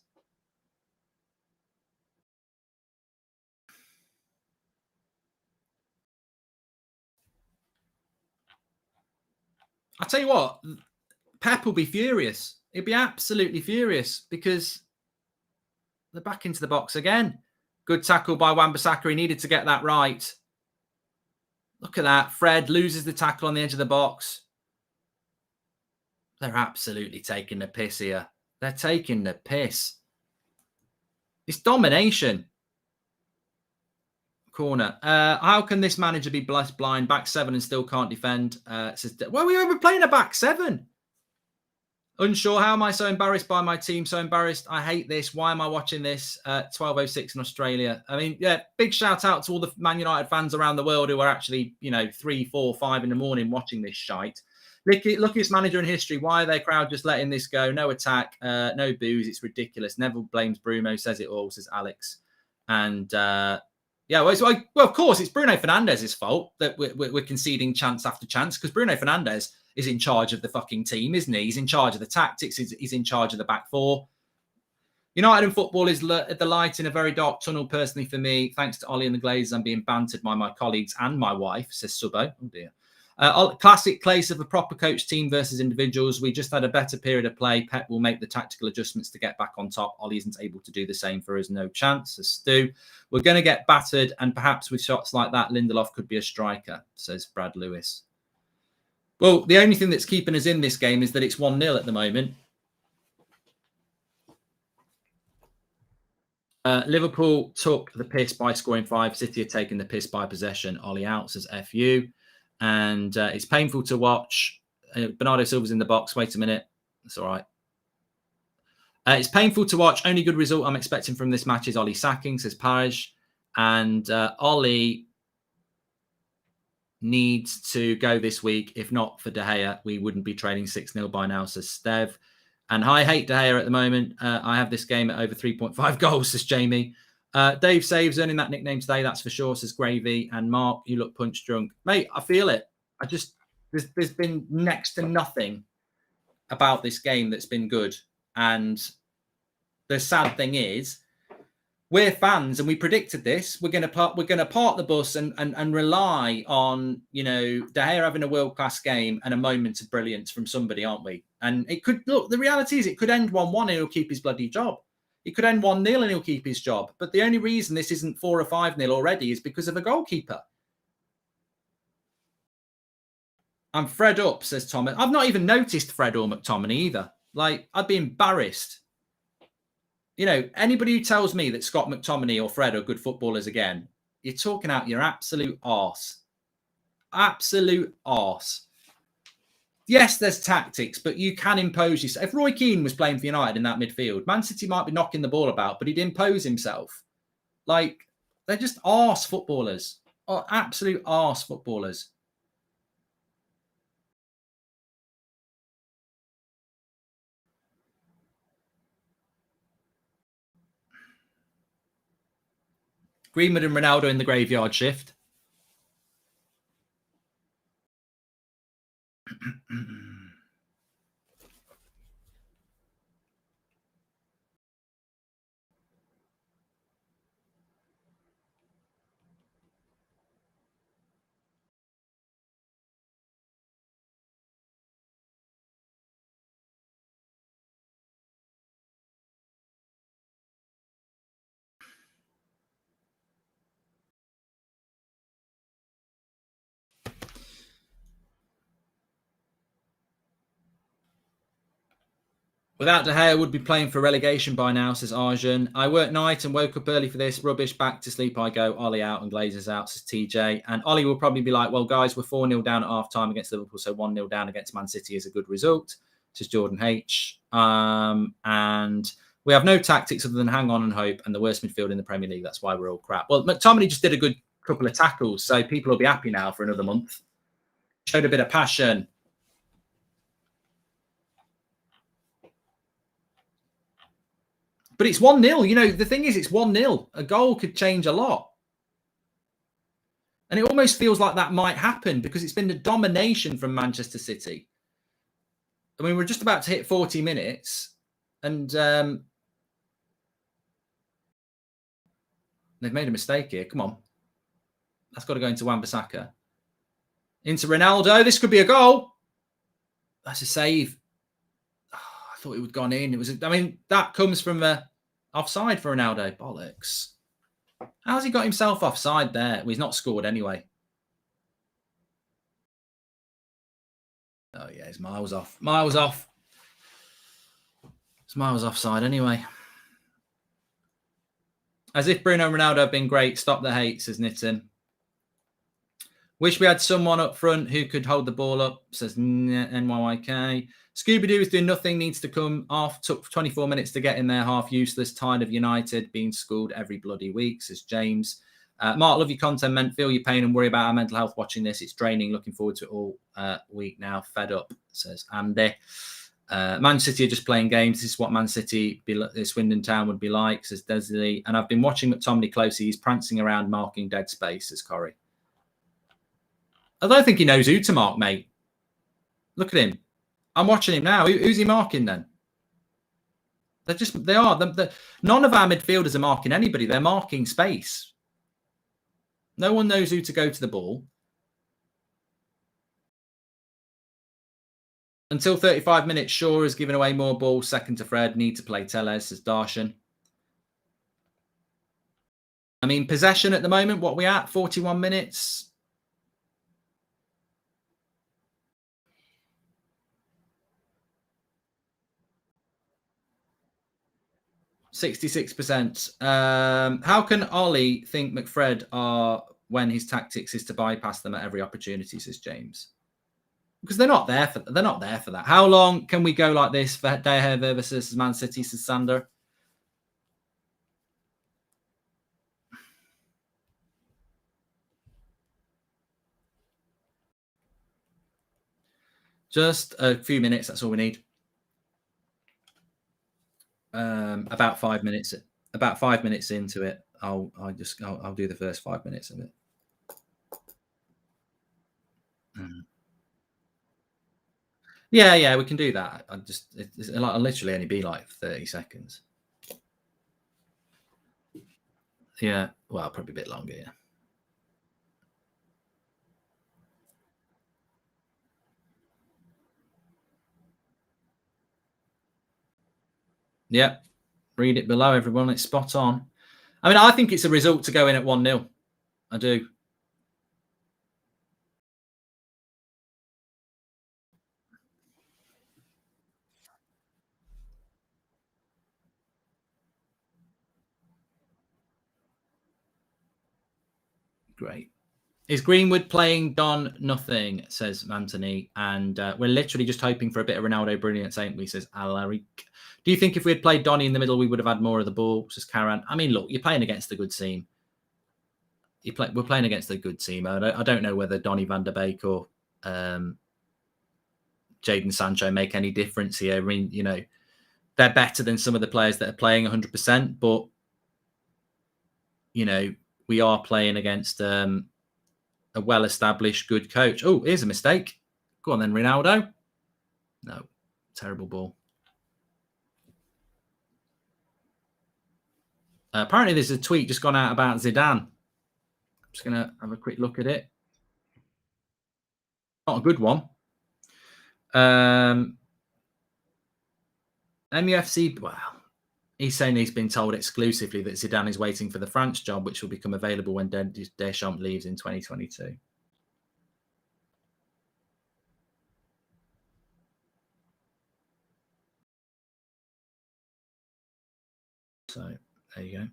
I'll tell you what, Pep will be furious. He'll be absolutely furious because they're back into the box again. Good tackle by Wan-Bissaka. He needed to get that right. Look at that. Fred loses the tackle on the edge of the box. They're absolutely taking the piss here. They're taking the piss. It's domination. Corner. How can this manager be blessed blind? Back seven and still can't defend. Says, well, we were playing a back seven. Unsure. How am I so embarrassed by my team? So embarrassed. I hate this. Why am I watching this? 12:06 in Australia. I mean, yeah, big shout out to all the Man United fans around the world who are actually, 3, 4, 5 in the morning watching this shite. Luckiest manager in history. Why are their crowd just letting this go? No attack, no boos. It's ridiculous. Neville blames Bruno, says it all, says Alex. And well, of course, it's Bruno Fernandes's fault that we're conceding chance after chance because Bruno Fernandes is in charge of the fucking team, isn't he? He's in charge of the tactics. He's in charge of the back four. United in football is the light in a very dark tunnel, personally, for me. Thanks to Ollie and the Glazers, I'm being bantered by my colleagues and my wife, says Subbo. Oh, dear. Classic case of a proper coach team versus individuals. We just had a better period of play. Pep will make the tactical adjustments to get back on top. Ollie isn't able to do the same for us. No chance, says Stu. We're going to get battered, and perhaps with shots like that, Lindelof could be a striker, says Brad Lewis. Well, the only thing that's keeping us in this game is that it's 1-0 at the moment. Liverpool took the piss by scoring 5. City are taking the piss by possession. Ollie out, says FU. And it's painful to watch. Bernardo Silva's in the box. Wait a minute. That's all right. It's painful to watch. Only good result I'm expecting from this match is Ollie sacking, says Parish. And Ollie needs to go this week. If not for De Gea, we wouldn't be trailing 6-0 by now, says Stev. And I hate De Gea at the moment. I have this game at over 3.5 goals, says Jamie. Dave Saves earning that nickname today, that's for sure, says Gravy. And Mark, you look punch drunk. Mate, I feel it. There's been next to nothing about this game that's been good. And the sad thing is, we're fans and we predicted this. We're going to park the bus and rely on, De Gea having a world-class game and a moment of brilliance from somebody, aren't we? And it could, look, the reality is it could end 1-1 and he'll keep his bloody job. It could end 1-0 and he'll keep his job. But the only reason this isn't 4 or 5-0 already is because of a goalkeeper. I'm Fred up, says Thomas. I've not even noticed Fred or McTominay either. Like, I'd be embarrassed. You know, anybody who tells me that Scott McTominay or Fred are good footballers again, you're talking out your absolute arse. Absolute arse. Yes, there's tactics, but you can impose yourself. If Roy Keane was playing for United in that midfield, Man City might be knocking the ball about, but he'd impose himself. Like, they're just arse footballers. Oh, absolute arse footballers. Greenwood and Ronaldo in the graveyard shift. Without De Gea, I would be playing for relegation by now, says Arjun. I work night and woke up early for this. Rubbish, back to sleep I go. Ollie out and Glazers out, says TJ. And Ollie will probably be like, well, guys, we're 4-0 down at half-time against Liverpool, so 1-0 down against Man City is a good result, says Jordan H. And we have no tactics other than hang on and hope, and the worst midfield in the Premier League. That's why we're all crap. Well, McTominay just did a good couple of tackles, so people will be happy now for another month. Showed a bit of passion. But it's 1-0. You know, the thing is, it's 1-0. A goal could change a lot. And it almost feels like that might happen because it's been a domination from Manchester City. I mean, we're just about to hit 40 minutes. And they've made a mistake here. Come on. That's got to go into Wan-Bissaka. Into Ronaldo. This could be a goal. That's a save. Oh, I thought it would have gone in. It was. I mean, that comes from offside for Ronaldo. Bollocks. How's he got himself offside there? Well, he's not scored anyway. Oh, yeah, he's miles off. Miles off. It's miles offside anyway. As if Bruno and Ronaldo have been great. Stop the hate, says Nitin. Wish we had someone up front who could hold the ball up, says NYYK. Scooby-Doo is doing nothing, needs to come off. Took 24 minutes to get in there, half useless. Tired of United being schooled every bloody week, says James. Mark, love your content, meant feel your pain and worry about our mental health watching this. It's draining. Looking forward to it all week now. Fed up, says Andy. Man City are just playing games. This is what Man City, Swindon Town would be like, says Desley. And I've been watching McTominay closely. He's prancing around marking dead space, says Corey. I don't think he knows who to mark, mate. Look at him. I'm watching him now. Who's he marking then? They are. None of our midfielders are marking anybody. They're marking space. No one knows who to go to the ball. Until 35 minutes, Shaw has given away more balls. Second to Fred. Need to play Tellez, says Darshan. I mean, possession at the moment, what are we at? 41 minutes. 66%. How can Ollie think McFred are when his tactics is to bypass them at every opportunity, says James? Because they're not there for that. How long can we go like this for De Gea versus Man City, says Sander? Just a few minutes, that's all we need. About 5 minutes. About 5 minutes into it, I'll do the first 5 minutes of it. Yeah, we can do that. I'll literally only be like 30 seconds. Yeah, well, probably a bit longer. Yeah. Yep. Read it below, everyone. It's spot on. I mean, I think it's a result to go in at 1-0. I do. Great. Is Greenwood playing Don nothing, says Anthony. And we're literally just hoping for a bit of Ronaldo brilliance, ain't we, says Alaric. Do you think if we had played Donny in the middle, we would have had more of the ball, says Karan? I mean, look, you're playing against a good team. We're playing against a good team. I don't know whether Donny van der Beek or Jadon Sancho make any difference here. I mean, you know, they're better than some of the players that are playing 100%, but, you know, we are playing against a well-established, good coach. Oh, here's a mistake. Go on then, Ronaldo. No, terrible ball. Apparently, there's a tweet just gone out about Zidane. I'm just going to have a quick look at it. Not a good one. MUFC, well, he's saying he's been told exclusively that Zidane is waiting for the France job, which will become available when Deschamps leaves in 2022. So, there you go.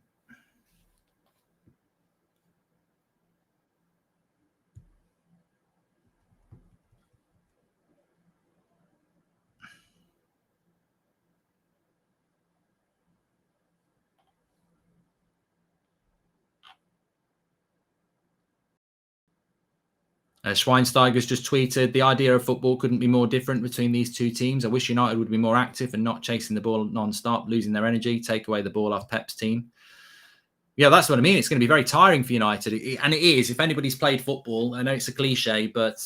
Schweinsteiger's just tweeted, the idea of football couldn't be more different between these two teams. I wish United would be more active and not chasing the ball non-stop, losing their energy, take away the ball off Pep's team. Yeah, that's what I mean. It's going to be very tiring for United. And it is. If anybody's played football, I know it's a cliche, but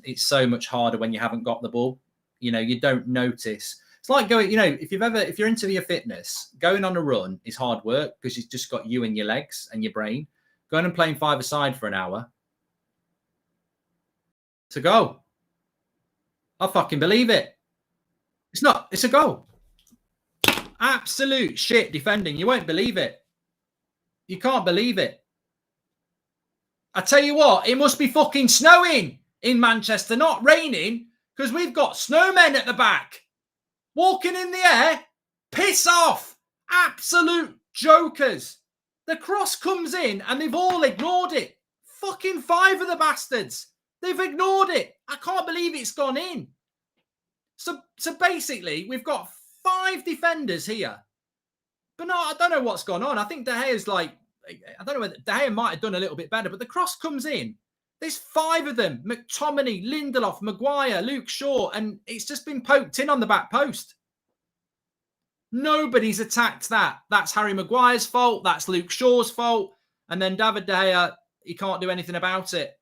it's so much harder when you haven't got the ball. You know, you don't notice. It's like going, you know, if you're into your fitness, going on a run is hard work because you've just got you and your legs and your brain. Going and playing five-a-side for an hour, it's a goal. I fucking believe it. It's a goal. Absolute shit defending. You won't believe it. You can't believe it. I tell you what, it must be fucking snowing in Manchester, not raining, because we've got snowmen at the back. Walking in the air. Piss off. Absolute jokers. The cross comes in and they've all ignored it. Fucking 5 of the bastards. They've ignored it. I can't believe it's gone in. So basically, we've got 5 defenders here. But no, I don't know what's gone on. I think De Gea's like, I don't know whether De Gea might have done a little bit better, but the cross comes in. There's 5 of them. McTominay, Lindelof, Maguire, Luke Shaw, and it's just been poked in on the back post. Nobody's attacked that. That's Harry Maguire's fault. That's Luke Shaw's fault. And then David De Gea, he can't do anything about it.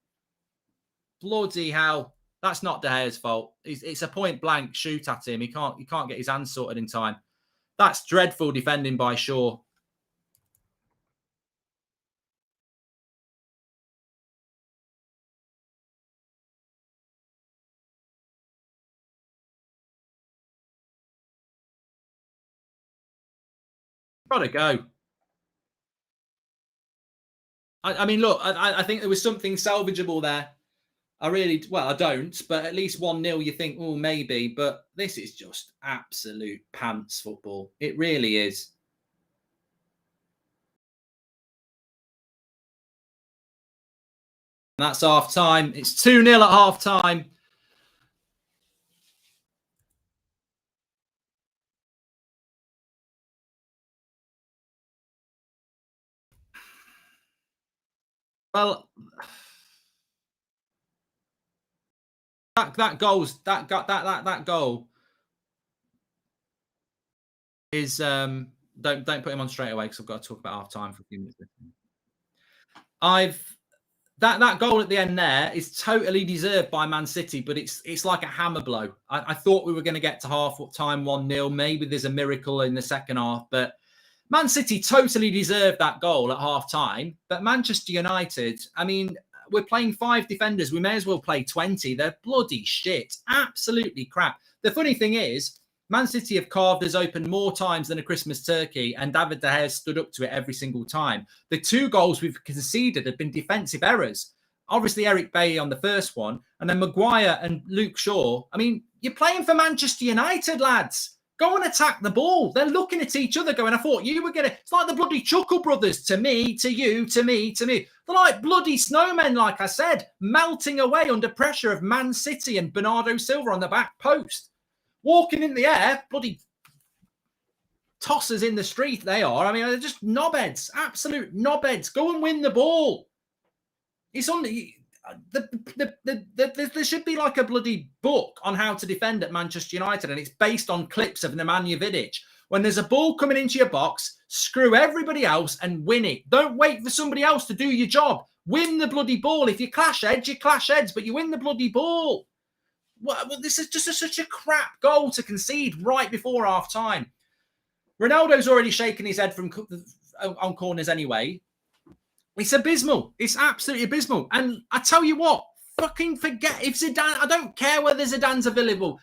Bloody hell. That's not De Gea's fault. It's a point blank shoot at him. He can't get his hands sorted in time. That's dreadful defending by Shaw. Gotta go. I mean, look, I think there was something salvageable there. I don't, but at least 1-0 you think, oh, maybe. But this is just absolute pants football. It really is. And that's half time. It's 2-0 at half time. Well, that goal is don't put him on straight away because I've got to talk about half time for a few minutes. That goal at the end there is totally deserved by Man City, but it's like a hammer blow. I thought we were going to get to half time 1-0. Maybe there's a miracle in the second half, but Man City totally deserved that goal at half time. But Manchester United, I mean, we're playing 5 defenders. We may as well play 20. They're bloody shit. Absolutely crap. The funny thing is, Man City have carved us open more times than a Christmas turkey, and David De Gea stood up to it every single time. The 2 goals we've conceded have been defensive errors. Obviously, Eric Bailly on the first one, and then Maguire and Luke Shaw. I mean, you're playing for Manchester United, lads. Go and attack the ball. They're looking at each other going, I thought you were going to... It's like the bloody Chuckle Brothers. To me, to you, to me, to me. They're like bloody snowmen, like I said, melting away under pressure of Man City and Bernardo Silva on the back post. Walking in the air, bloody tossers in the street they are. I mean, they're just knobheads, absolute knobheads. Go and win the ball. It's on the... There should be like a bloody book on how to defend at Manchester United, and it's based on clips of Nemanja Vidic. When there's a ball coming into your box, screw everybody else and win it. Don't wait for somebody else to do your job. Win the bloody ball. If you clash heads, but you win the bloody ball. Well, this is just such a crap goal to concede right before half time. Ronaldo's already shaking his head on corners anyway. It's abysmal. It's absolutely abysmal. And I tell you what, fucking forget if Zidane, I don't care whether Zidane's available.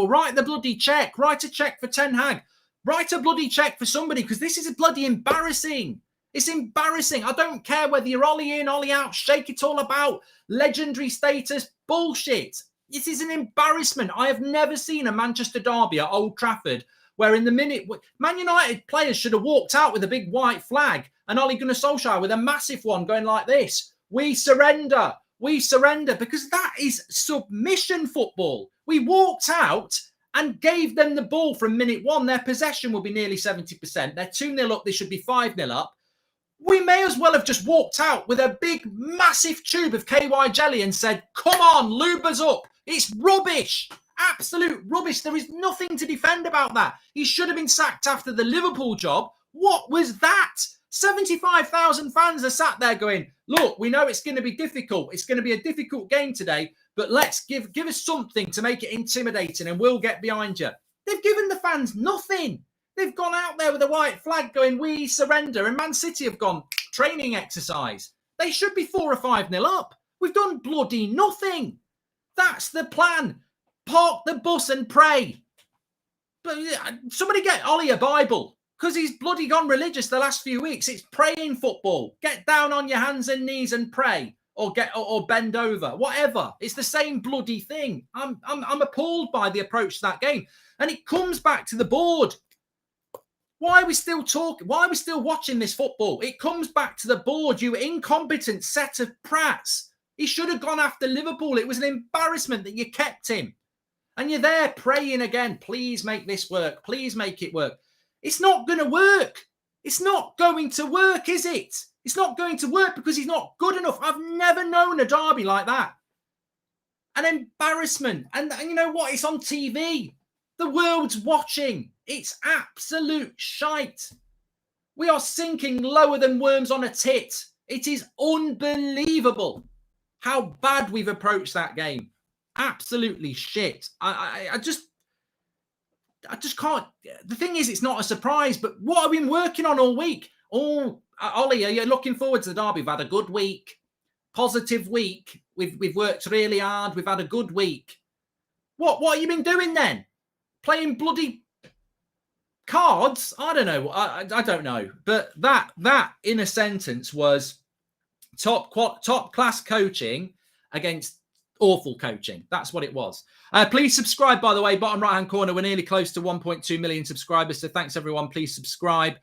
Write the bloody check. Write a check for Ten Hag. Write a bloody check for somebody, because this is bloody embarrassing. It's embarrassing. I don't care whether you're Ollie in, Ollie out, shake it all about, legendary status, bullshit. This is an embarrassment. I have never seen a Manchester derby at Old Trafford where in the minute, Man United players should have walked out with a big white flag and Ole Gunnar Solskjaer with a massive one going like this. We surrender, because that is submission football. We walked out and gave them the ball from minute one. Their possession will be nearly 70%. They're 2-0 up. They should be 5-0 up. We may as well have just walked out with a big, massive tube of KY jelly and said, come on, lube us up. It's rubbish. Absolute rubbish. There is nothing to defend about that. He should have been sacked after the Liverpool job. What was that? 75,000 fans are sat there going, look, we know it's going to be difficult. It's going to be a difficult game today, but let's give us something to make it intimidating and we'll get behind you. They've given the fans nothing. They've gone out there with a white flag going, we surrender. And Man City have gone, training exercise. They should be 4 or 5-0 up. We've done bloody nothing. That's the plan. Park the bus and pray. But somebody get Ollie a Bible, because he's bloody gone religious the last few weeks. It's praying football. Get down on your hands and knees and pray, or bend over, whatever. It's the same bloody thing. I'm appalled by the approach to that game, and it comes back to the board. Why are we still talking? Why are we still watching this football? It comes back to the board. You incompetent set of prats. He should have gone after Liverpool. It was an embarrassment that you kept him. And you're there praying again, please make this work. Please make it work. It's not going to work. It's not going to work, is it? It's not going to work because he's not good enough. I've never known a derby like that. An embarrassment. And you know what? It's on TV. The world's watching. It's absolute shite. We are sinking lower than worms on a tit. It is unbelievable how bad we've approached that game. Absolutely shit. I just can't. The thing is, it's not a surprise, but what have we been working on all week? Oh, Ollie, are you looking forward to the derby? We've had a good week. Positive week. We've worked really hard. We've had a good week. What have you been doing then? Playing bloody cards? I don't know. I don't know. But that in a sentence was top class coaching against awful coaching. That's what it was. Please subscribe, by the way. Bottom right-hand corner, we're nearly close to 1.2 million subscribers. So thanks, everyone. Please subscribe.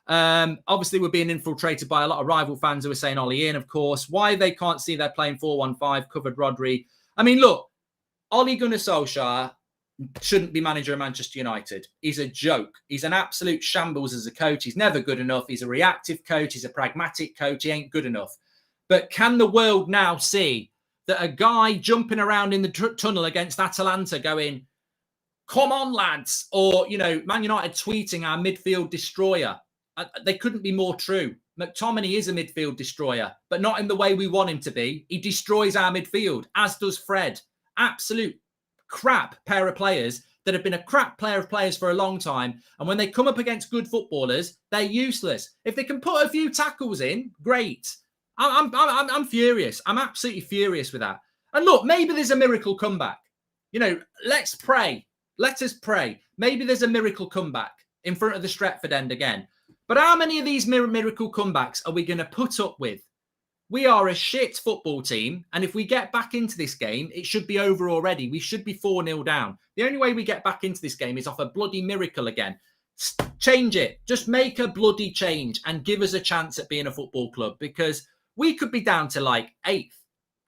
Obviously, we're being infiltrated by a lot of rival fans who are saying Ollie in, of course. Why they can't see they're playing 4-1-5, covered Rodri. I mean, look, Ole Gunnar Solskjaer shouldn't be manager of Manchester United. He's a joke. He's an absolute shambles as a coach. He's never good enough. He's a reactive coach. He's a pragmatic coach. He ain't good enough. But can the world now see that a guy jumping around in the tunnel against Atalanta going, come on, lads, or, you know, Man United tweeting our midfield destroyer. They couldn't be more true. McTominay is a midfield destroyer, but not in the way we want him to be. He destroys our midfield, as does Fred. Absolute crap pair of players that have been a crap pair of players for a long time. And when they come up against good footballers, they're useless. If they can put a few tackles in, great. I'm furious. I'm absolutely furious with that. And look, maybe there's a miracle comeback. You know, let's pray. Let us pray. Maybe there's a miracle comeback in front of the Stretford end again. But how many of these miracle comebacks are we going to put up with? We are a shit football team. And if we get back into this game, it should be over already. We should be 4-0 down. The only way we get back into this game is off a bloody miracle again. Change it. Just make a bloody change and give us a chance at being a football club, because we could be down to like 8th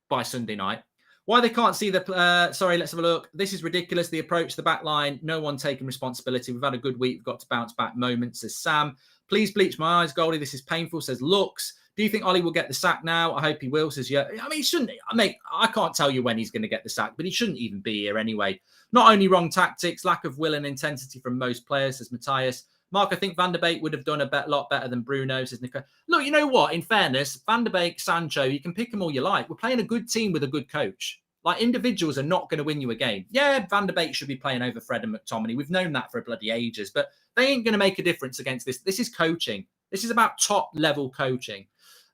by Sunday night. Why they can't see the... sorry, let's have a look. This is ridiculous. The approach, the back line, no one taking responsibility. We've had a good week. We've got to bounce back moments, says Sam. Please bleach my eyes, Goldie. This is painful, says Lux. Do you think Ollie will get the sack now? I hope he will, says yeah. I mean, he shouldn't. Mate, I can't tell you when he's going to get the sack, but he shouldn't even be here anyway. Not only wrong tactics, lack of will and intensity from most players, says Matthias. Mark, I think Van der Beek would have done a lot better than Bruno, says Nico. Look, you know what? In fairness, Van der Beek, Sancho, you can pick them all you like. We're playing a good team with a good coach. Like, individuals are not going to win you a game. Yeah, Van der Beek should be playing over Fred and McTominay. We've known that for bloody ages, but they ain't going to make a difference against this. This is coaching. This is about top-level coaching.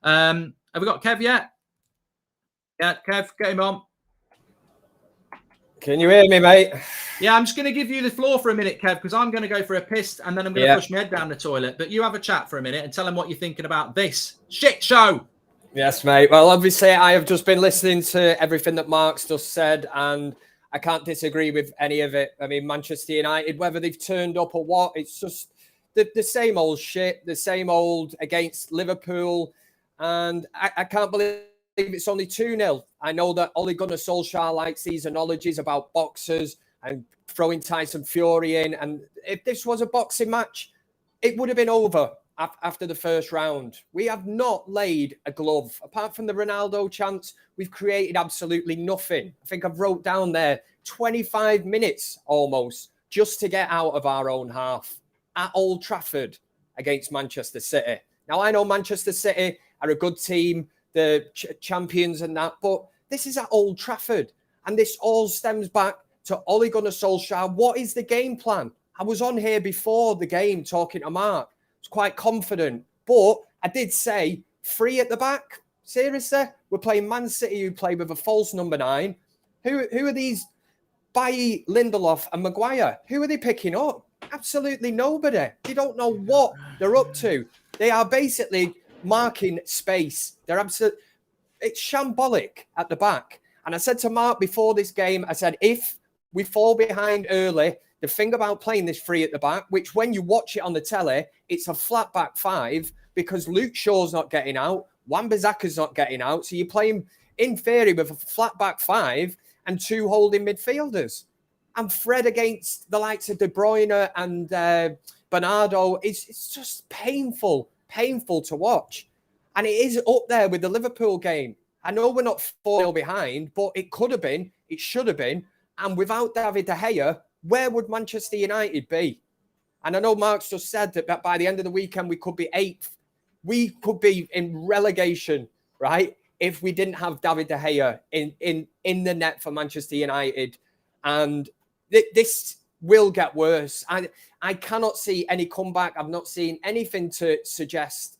Have we got Kev yet? Yeah, Kev, get him on. Can you hear me, mate? Yeah, I'm just going to give you the floor for a minute, Kev, because I'm going to go for a piss and then I'm going to push my head down the toilet. But you have a chat for a minute and tell them what you're thinking about this shit show. Yes, mate. Well, obviously, I have just been listening to everything that Mark's just said, and I can't disagree with any of it. I mean, Manchester United, whether they've turned up or what, it's just the same old shit, the same old against Liverpool. And I can't believe it's only 2-0. I know that Ole Gunnar Solskjaer likes these analogies about boxers and throwing Tyson Fury in. And if this was a boxing match, it would have been over after the first round. We have not laid a glove. Apart from the Ronaldo chance, we've created absolutely nothing. I think I've wrote down there 25 minutes almost just to get out of our own half at Old Trafford against Manchester City. Now, I know Manchester City are a good team, the champions and that, but this is at Old Trafford. And this all stems back to Ole Gunnar Solskjaer. What is the game plan? I was on here before the game talking to Mark. I was quite confident, but I did say 3 at the back. Seriously? We're playing Man City, who play with a false number 9. Who are these? Bailly, Lindelof and Maguire. Who are they picking up? Absolutely nobody. They don't know what they're up to. They are basically marking space. They're absolutely, it's shambolic at the back. And I said to Mark before this game, I said, if we fall behind early, the thing about playing this 3 at the back, which when you watch it on the telly, it's a flat back 5 because Luke Shaw's not getting out, Wan-Bissaka's not getting out. So you're playing in theory with a flat back 5 and 2 holding midfielders. And Fred against the likes of De Bruyne and Bernardo, it's just painful to watch. And it is up there with the Liverpool game. I know we're not 4-0 behind, but it could have been, it should have been. And without David De Gea, where would Manchester United be? And I know Mark's just said that by the end of the weekend, we could be 8th. We could be in relegation, right? If we didn't have David De Gea in the net for Manchester United. And this will get worse. I cannot see any comeback. I've not seen anything to suggest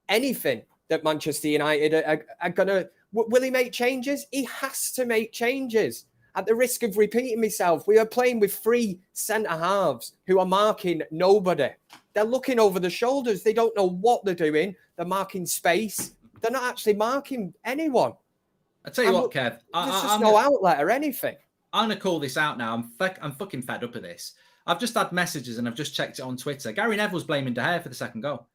anything that Manchester United are going to... Will he make changes? He has to make changes. At the risk of repeating myself, we are playing with 3 centre-halves who are marking nobody. They're looking over the shoulders. They don't know what they're doing. They're marking space. They're not actually marking anyone. I tell you what, Kev. There's just no outlet or anything. I'm going to call this out now. I'm fucking fed up of this. I've just had messages and I've just checked it on Twitter. Gary Neville's blaming De Gea for the second goal.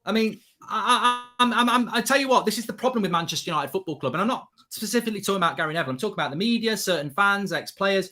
I mean, I tell you what, this is the problem with Manchester United Football Club. And I'm not specifically talking about Gary Neville. I'm talking about the media, certain fans, ex-players.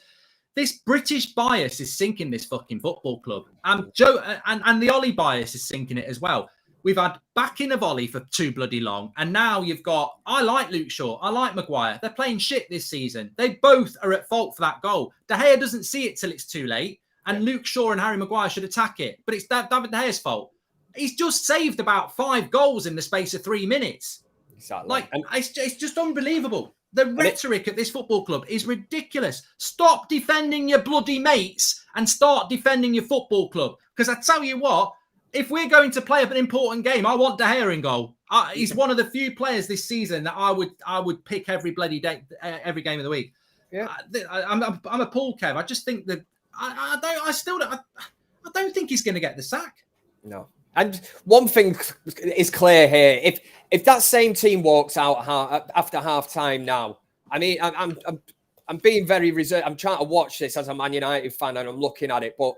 This British bias is sinking this fucking football club. And the Ollie bias is sinking it as well. We've had backing of Ollie for too bloody long. And now you've got, I like Luke Shaw. I like Maguire. They're playing shit this season. They both are at fault for that goal. De Gea doesn't see it till it's too late. And Luke Shaw and Harry Maguire should attack it. But it's David De Gea's fault. He's just saved about 5 goals in the space of 3 minutes. Exactly. Like, it's just unbelievable. The rhetoric at this football club is ridiculous. Stop defending your bloody mates and start defending your football club. Because I tell you what, if we're going to play an important game, I want De Gea in goal. He's one of the few players this season that I would pick every bloody day, every game of the week. Yeah, I'm appalled, Kev. I just think that I don't think he's going to get the sack. No, And one thing is clear here: if that same team walks out after half time now, I mean, I'm being very reserved. I'm trying to watch this as a Man United fan, and I'm looking at it, but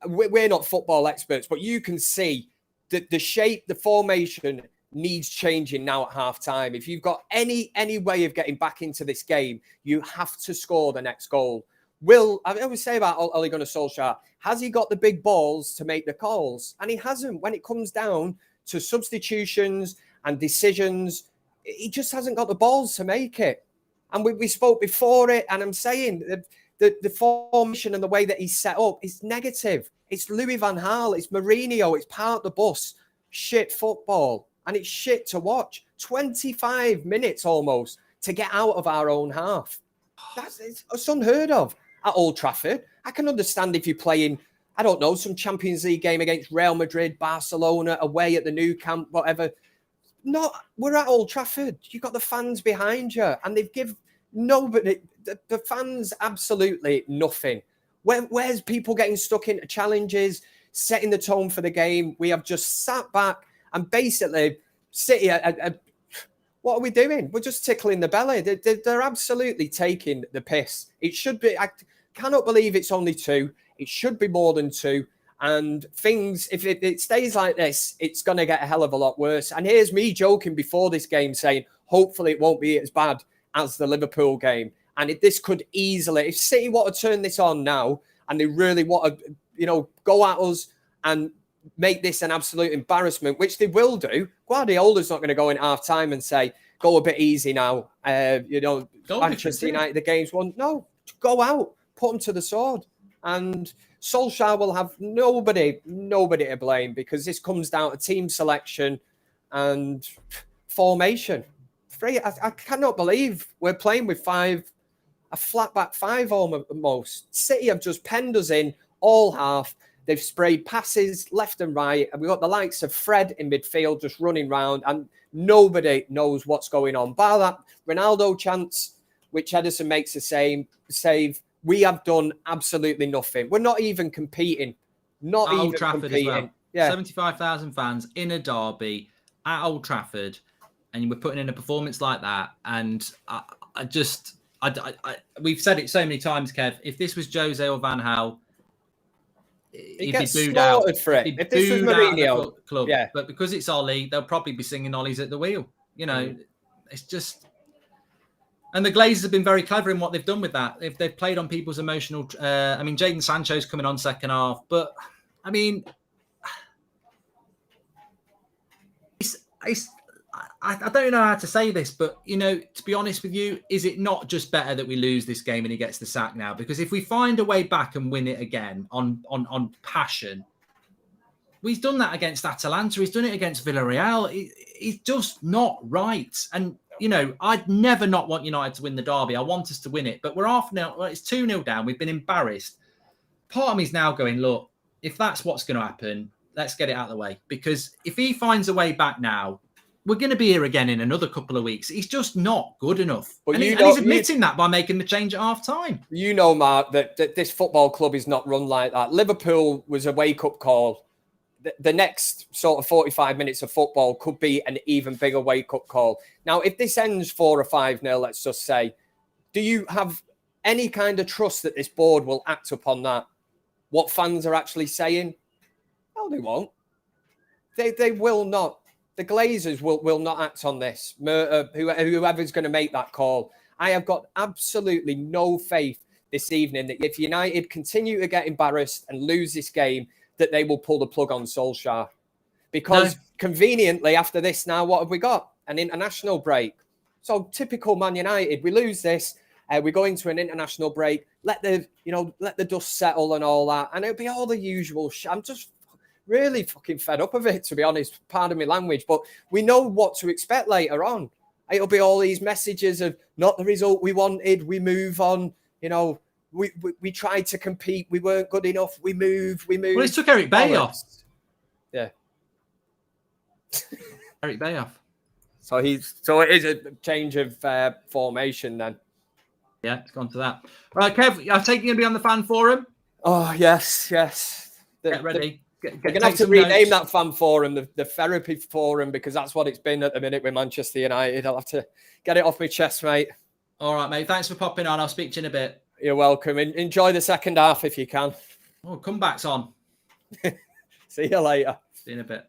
we're not football experts. But you can see that the shape, the formation needs changing now at half time. If you've got any way of getting back into this game, you have to score the next goal. I always say about Ole Gunnar Solskjaer, has he got the big balls to make the calls? And he hasn't. When it comes down to substitutions and decisions, he just hasn't got the balls to make it. And we spoke before it, and I'm saying the formation and the way that he's set up is negative. It's Louis van Gaal, it's Mourinho, it's part of the bus. Shit football. And it's shit to watch. 25 minutes almost to get out of our own half. It's unheard of at Old Trafford. I can understand if you're playing, I don't know, some Champions League game against Real Madrid, Barcelona, away at the Nou Camp, whatever. We're at Old Trafford. You've got the fans behind you, and they've given nobody, the fans, absolutely nothing. Where's people getting stuck into challenges, setting the tone for the game? We have just sat back and basically, City, what are we doing? We're just tickling the belly. They're absolutely taking the piss. It should be, I cannot believe it's only 2. It should be more than 2. And things, if it stays like this, it's going to get a hell of a lot worse. And here's me joking before this game saying, hopefully it won't be as bad as the Liverpool game. And this could easily, if City want to turn this on now and they really want to, go at us and make this an absolute embarrassment, which they will do, Guardiola's not going to go in half time and say, go a bit easy now. Manchester United, the game's won. No, go out, put them to the sword. And Solskjaer will have nobody to blame, because this comes down to team selection and formation. I cannot believe we're playing with a flat back 5 almost. City have just penned us in all half. They've sprayed passes left and right. And we've got the likes of Fred in midfield just running round, and nobody knows what's going on. Bar that Ronaldo chance, which Ederson makes the same save. We have done absolutely nothing. We're not even competing. Not even Old Trafford competing. as well. Yeah. 75,000 fans in a derby at Old Trafford, and we're putting in a performance like that. And we've said it so many times, Kev. If this was Jose or Van Gaal, he'd be booed out for it. If this was Mourinho, club. Yeah. But because it's Ollie, they'll probably be singing Ollie's at the wheel. It's just. And the Glazers have been very clever in what they've done with that. If they've played on people's emotional, Jadon Sancho's coming on second half, but I mean, I don't know how to say this, but to be honest with you, is it not just better that we lose this game and he gets the sack now? Because if we find a way back and win it again on passion, he's done that against Atalanta, he's done it against Villarreal. He's just not right. And I'd never not want United to win the derby. I want us to win it. But we're half now. Well, it's 2-0 down. We've been embarrassed. Part of me is now going, look, if that's what's going to happen, let's get it out of the way. Because if he finds a way back now, we're going to be here again in another couple of weeks. He's just not good enough. But and he's admitting that by making the change at half time. Mark, that this football club is not run like that. Liverpool was a wake-up call. The next sort of 45 minutes of football could be an even bigger wake-up call. Now, if this ends 4 or 5-0, let's just say, do you have any kind of trust that this board will act upon that? What fans are actually saying? No, they won't. They will not. The Glazers will not act on this. Whoever's going to make that call. I have got absolutely no faith this evening that if United continue to get embarrassed and lose this game, that they will pull the plug on Solskjaer. Because conveniently after this now, what have we got? An international break. So typical Man United, we lose this, we go into an international break, let the dust settle and all that, and it'll be all the usual I'm just really fucking fed up of it, to be honest. Pardon my language, but we know what to expect later on. It'll be all these messages of not the result we wanted, we move on, We tried to compete. We weren't good enough. We moved. Well, it took Eric Bailly off. Yeah. Eric Bailly off. So it is a change of formation then. Yeah, it's gone to that. Right, Kev, I take you going to be on the fan forum? Oh, yes. Get ready. We're going to have to rename that fan forum the therapy forum, because that's what it's been at the minute with Manchester United. I'll have to get it off my chest, mate. All right, mate. Thanks for popping on. I'll speak to you in a bit. You're welcome. Enjoy the second half if you can. Oh, comeback's on. See you later. See you in a bit.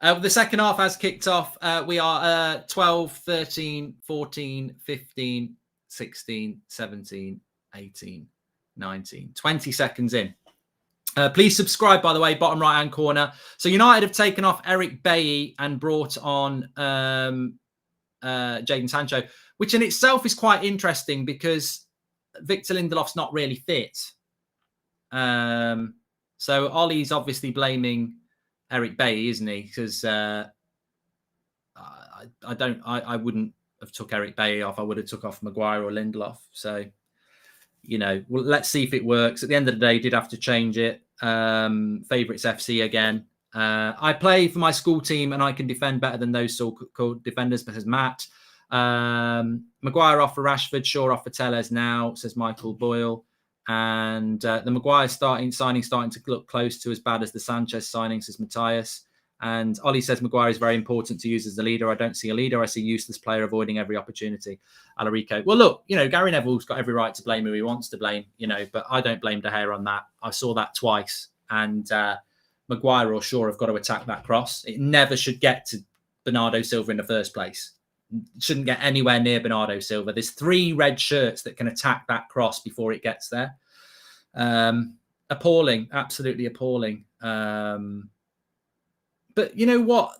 The second half has kicked off. We are 12, 13, 14, 15, 16, 17, 18, 19, 20 seconds in. Please subscribe, by the way, bottom right-hand corner. So United have taken off Eric Bailly and brought on Jadon Sancho, which in itself is quite interesting because Victor Lindelof's not really fit. So Ollie's obviously blaming Eric Bailly, isn't he? Because I wouldn't have took Eric Bailly off. I would have took off Maguire or Lindelof. So, well, let's see if it works. At the end of the day, did have to change it. Favourites FC again. I play for my school team and I can defend better than those so-called defenders, says Matt. Maguire off for Rashford, Shaw off for Telles now, says Michael Boyle. And the Maguire signing starting to look close to as bad as the Sanchez signing, says Matthias. And Ollie says Maguire is very important to use as the leader. I don't see a leader. I see a useless player avoiding every opportunity. Alarico. Well, look, Gary Neville's got every right to blame who he wants to blame, but I don't blame De Gea on that. I saw that twice. And Maguire or Shaw have got to attack that cross. It never should get to Bernardo Silva in the first place. It shouldn't get anywhere near Bernardo Silva. There's 3 red shirts that can attack that cross before it gets there. Appalling. Absolutely appalling. But you know what?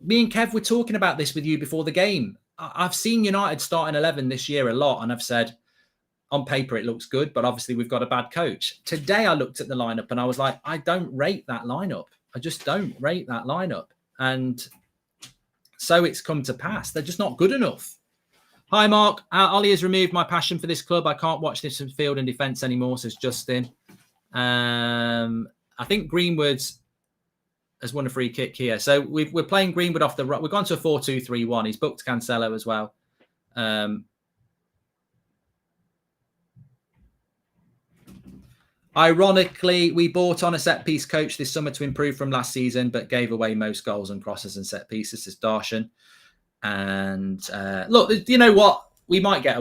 Me and Kev were talking about this with you before the game. I've seen United start in 11 this year a lot, and I've said, on paper, it looks good, but obviously we've got a bad coach. Today, I looked at the lineup and I was like, I don't rate that lineup. I just don't rate that lineup. And so it's come to pass. They're just not good enough. Hi, Mark. Ollie has removed my passion for this club. I can't watch this in field and defence anymore, says Justin. I think Greenwood's has won a free kick here. So we're playing Greenwood off the right. We've gone to a 4-2-3-1. He's booked Cancelo as well. Ironically, we bought on a set-piece coach this summer to improve from last season, but gave away most goals and crosses and set pieces, says Darshan. And look, you know what? We might get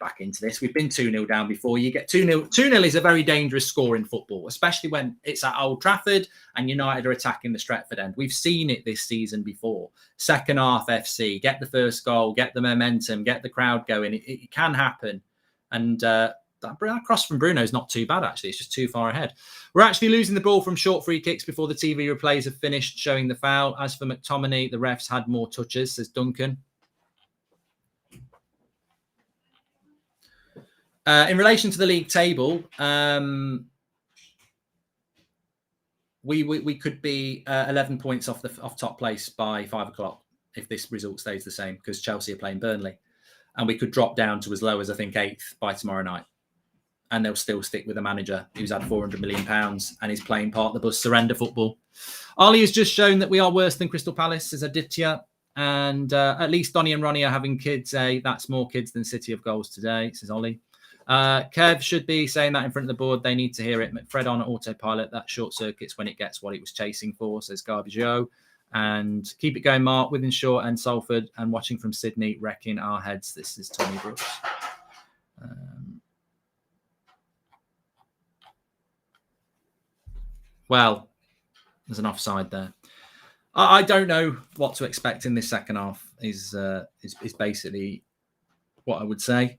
back into this. We've been 2-0 down before. You get 2-0. 2-0 is a very dangerous score in football, especially when it's at Old Trafford and United are attacking the Stretford end. We've seen it this season before. Second half FC, get the first goal, get the momentum, get the crowd going. It can happen. And that cross from Bruno is not too bad, actually. It's just too far ahead. We're actually losing the ball from short free kicks before the TV replays have finished showing the foul. As for McTominay, the refs had more touches, says Duncan. In relation to the league table, we could be 11 points off top place by 5 o'clock if this result stays the same, because Chelsea are playing Burnley, and we could drop down to as low as I think 8th by tomorrow night, and they'll still stick with a manager who's had £400 million and is playing part of the bus surrender football. Ollie has just shown that we are worse than Crystal Palace, says Aditya, and at least Donny and Ronnie are having kids. That's more kids than City of Goals today, says Ollie. Kev should be saying that in front of the board. They need to hear it. Fred on autopilot. That short circuits when it gets what it was chasing for, says Garbage-O. And keep it going, Mark. Withenshaw and Salford and watching from Sydney, wrecking our heads. This is Tommy Brooks. Well, there's an offside there. I don't know what to expect in this second half is basically what I would say.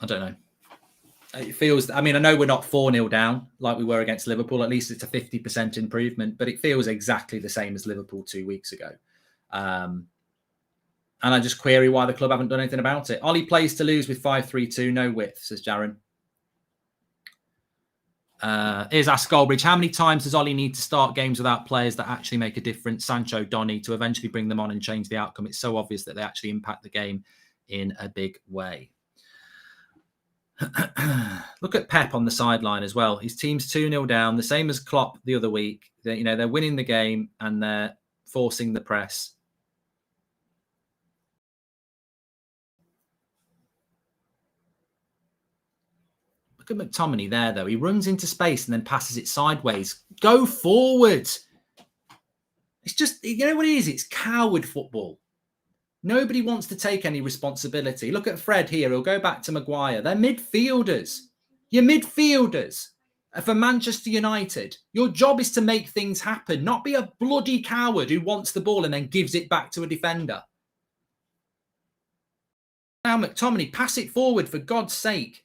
I don't know. It feels, I know we're not 4-0 down like we were against Liverpool. At least it's a 50% improvement, but it feels exactly the same as Liverpool 2 weeks ago. And I just query why the club haven't done anything about it. Ollie plays to lose with 5-3-2, no width, says Jaron. Here's Ask Goldbridge. How many times does Ollie need to start games without players that actually make a difference? Sancho, Donny, to eventually bring them on and change the outcome. It's so obvious that they actually impact the game in a big way. Look at Pep on the sideline as well. His team's 2-0 down, the same as Klopp the other week. They're winning the game and they're forcing the press. Look Look at McTominay there, though. He runs into space and then passes it sideways. Go forward. It's just, you know what it is? It's coward football. Nobody wants to take any responsibility. Look at Fred here. He'll go back to Maguire. They're midfielders. You're midfielders for Manchester United. Your job is to make things happen, not be a bloody coward who wants the ball and then gives it back to a defender. Now, McTominay, pass it forward for God's sake.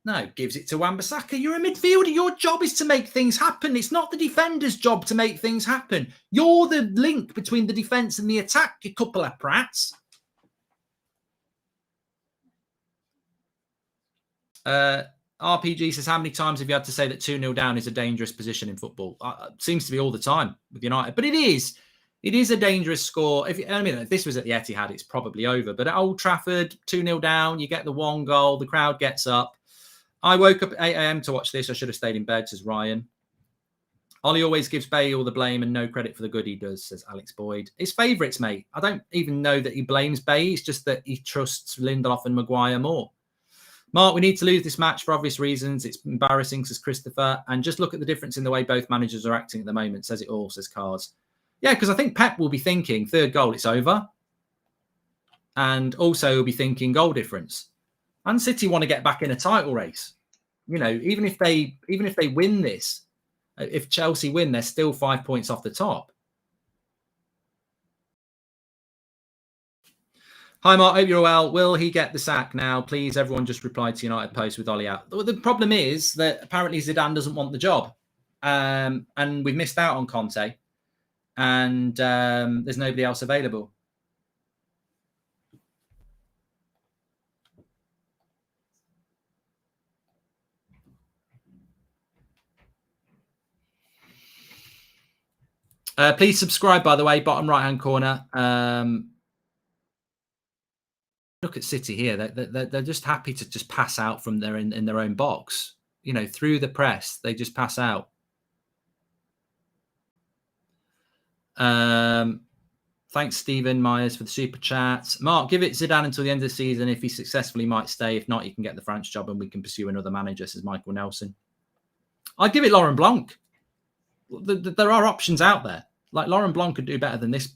No, gives it to Wan-Bissaka. You're a midfielder. Your job is to make things happen. It's not the defender's job to make things happen. You're the link between the defence and the attack, you couple of prats. RPG says, how many times have you had to say that 2-0 down is a dangerous position in football? Seems to be all the time with United. But it is a dangerous score. If this was at the Etihad, it's probably over. But at Old Trafford, 2-0 down, you get the one goal, the crowd gets up. I woke up at 8 a.m. to watch this. I should have stayed in bed, says Ryan. Ollie always gives Bay all the blame and no credit for the good he does, says Alex Boyd. His favourites, mate. I don't even know that he blames Bay. It's just that he trusts Lindelof and Maguire more. Mark, we need to lose this match for obvious reasons. It's embarrassing, says Christopher. And just look at the difference in the way both managers are acting at the moment, says it all, says Cars. Yeah, because I think Pep will be thinking, third goal, it's over. And also he'll be thinking goal difference. And City want to get back in a title race. You know, even if they win this, if Chelsea win, they're still 5 points off the top. Hi, Mark. Hope you're well. Will he get the sack now? Please, everyone just replied to United Post with Ollie out. The problem is that apparently Zidane doesn't want the job. And we've missed out on Conte. And there's nobody else available. Please subscribe, by the way, bottom right-hand corner. Look at City here. They're just happy to just pass out from their in their own box. You know, through the press, they just pass out. Thanks, Stephen Myers, for the super chat. Mark, give it Zidane until the end of the season. If he successfully, might stay. If not, he can get the France job and we can pursue another manager, says Michael Nelson. I'd give it Laurent Blanc. There are options out there. Like Laurent Blanc could do better than this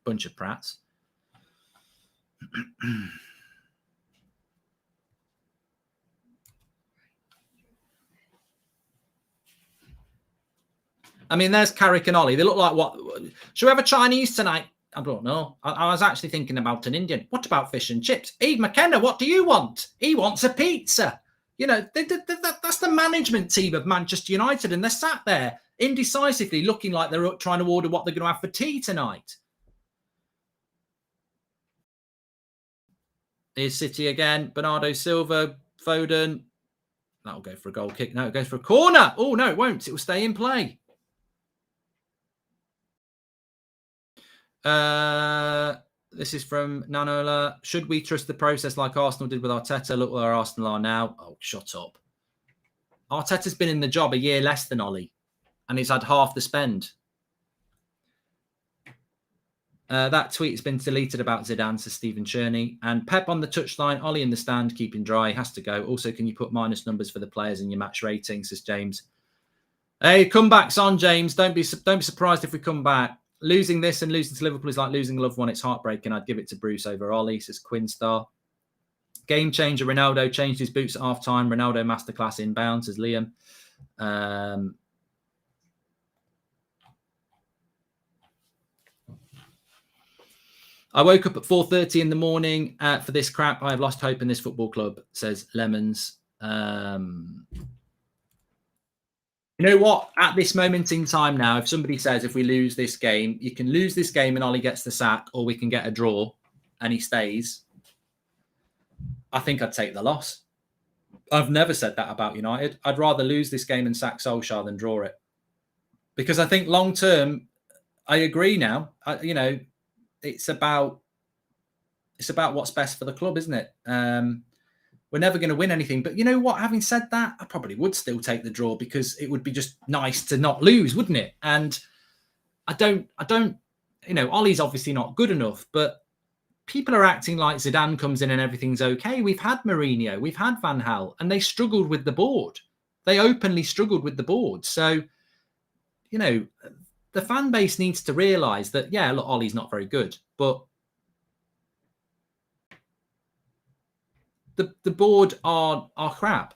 bunch of prats. I mean, there's Carrick and Ollie. They look like what? Should we have a Chinese tonight? I don't know. I was actually thinking about an Indian. What about fish and chips? Eve McKenna, what do you want? He wants a pizza. You know, that's the management team of Manchester United, and they're sat there indecisively looking like they're trying to order what they're going to have for tea tonight. Here's City again. Bernardo Silva, Foden. That'll go for a goal kick. No, it goes for a corner. Oh, no, it won't. It will stay in play. This is from Nanola. Should we trust the process like Arsenal did with Arteta? Look where Arsenal are now. Oh, shut up. Arteta's been in the job a year less than Ollie, and he's had half the spend. That tweet has been deleted about Zidane, says Stephen Cherney. And Pep on the touchline, Ollie in the stand, keeping dry, has to go. Also, can you put minus numbers for the players in your match rating, says James. Hey, comebacks on, James. Don't be surprised if we come back. Losing this and losing to Liverpool is like losing a loved one. It's heartbreaking. I'd give it to Bruce over Ollie, says Quinstar. Game changer, Ronaldo changed his boots at half-time. Ronaldo masterclass inbound, says Liam. I woke up at 4:30 in the morning for this crap. I have lost hope in this football club, says Lemons. You know what? At this moment in time now, if somebody says if we lose this game, you can lose this game and Ollie gets the sack, or we can get a draw and he stays, I think I'd take the loss. I've never said that about United. I'd rather lose this game and sack Solskjaer than draw it. Because I think long term, I agree now. It's about what's best for the club, isn't it? We're never going to win anything. But you know what? Having said that, I probably would still take the draw because it would be just nice to not lose, wouldn't it? And I don't, Ollie's obviously not good enough, but people are acting like Zidane comes in and everything's okay. We've had Mourinho, we've had Van Gaal, and they struggled with the board. They openly struggled with the board. So, you know, the fan base needs to realise that, yeah, look, Ollie's not very good, but the board are crap.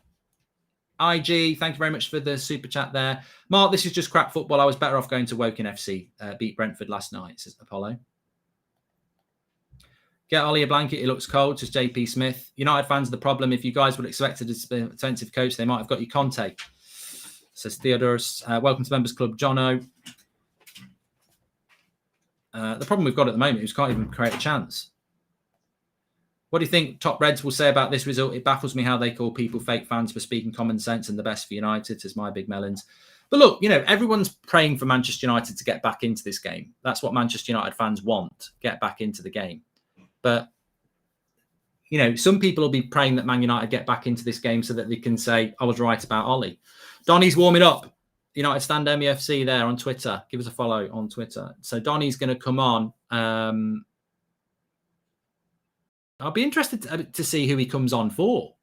IG, thank you very much for the super chat there. Mark, this is just crap football. I was better off going to Woking FC. Beat Brentford last night, says Apollo. Get Ollie a blanket. He looks cold, says JP Smith. United fans are the problem. If you guys would expect a defensive coach, they might have got you Conte, says Theodorus. Welcome to Members Club, Jono. The problem we've got at the moment is we can't even create a chance. What do you think Top Reds will say about this result? It baffles me how they call people fake fans for speaking common sense and the best for United, says My Big Melons. But look, you know, everyone's praying for Manchester United to get back into this game. That's what Manchester United fans want, get back into the game. But, you know, some people will be praying that Man United get back into this game so that they can say, I was right about Ollie. Donny's warming up. United Stand MUFC there on Twitter. Give us a follow on Twitter. So Donny's going to come on. I'll be interested to see who he comes on for.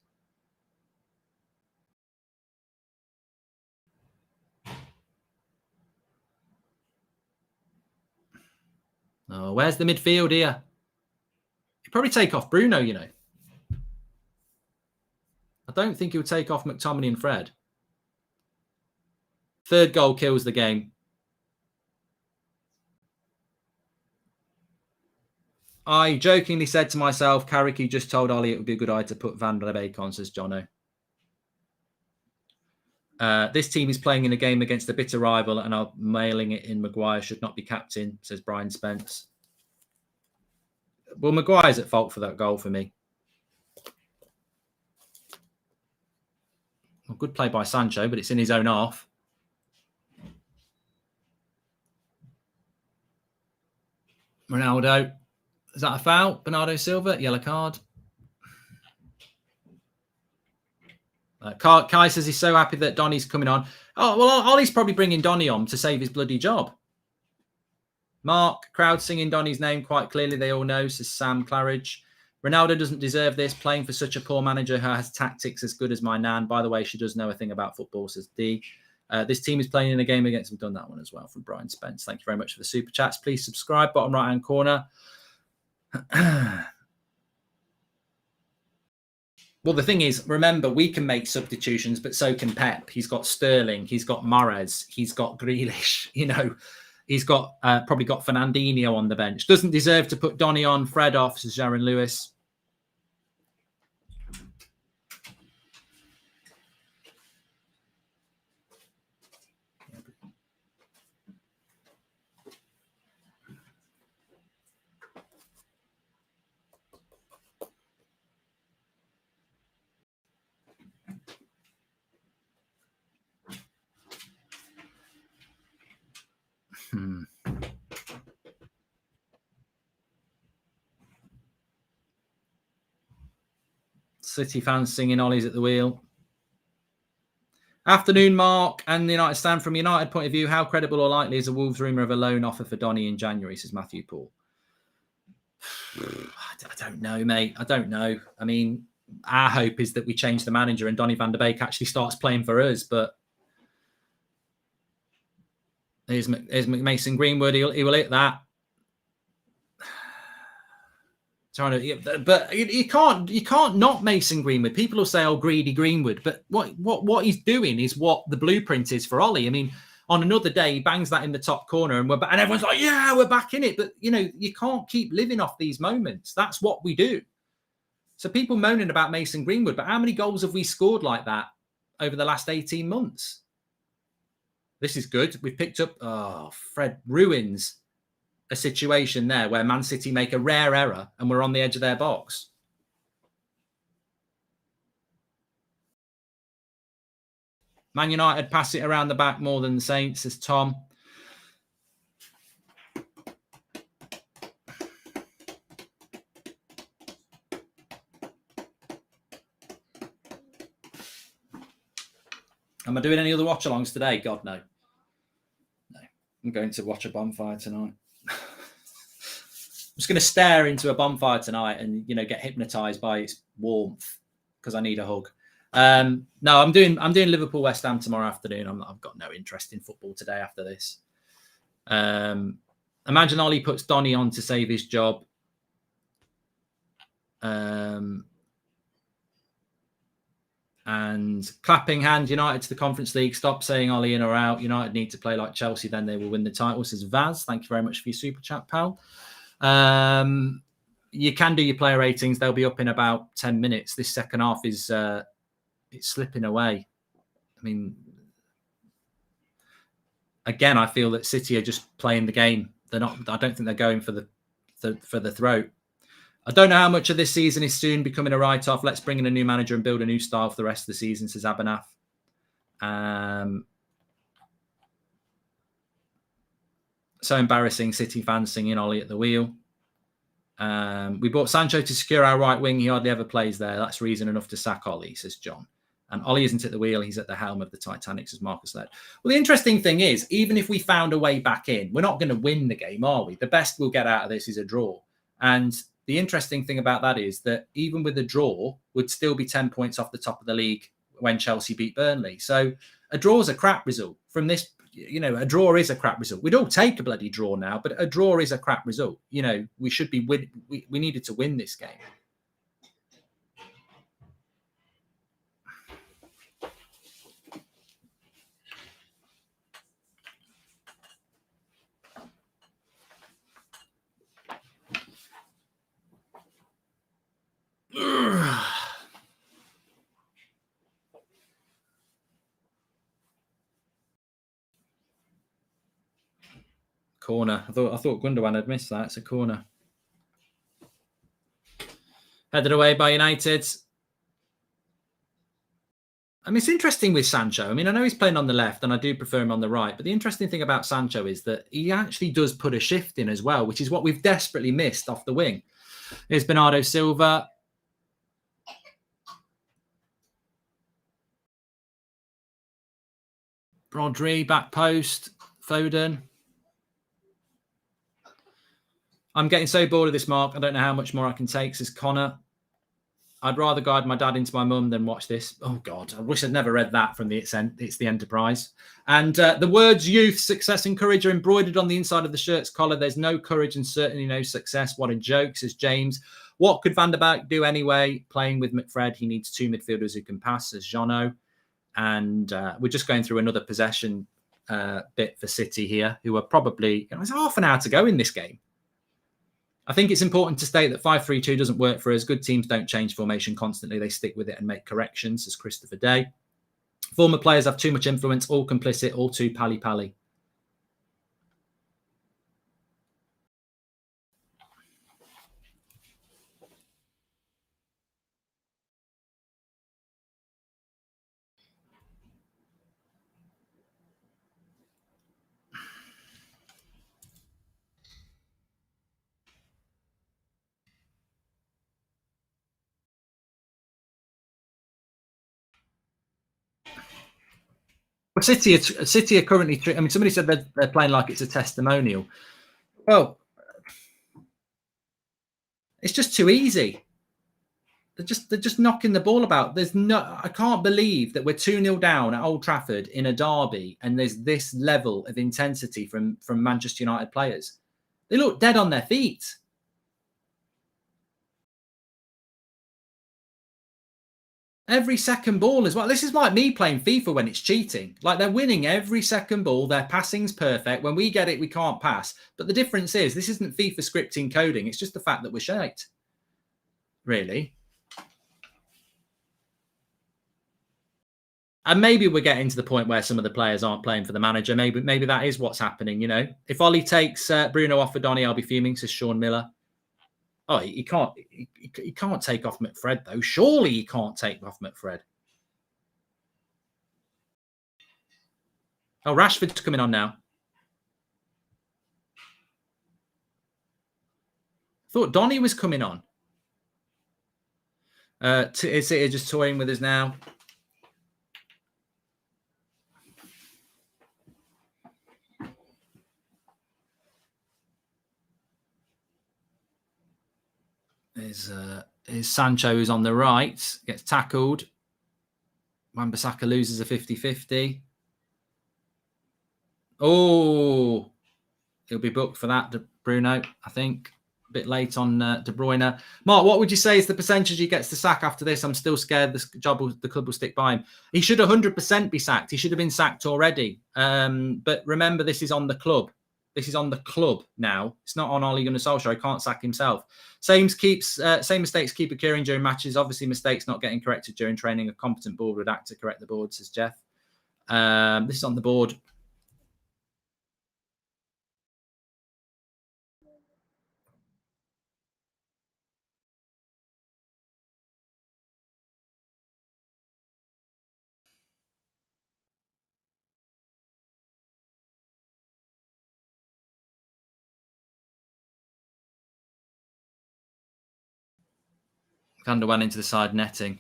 Oh, where's the midfield here? He'd probably take off Bruno, you know. I don't think he'll take off McTominay and Fred. Third goal kills the game. I jokingly said to myself, Carricky just told Ollie it would be a good idea to put Van der Beek on, says Jono. This team is playing in a game against a bitter rival and are mailing it in. Maguire should not be captain, says Brian Spence. Well, Maguire's at fault for that goal for me. Well, good play by Sancho, but it's in his own half. Ronaldo. Is that a foul? Bernardo Silva, yellow card. Kai says he's so happy that Donny's coming on. Oh, well, Ollie's probably bringing Donny on to save his bloody job. Mark, crowd singing Donny's name quite clearly. They all know, says Sam Claridge. Ronaldo doesn't deserve this, playing for such a poor manager who has tactics as good as my nan. By the way, she does know a thing about football, says D. This team is playing in a game against... We've done that one as well from Brian Spence. Thank you very much for the super chats. Please subscribe, bottom right-hand corner. Well, the thing is, remember, we can make substitutions, but so can Pep. He's got Sterling, he's got Mahrez, he's got Grealish, you know, he's got probably got Fernandinho on the bench. Doesn't deserve to put Donny on, Fred off, says Jaron Lewis. City fans singing Ollie's at the wheel. Afternoon, Mark, and the United stand. From a United point of view, how credible or likely is a Wolves rumour of a loan offer for Donny in January, says Matthew Paul. I don't know, mate. I don't know. I mean, our hope is that we change the manager and Donny van der Beek actually starts playing for us, but here's Mason Greenwood. He will hit that. But you can't not Mason Greenwood. People will say, "Oh, greedy Greenwood," but what he's doing is what the blueprint is for Ollie. I mean, on another day, he bangs that in the top corner, and everyone's like, "Yeah, we're back in it." But you know, you can't keep living off these moments. That's what we do. So people moaning about Mason Greenwood, but how many goals have we scored like that over the last 18 months? This is good. We've picked up. Oh, Fred ruins a situation there where Man City make a rare error and we're on the edge of their box. Man United pass it around the back more than the Saints, says Tom. Am I doing any other watch-alongs today? God, no. No. I'm going to watch a bonfire tonight. just going to stare into a bonfire tonight and, you know, get hypnotized by its warmth because I need a hug. No, I'm doing Liverpool West Ham tomorrow afternoon. I've got no interest in football today after this. Imagine Ollie puts Donny on to save his job. And clapping hand, United to the Conference League. Stop saying Ollie in or out. United need to play like Chelsea, then they will win the title, says Vaz. Thank you very much for your super chat, pal. You can do your player ratings. They'll be up in about 10 minutes. This second half is it's slipping away. I mean, again, I feel that City are just playing the game. They're not. I don't think they're going for the throat. I don't know how much of this season is soon becoming a write-off. Let's bring in a new manager and build a new style for the rest of the season, says Abanaf. So embarrassing, City fans singing Ollie at the wheel. We bought Sancho to secure our right wing. He hardly ever plays there. That's reason enough to sack Ollie, says John. And Ollie isn't at the wheel. He's at the helm of the Titanic, says Marcus Led. Well, the interesting thing is, even if we found a way back in, we're not going to win the game, are we? The best we'll get out of this is a draw. And the interesting thing about that is that even with a draw, would still be 10 points off the top of the league when Chelsea beat Burnley. So a draw is a crap result. From this, you know, a draw is a crap result. We'd all take a bloody draw now, but a draw is a crap result. You know, we should be we needed to win this game. Corner. I thought Gundogan had missed that. It's a corner. Headed away by United. I mean, it's interesting with Sancho. I mean, I know he's playing on the left and I do prefer him on the right. But the interesting thing about Sancho is that he actually does put a shift in as well, which is what we've desperately missed off the wing. Here's Bernardo Silva. Rodri, back post. Foden. I'm getting so bored of this, Mark. I don't know how much more I can take, says Connor. I'd rather guide my dad into my mum than watch this. Oh, God. I wish I'd never read that from It's the Enterprise. And the words youth, success and courage are embroidered on the inside of the shirt's collar. There's no courage and certainly no success. What a joke, says James. What could Van der Beek do anyway? Playing with McFred, he needs two midfielders who can pass, says Jono. And we're just going through another possession bit for City here, who are probably... There's half an hour to go in this game. I think it's important to state that 5-3-2 doesn't work for us. Good teams don't change formation constantly. They stick with it and make corrections, says Christopher Day. Former players have too much influence, all complicit, all too pally-pally. City are currently... I mean, somebody said they're playing like it's a testimonial. Well, it's just too easy. They're just knocking the ball about. I can't believe that we're 2-0 down at Old Trafford in a derby and there's this level of intensity from Manchester United players. They look dead on their feet. Every second ball as well. This is like me playing FIFA when it's cheating. Like they're winning every second ball. Their passing's perfect. When we get it, we can't pass. But the difference is this isn't FIFA scripting coding. It's just the fact that we're shite. Really. And maybe we're getting to the point where some of the players aren't playing for the manager. Maybe that is what's happening, you know. If Ollie takes Bruno off for Donny, I'll be fuming, says Sean Miller. Oh, he can't take off McFred, though. Surely he can't take off McFred. Oh, Rashford's coming on now. Thought Donny was coming on. Is it just toying with us now? is Sancho, who's on the right, gets tackled. Wan-Bissaka loses a 50-50. Oh, he'll be booked for that, Bruno, I think. A bit late on De Bruyne. Mark, what would you say is the percentage he gets the sack after this? I'm still scared the club will stick by him. He should 100% be sacked. He should have been sacked already. But remember, this is on the club. This is on the club now. It's not on Ole Gunnar Solskjaer. He can't sack himself. Same mistakes keep occurring during matches. Obviously, mistakes not getting corrected during training. A competent board would act to correct the board, says Jeff. This is on the board. Van der Ven into the side netting.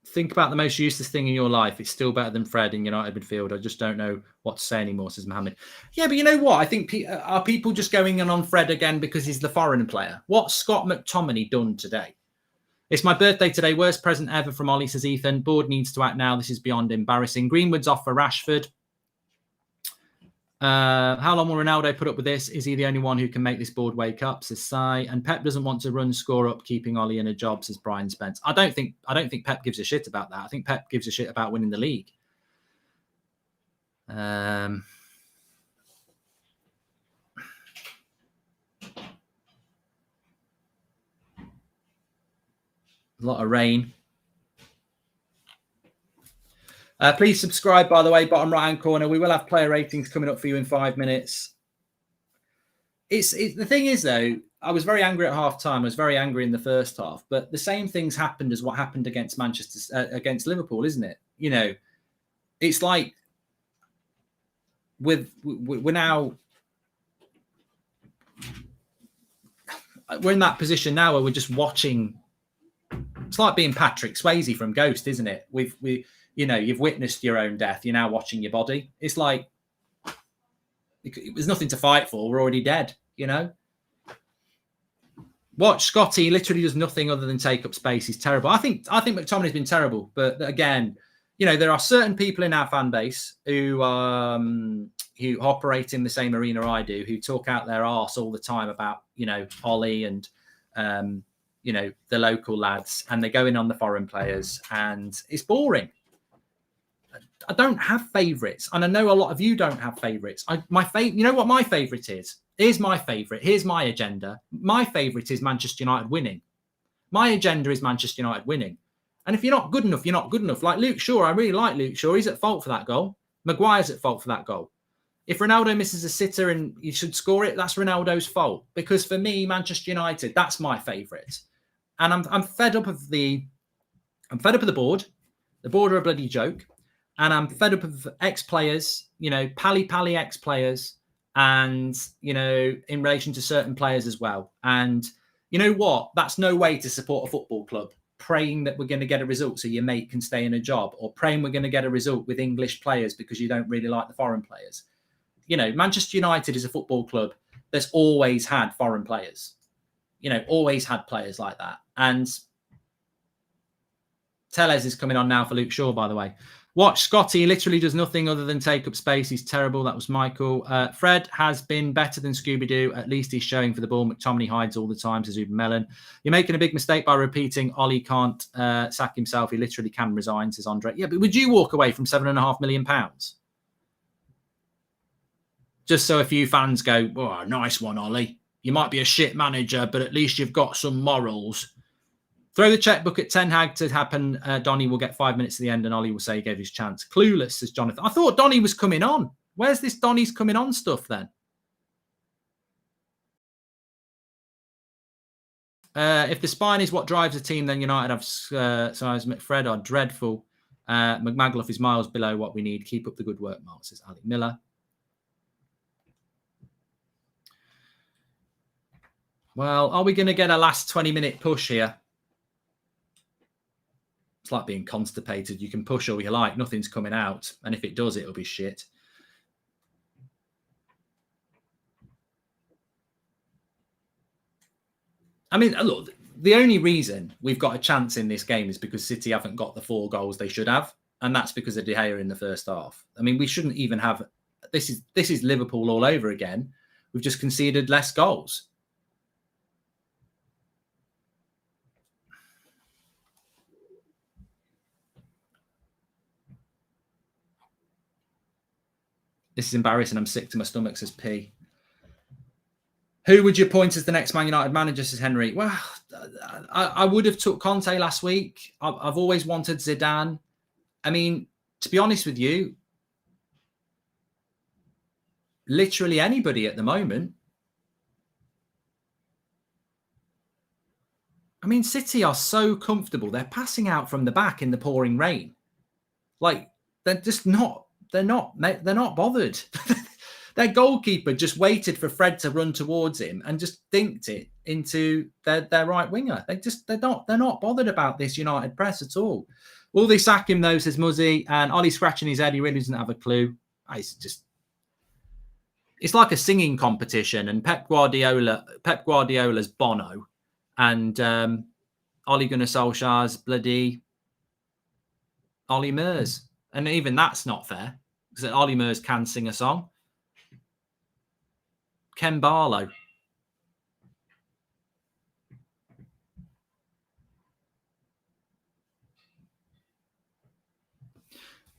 Think about the most useless thing in your life. It's still better than Fred in United midfield. I just don't know what to say anymore, says Mohammed. Yeah, but you know what? I think are people just going in on Fred again because he's the foreign player? What's Scott McTominay done today? It's my birthday today. Worst present ever from Ollie, says Ethan. Board needs to act now. This is beyond embarrassing. Greenwood's off for Rashford. How long will Ronaldo put up with this? Is he the only one who can make this board wake up, says Sai? And Pep doesn't want to run score up, keeping Ollie in a job, says Brian Spence. I don't think Pep gives a shit about that. I think Pep gives a shit about winning the league. A lot of rain. Please subscribe, by the way, bottom right-hand corner. We will have player ratings coming up for you in 5 minutes. The thing is, though, I was very angry at half-time. I was very angry in the first half. But the same things happened as what happened against against Liverpool, isn't it? You know, it's like we're now... We're in that position now where we're just watching. It's like being Patrick Swayze from Ghost, isn't it? You've witnessed your own death. You're now watching your body. It's like there's nothing to fight for. We're already dead, you know. Watch Scotty. He literally does nothing other than take up space. He's terrible. I think McTominay's been terrible. But again, you know, there are certain people in our fan base who operate in the same arena I do, who talk out their arse all the time about, you know, Ollie and you know, the local lads, and they go in on the foreign players, and it's boring. I don't have favourites, and I know a lot of you don't have favourites. You know what my favourite is? Here's my favourite. Here's my agenda. My favourite is Manchester United winning. My agenda is Manchester United winning. And if you're not good enough, you're not good enough. Like Luke Shaw, I really like Luke Shaw. He's at fault for that goal. Maguire's at fault for that goal. If Ronaldo misses a sitter and you should score it, that's Ronaldo's fault. Because for me, Manchester United, that's my favourite. And I'm fed up of the board. The board are a bloody joke. And I'm fed up of ex-players, you know, pally ex-players, and, you know, in relation to certain players as well. And you know what? That's no way to support a football club, praying that we're going to get a result so your mate can stay in a job, or praying we're going to get a result with English players because you don't really like the foreign players. You know, Manchester United is a football club that's always had foreign players. You know, always had players like that. And Tellez is coming on now for Luke Shaw, by the way. Watch Scotty, literally does nothing other than take up space. He's terrible. That was Michael. Fred has been better than Scooby-Doo. At least he's showing for the ball. McTominay hides all the time, says Ruben Mellon. You're making a big mistake by repeating Ollie can't sack himself. He literally can resign, says Andre. Yeah, but would you walk away from £7.5 million? Just so a few fans go, oh, nice one, Ollie. You might be a shit manager, but at least you've got some morals. Throw the checkbook at Ten Hag to happen. Donny will get 5 minutes to the end and Ollie will say he gave his chance. Clueless, says Jonathan. I thought Donny was coming on. Where's this Donny's coming on stuff then? If the spine is what drives a team, then United have size. McFred are dreadful. McMagloff is miles below what we need. Keep up the good work, Mark, says Ali Miller. Well, are we going to get a last 20-minute push here? It's like being constipated. You can push all you like, nothing's coming out. And if it does, it'll be shit. I mean, look, the only reason we've got a chance in this game is because City haven't got the 4 goals they should have. And that's because of De Gea in the first half. I mean, we shouldn't even have... This is Liverpool all over again. We've just conceded less goals. This is embarrassing. I'm sick to my stomach, says P. Who would you point as the next Man United manager, says Henry? Well, I would have took Conte last week. I've always wanted Zidane. I mean, to be honest with you, literally anybody at the moment. I mean, City are so comfortable. They're passing out from the back in the pouring rain. Like, they're just not... They're not bothered. Their goalkeeper just waited for Fred to run towards him and just dinked it into their right winger. They're not bothered about this United press at all. Will they sack him though, says Muzzy, and Ollie scratching his head, he really doesn't have a clue. It's like a singing competition, and Pep Guardiola's Bono, and Ole Gunnar Solskjaer's bloody Ollie Murs. And even that's not fair, because Ollie Murs can sing a song. Ken Barlow.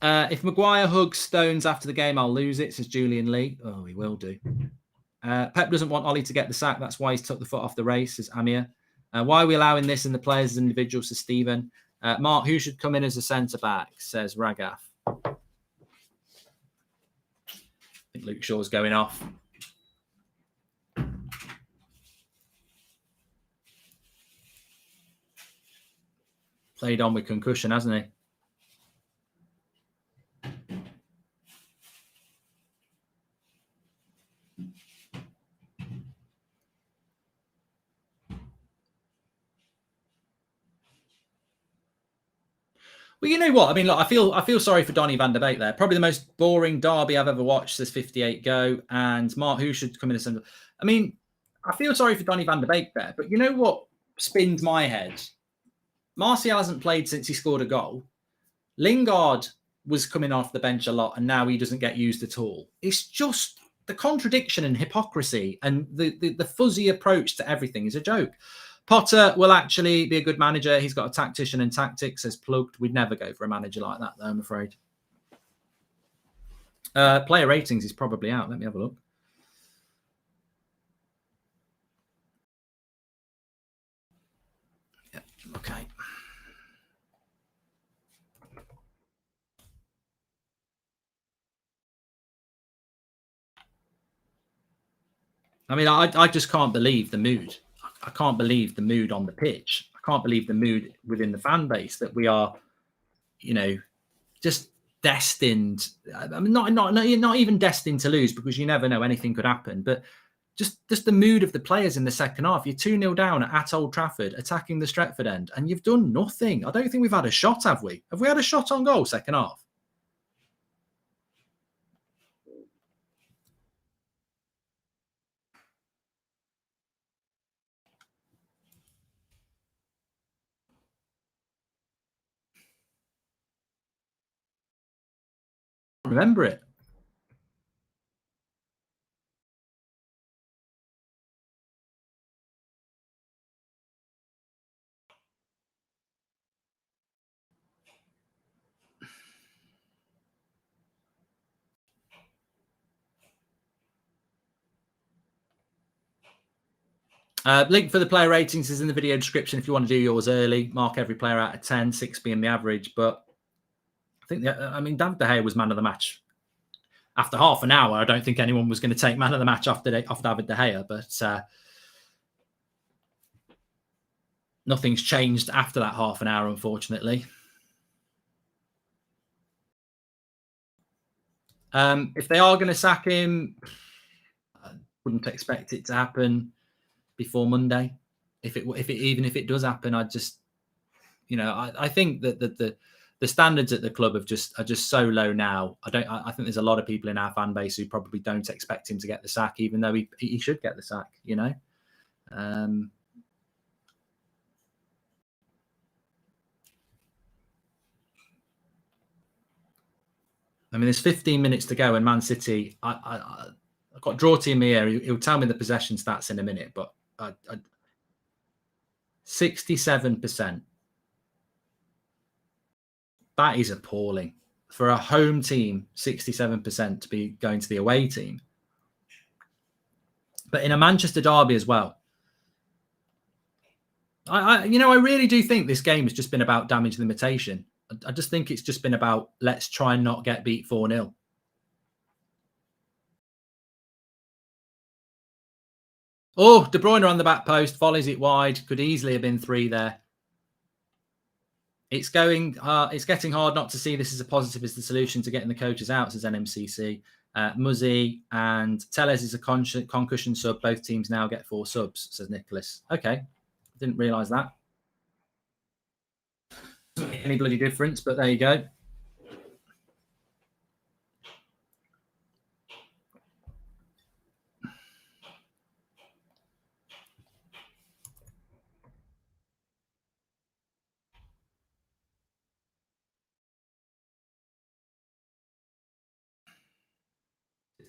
If Maguire hugs Stones after the game, I'll lose it, says Julian Lee. Oh, he will do. Pep doesn't want Ollie to get the sack. That's why he's took the foot off the race, says Amir. Why are we allowing this in the players as individuals, says Stephen. Mark, who should come in as a centre-back, says Ragaf. I think Luke Shaw's going off. Played on with concussion, hasn't he? Well, you know what? I mean, look, I feel sorry for Donny van der Beek there. Probably the most boring derby I've ever watched, says 58 Go. And Mark, who should come in as... I mean, I feel sorry for Donny van der Beek there. But you know what spins my head? Martial hasn't played since he scored a goal. Lingard was coming off the bench a lot, and now he doesn't get used at all. It's just the contradiction and hypocrisy and the fuzzy approach to everything is a joke. Potter will actually be a good manager. He's got a tactician and tactics as plugged. We'd never go for a manager like that, though, I'm afraid. Player ratings is probably out. Let me have a look. Yeah, okay. I mean, I just can't believe the mood. I can't believe the mood on the pitch. I can't believe the mood within the fan base that we are, you know, just destined. I mean, not even destined to lose, because you never know, anything could happen. But just the mood of the players in the second half. You're 2-0 down at Old Trafford, attacking the Stretford end, and you've done nothing. I don't think we've had a shot, have we? Have we had a shot on goal second half? Remember it. Link for the player ratings is in the video description if you want to do yours early. Mark every player out of 10, 6 being the average. But I think, David De Gea was man of the match. After half an hour, I don't think anyone was going to take man of the match off David De Gea. But nothing's changed after that half an hour, unfortunately. If they are going to sack him, I wouldn't expect it to happen before Monday. Even if it does happen, I'd just You know, I think that the standards at the club are just so low now. I think there's a lot of people in our fan base who probably don't expect him to get the sack, even though he should get the sack. You know. I mean, there's 15 minutes to go, and Man City. I've got draw team here. He'll tell me the possession stats in a minute, but 67%. That is appalling for a home team. 67% to be going to the away team, but in a Manchester derby as well. I really do think this game has just been about damage limitation. I just think it's just been about let's try and not get beat 4-0. Oh, De Bruyne on the back post, volleys it wide. Could easily have been 3 there. It's getting hard not to see this as a positive as the solution to getting the coaches out, says NMCC. Muzzy and Tellez is a concussion sub. Both teams now get 4 subs, says Nicholas. Okay, didn't realise that. Any bloody difference, but there you go.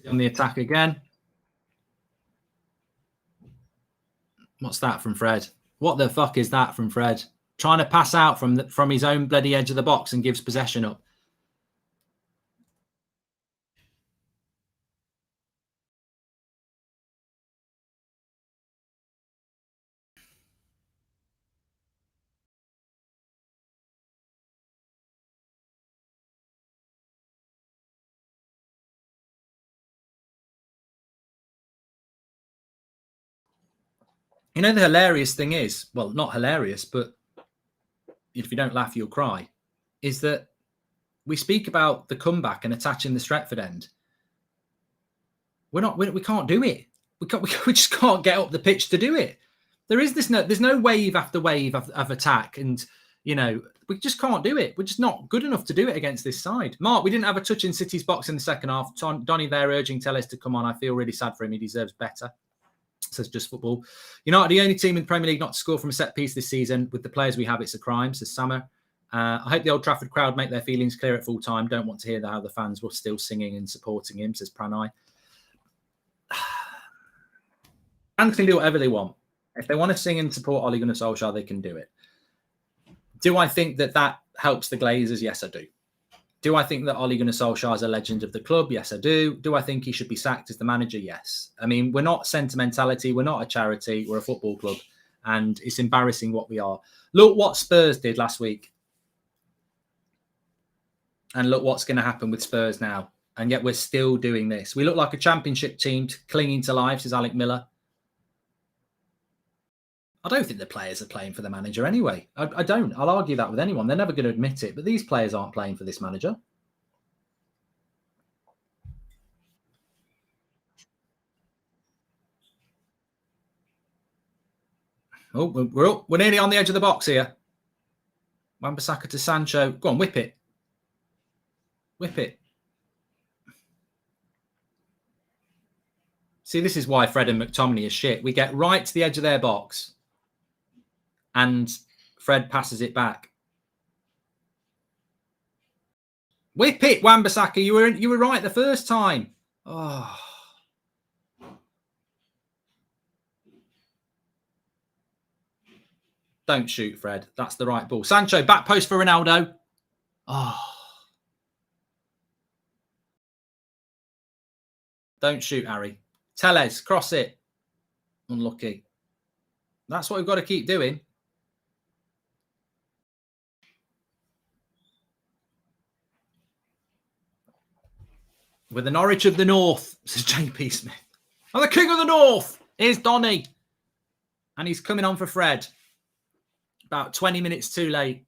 On the attack again. What's that from Fred? What the fuck is that from Fred? Trying to pass out from his own bloody edge of the box and gives possession up. You know, the hilarious thing is, well, not hilarious, but if you don't laugh, you'll cry, is that we speak about the comeback and attaching the Stretford end. We can't do it. We just can't get up the pitch to do it. There's no wave after wave of attack, and you know we just can't do it. We're just not good enough to do it against this side. Mark, we didn't have a touch in City's box in the second half. Donny there urging Tellez to come on. I feel really sad for him. He deserves better. Says Just Football. You're not the only team in the Premier League not to score from a set piece this season. With the players we have, it's a crime, says Sammer. I hope the Old Trafford crowd make their feelings clear at full time. Don't want to hear how the fans were still singing and supporting him, says Pranay. Fans can do whatever they want. If they want to sing and support Ole Gunnar Solskjaer, they can do it. Do I think that helps the Glazers? Yes, I do. Do I think that Ole Gunnar Solskjaer is a legend of the club? Yes, I do. Do I think he should be sacked as the manager? Yes. I mean, we're not sentimentality. We're not a charity. We're a football club. And it's embarrassing what we are. Look what Spurs did last week. And look what's going to happen with Spurs now. And yet we're still doing this. We look like a championship team clinging to life, says Alec Miller. I don't think the players are playing for the manager anyway. I don't. I'll argue that with anyone. They're never going to admit it. But these players aren't playing for this manager. Oh, we're nearly on the edge of the box here. Wan-Bissaka to Sancho. Go on, whip it. Whip it. See, this is why Fred and McTominay is shit. We get right to the edge of their box. And Fred passes it back. Whip it, Wan-Bissaka. You were right the first time. Oh. Don't shoot, Fred. That's the right ball. Sancho, back post for Ronaldo. Oh. Don't shoot, Harry. Tellez, cross it. Unlucky. That's what we've got to keep doing. With the Norwich of the North, says JP Smith. I'm the King of the North. Here's Donny. And he's coming on for Fred. About 20 minutes too late.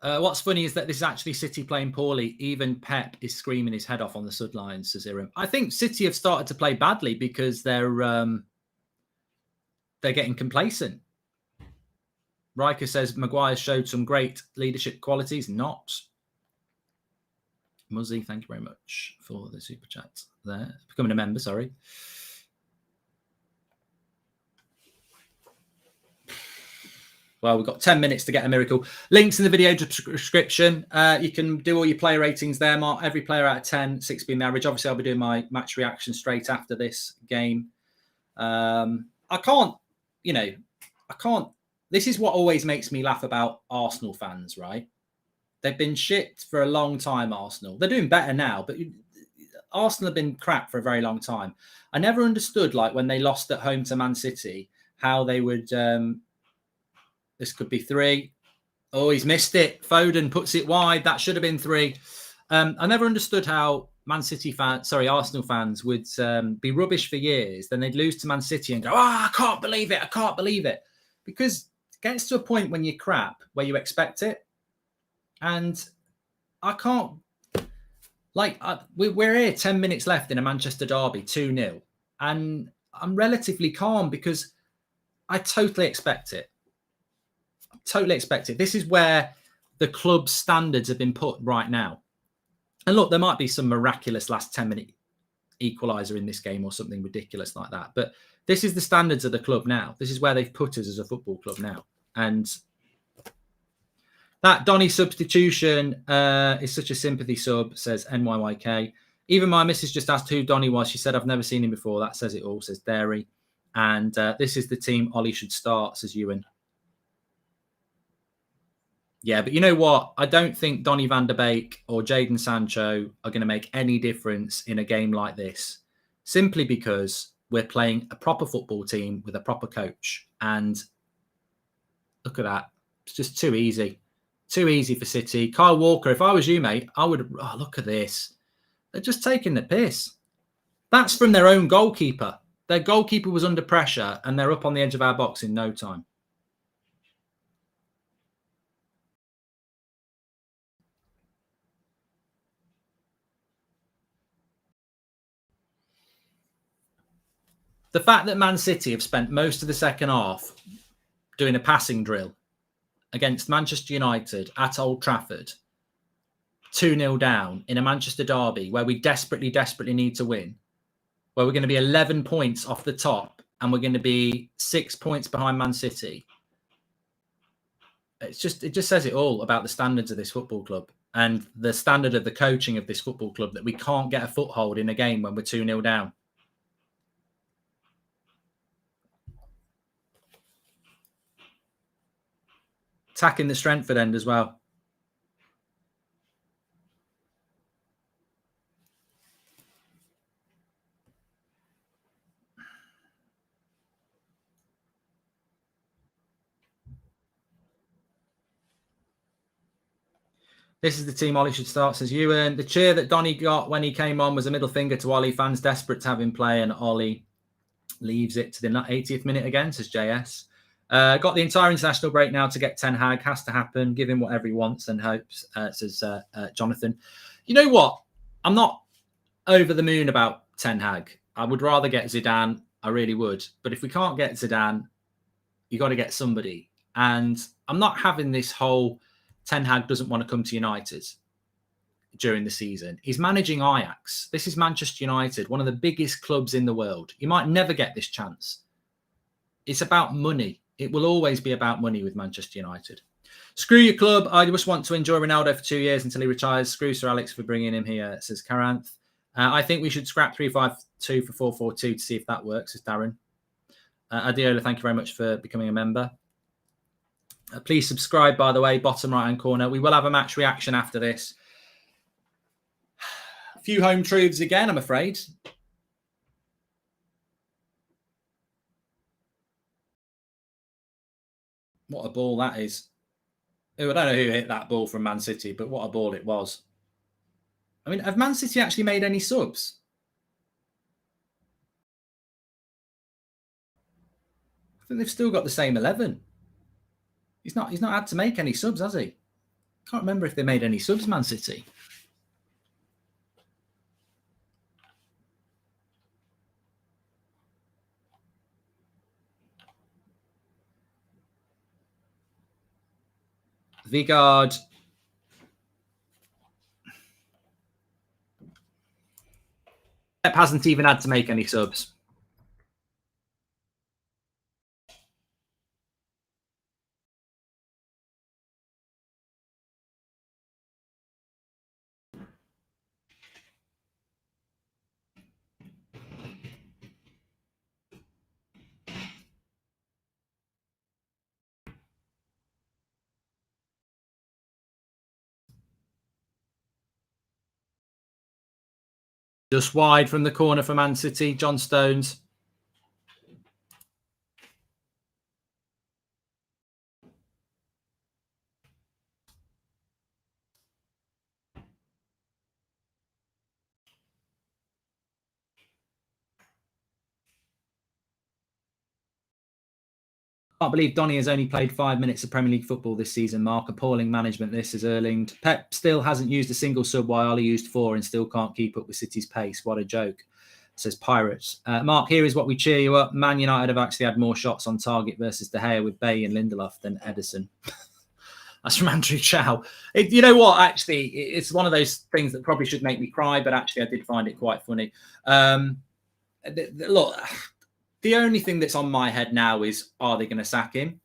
What's funny is that this is actually City playing poorly. Even Pep is screaming his head off on the sideline, says Iram. I think City have started to play badly because they're getting complacent. Riker says Maguire showed some great leadership qualities. Not. Muzzy, thank you very much for the super chat there. Becoming a member, sorry. Well, we've got 10 minutes to get a miracle. Links in the video description. You can do all your player ratings there, Mark. Every player out of 10, 6 being the average. Obviously, I'll be doing my match reaction straight after this game. I can't. This is what always makes me laugh about Arsenal fans, right? They've been shit for a long time, Arsenal. They're doing better now, but Arsenal have been crap for a very long time. I never understood, like, when they lost at home to Man City, how they would... this could be 3. Oh, he's missed it. Foden puts it wide. That should have been 3. I never understood how Arsenal fans would be rubbish for years. Then they'd lose to Man City and go, I can't believe it. I can't believe it. Because it gets to a point when you're crap where you expect it. And I can't, we're here 10 minutes left in a Manchester derby, 2-0. And I'm relatively calm because I totally expect it. Totally expect it. This is where the club's standards have been put right now. And look, there might be some miraculous last 10-minute equaliser in this game or something ridiculous like that. But this is the standards of the club now. This is where they've put us as a football club now. And that Donny substitution is such a sympathy sub, says NYYK. Even my missus just asked who Donny was. She said, I've never seen him before. That says it all, says Dairy. And this is the team Ollie should start, says Ewan. Yeah, but you know what? I don't think Donny van der Beek or Jadon Sancho are going to make any difference in a game like this, simply because we're playing a proper football team with a proper coach. And look at that. It's just too easy. Too easy for City. Kyle Walker, if I was you, mate, I would... Oh, look at this. They're just taking the piss. That's from their own goalkeeper. Their goalkeeper was under pressure and they're up on the edge of our box in no time. The fact that Man City have spent most of the second half doing a passing drill against Manchester United at Old Trafford, 2-0 down in a Manchester derby where we desperately, desperately need to win, where we're going to be 11 points off the top and we're going to be 6 points behind Man City. It just says it all about the standards of this football club and the standard of the coaching of this football club, that we can't get a foothold in a game when we're 2-0 down. Attacking the Strentford end as well. This is the team Ollie should start, says Ewan. The cheer that Donny got when he came on was a middle finger to Ollie. Fans desperate to have him play, and Ollie leaves it to the 80th minute again, says JS. Got the entire international break now to get Ten Hag. Has to happen. Give him whatever he wants and hopes, says Jonathan. You know what? I'm not over the moon about Ten Hag. I would rather get Zidane. I really would. But if we can't get Zidane, you got to get somebody. And I'm not having this whole Ten Hag doesn't want to come to United during the season. He's managing Ajax. This is Manchester United, one of the biggest clubs in the world. You might never get this chance. It's about money. It will always be about money with Manchester United. Screw your club. I just want to enjoy Ronaldo for 2 years until he retires. Screw Sir Alex for bringing him here, says Karanth. I think we should scrap 3-5-2 for 4-4-2 to see if that works, says Darren. Adiola, thank you very much for becoming a member. Please subscribe, by the way, bottom right-hand corner. We will have a match reaction after this. A few home truths again, I'm afraid. What a ball that is. I don't know who hit that ball from Man City, but what a ball it was. I mean, have Man City actually made any subs? I think they've still got the same 11. He's not had to make any subs, has he? Can't remember if they made any subs, Man City. Vigard. Pep hasn't even had to make any subs. Just wide from the corner for Man City, John Stones. I can't believe Donny has only played 5 minutes of Premier League football this season, Mark. Appalling management, this is Erling. Pep still hasn't used a single sub while Oli used 4 and still can't keep up with City's pace. What a joke, says Pirates. Mark, here is what we cheer you up. Man United have actually had more shots on target versus De Gea with Bay and Lindelof than Ederson. That's from Andrew Chow. You know what? Actually, it's one of those things that probably should make me cry, but actually I did find it quite funny. Look, the only thing that's on my head now is, are they going to sack him?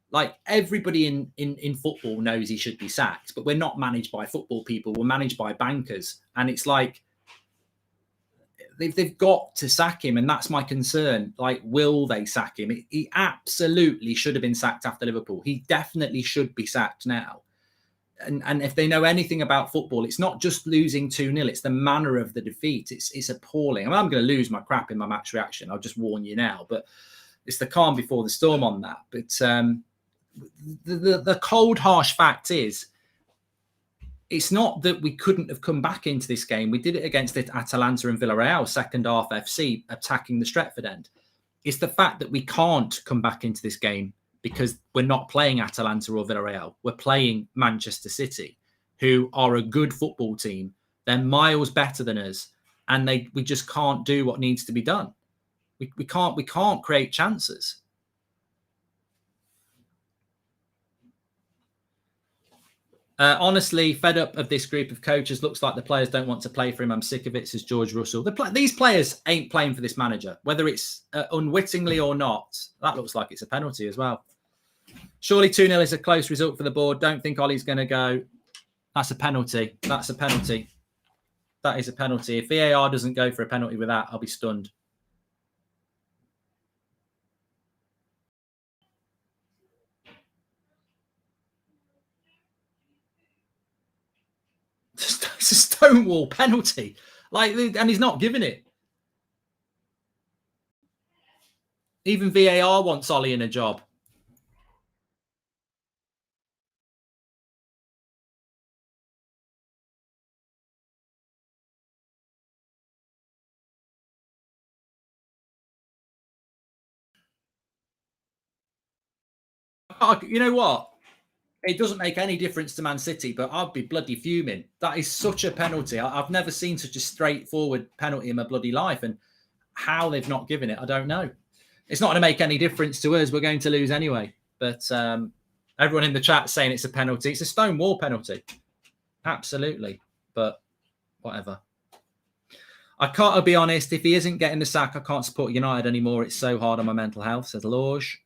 Like, everybody in football knows he should be sacked, but we're not managed by football people. We're managed by bankers. And it's like, they've got to sack him. And that's my concern. Like, will they sack him? He absolutely should have been sacked after Liverpool. He definitely should be sacked now. And if they know anything about football, it's not just losing 2-0. It's the manner of the defeat. It's appalling. I mean, I'm going to lose my crap in my match reaction. I'll just warn you now. But it's the calm before the storm on that. But the cold, harsh fact is, it's not that we couldn't have come back into this game. We did it against Atalanta and Villarreal, second half FC, attacking the Stretford end. It's the fact that we can't come back into this game because we're not playing Atalanta or Villarreal. We're playing Manchester City, who are a good football team. They're miles better than us, and we just can't do what needs to be done. We can't create chances. Honestly, fed up of this group of coaches. Looks like the players don't want to play for him. I'm sick of it, says George Russell. These players ain't playing for this manager, whether it's unwittingly or not. That looks like it's a penalty as well. Surely 2-0 is a close result for the board. Don't think Ollie's going to go. That's a penalty. That's a penalty. That is a penalty. If VAR doesn't go for a penalty with that, I'll be stunned. It's a stonewall penalty. And he's not giving it. Even VAR wants Ollie in a job. You know what? It doesn't make any difference to Man City, but I'd be bloody fuming. That is such a penalty. I've never seen such a straightforward penalty in my bloody life. And how they've not given it, I don't know. It's not going to make any difference to us. We're going to lose anyway. But everyone in the chat saying it's a penalty. It's a stonewall penalty. Absolutely. But whatever. I'll be honest. If he isn't getting the sack, I can't support United anymore. It's so hard on my mental health, says Lorge.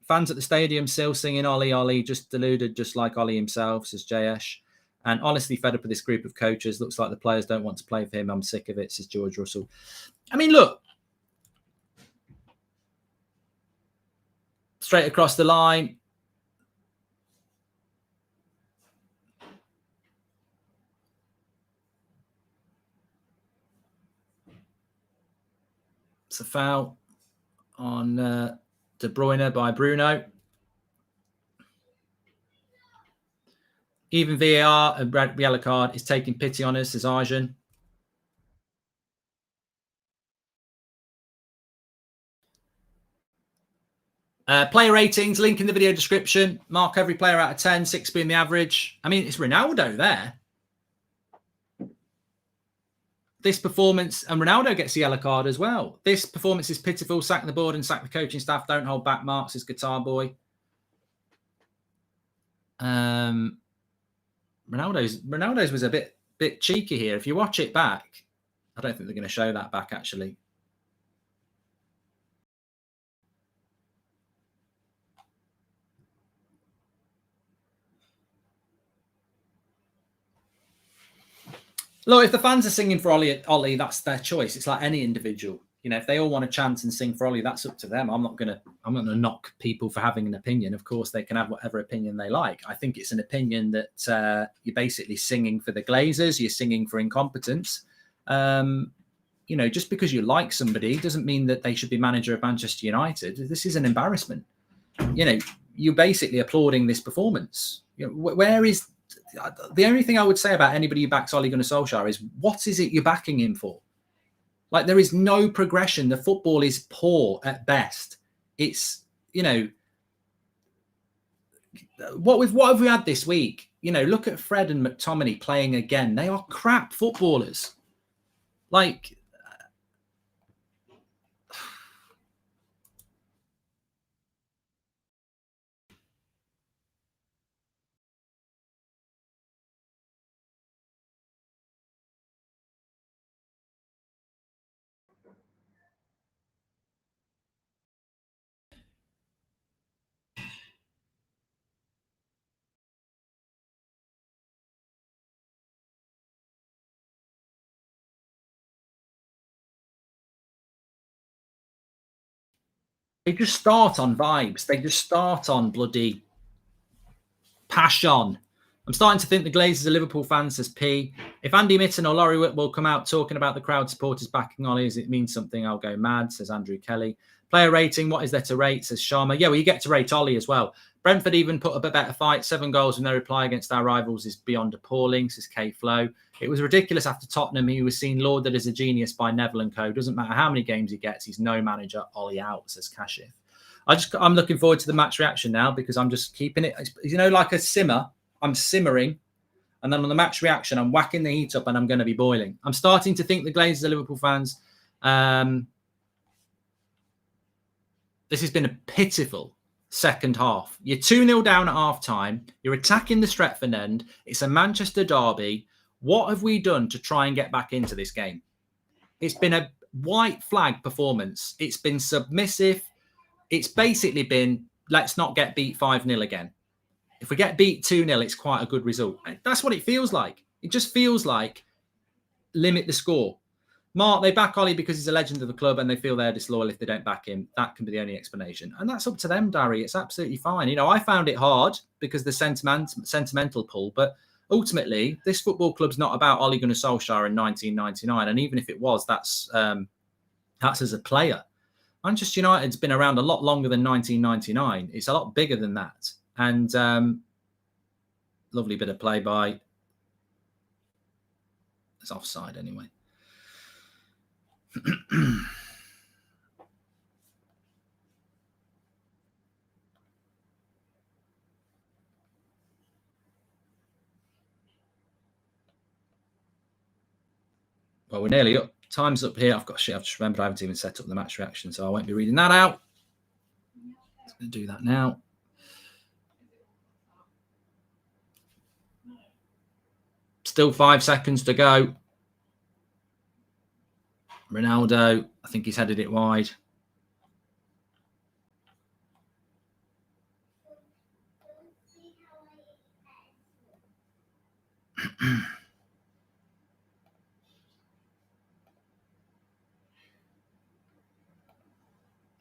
Fans at the stadium still singing Ollie, Ollie, just deluded, just like Ollie himself, says JS. And honestly fed up with this group of coaches. Looks like the players don't want to play for him. I'm sick of it, says George Russell. I mean, look. Straight across the line. It's a foul on De Bruyne by Bruno. Even VAR, a red yellow card, is taking pity on us, says Arjun. Player ratings, link in the video description. Mark every player out of 10, 6 being the average. I mean, it's Ronaldo there. This performance, and Ronaldo gets the yellow card as well. This performance is pitiful. Sack the board and sack the coaching staff. Don't hold back. Marks his guitar boy. Ronaldo's was a bit cheeky here. If you watch it back, I don't think they're going to show that back actually. Look, if the fans are singing for Ollie, that's their choice. It's like any individual. You know, if they all want to chant and sing for Ollie, that's up to them. I'm not gonna knock people for having an opinion. Of course, they can have whatever opinion they like. I think it's an opinion that you're basically singing for the Glazers. You're singing for incompetence. You know, just because you like somebody doesn't mean that they should be manager of Manchester United. This is an embarrassment. You know, you're basically applauding this performance. You know, where is the only thing I would say about anybody who backs Ole Gunnar Solskjaer is what is it you're backing him for? Like, there is no progression. The football is poor at best. It's, you know, what have we had this week? You know, look at Fred and McTominay playing again. They are crap footballers. Like, they just start on vibes. They just start on bloody passion. I'm starting to think the Glazers are Liverpool fans, says P. If Andy Mitten or Laurie Whitwell come out talking about the crowd supporters backing Ollie, as it means something, I'll go mad, says Andrew Kelly. Player rating, what is there to rate, says Sharma. Yeah, well, you get to rate Ollie as well. Brentford even put up a better fight. 7 goals with no reply against our rivals is beyond appalling, says K Flow. It was ridiculous after Tottenham. He was seen lauded as a genius by Neville and co. Doesn't matter how many games he gets, he's no manager. Ollie out, says Kashif. I'm looking forward to the match reaction now because I'm just keeping it, you know, like a simmer. I'm simmering. And then on the match reaction, I'm whacking the heat up and I'm going to be boiling. I'm starting to think the Glazers are Liverpool fans. This has been a pitiful second half. You're 2-0 down at half time. You're attacking the Stretford end. It's a Manchester derby. What have we done to try and get back into this game? It's been a white flag performance. It's been submissive. It's basically been, let's not get beat 5-0 again. If we get beat 2-0, it's quite a good result. That's what it feels like. It just feels like limit the score. Mark, they back Ollie because he's a legend of the club and they feel they're disloyal if they don't back him. That can be the only explanation. And that's up to them, Darry. It's absolutely fine. You know, I found it hard because the sentimental pull, but ultimately, this football club's not about Ole Gunnar Solskjaer in 1999. And even if it was, that's as a player. Manchester United's been around a lot longer than 1999. It's a lot bigger than that. And lovely bit of play by... It's offside anyway. Well, we're nearly up. Time's up here. I've just remembered I haven't even set up the match reaction, so I won't be reading that out. I'm going to do that now. Still 5 seconds to go. Ronaldo, I think he's headed it wide.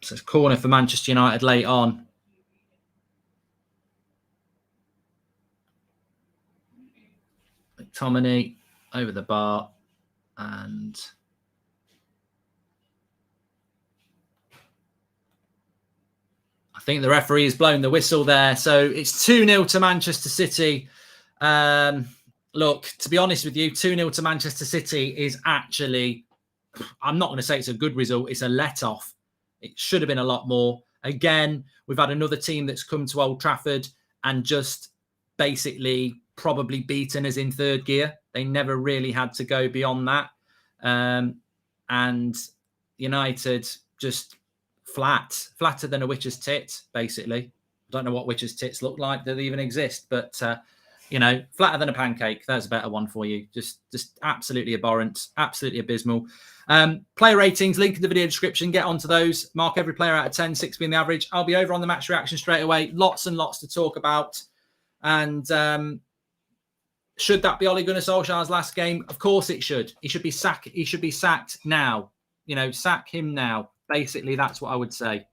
So it's corner for Manchester United late on. McTominay over the bar and... I think the referee has blown the whistle there. So it's 2-0 to Manchester City. Look, to be honest with you, 2-0 to Manchester City is actually, I'm not going to say it's a good result. It's a let-off. It should have been a lot more. Again, we've had another team that's come to Old Trafford and just basically probably beaten us in third gear. They never really had to go beyond that. And United just flatter than a witch's tit, basically. I don't know what witch's tits look like. Do they even exist? But, flatter than a pancake. There's a better one for you. Just absolutely abhorrent, absolutely abysmal. Player ratings, link in the video description. Get onto those. Mark every player out of 10, 6 being the average. I'll be over on the match reaction straight away. Lots and lots to talk about. And should that be Ole Gunnar Solskjaer's last game? Of course it should. He should be sacked now. Sack him now. Basically, that's what I would say.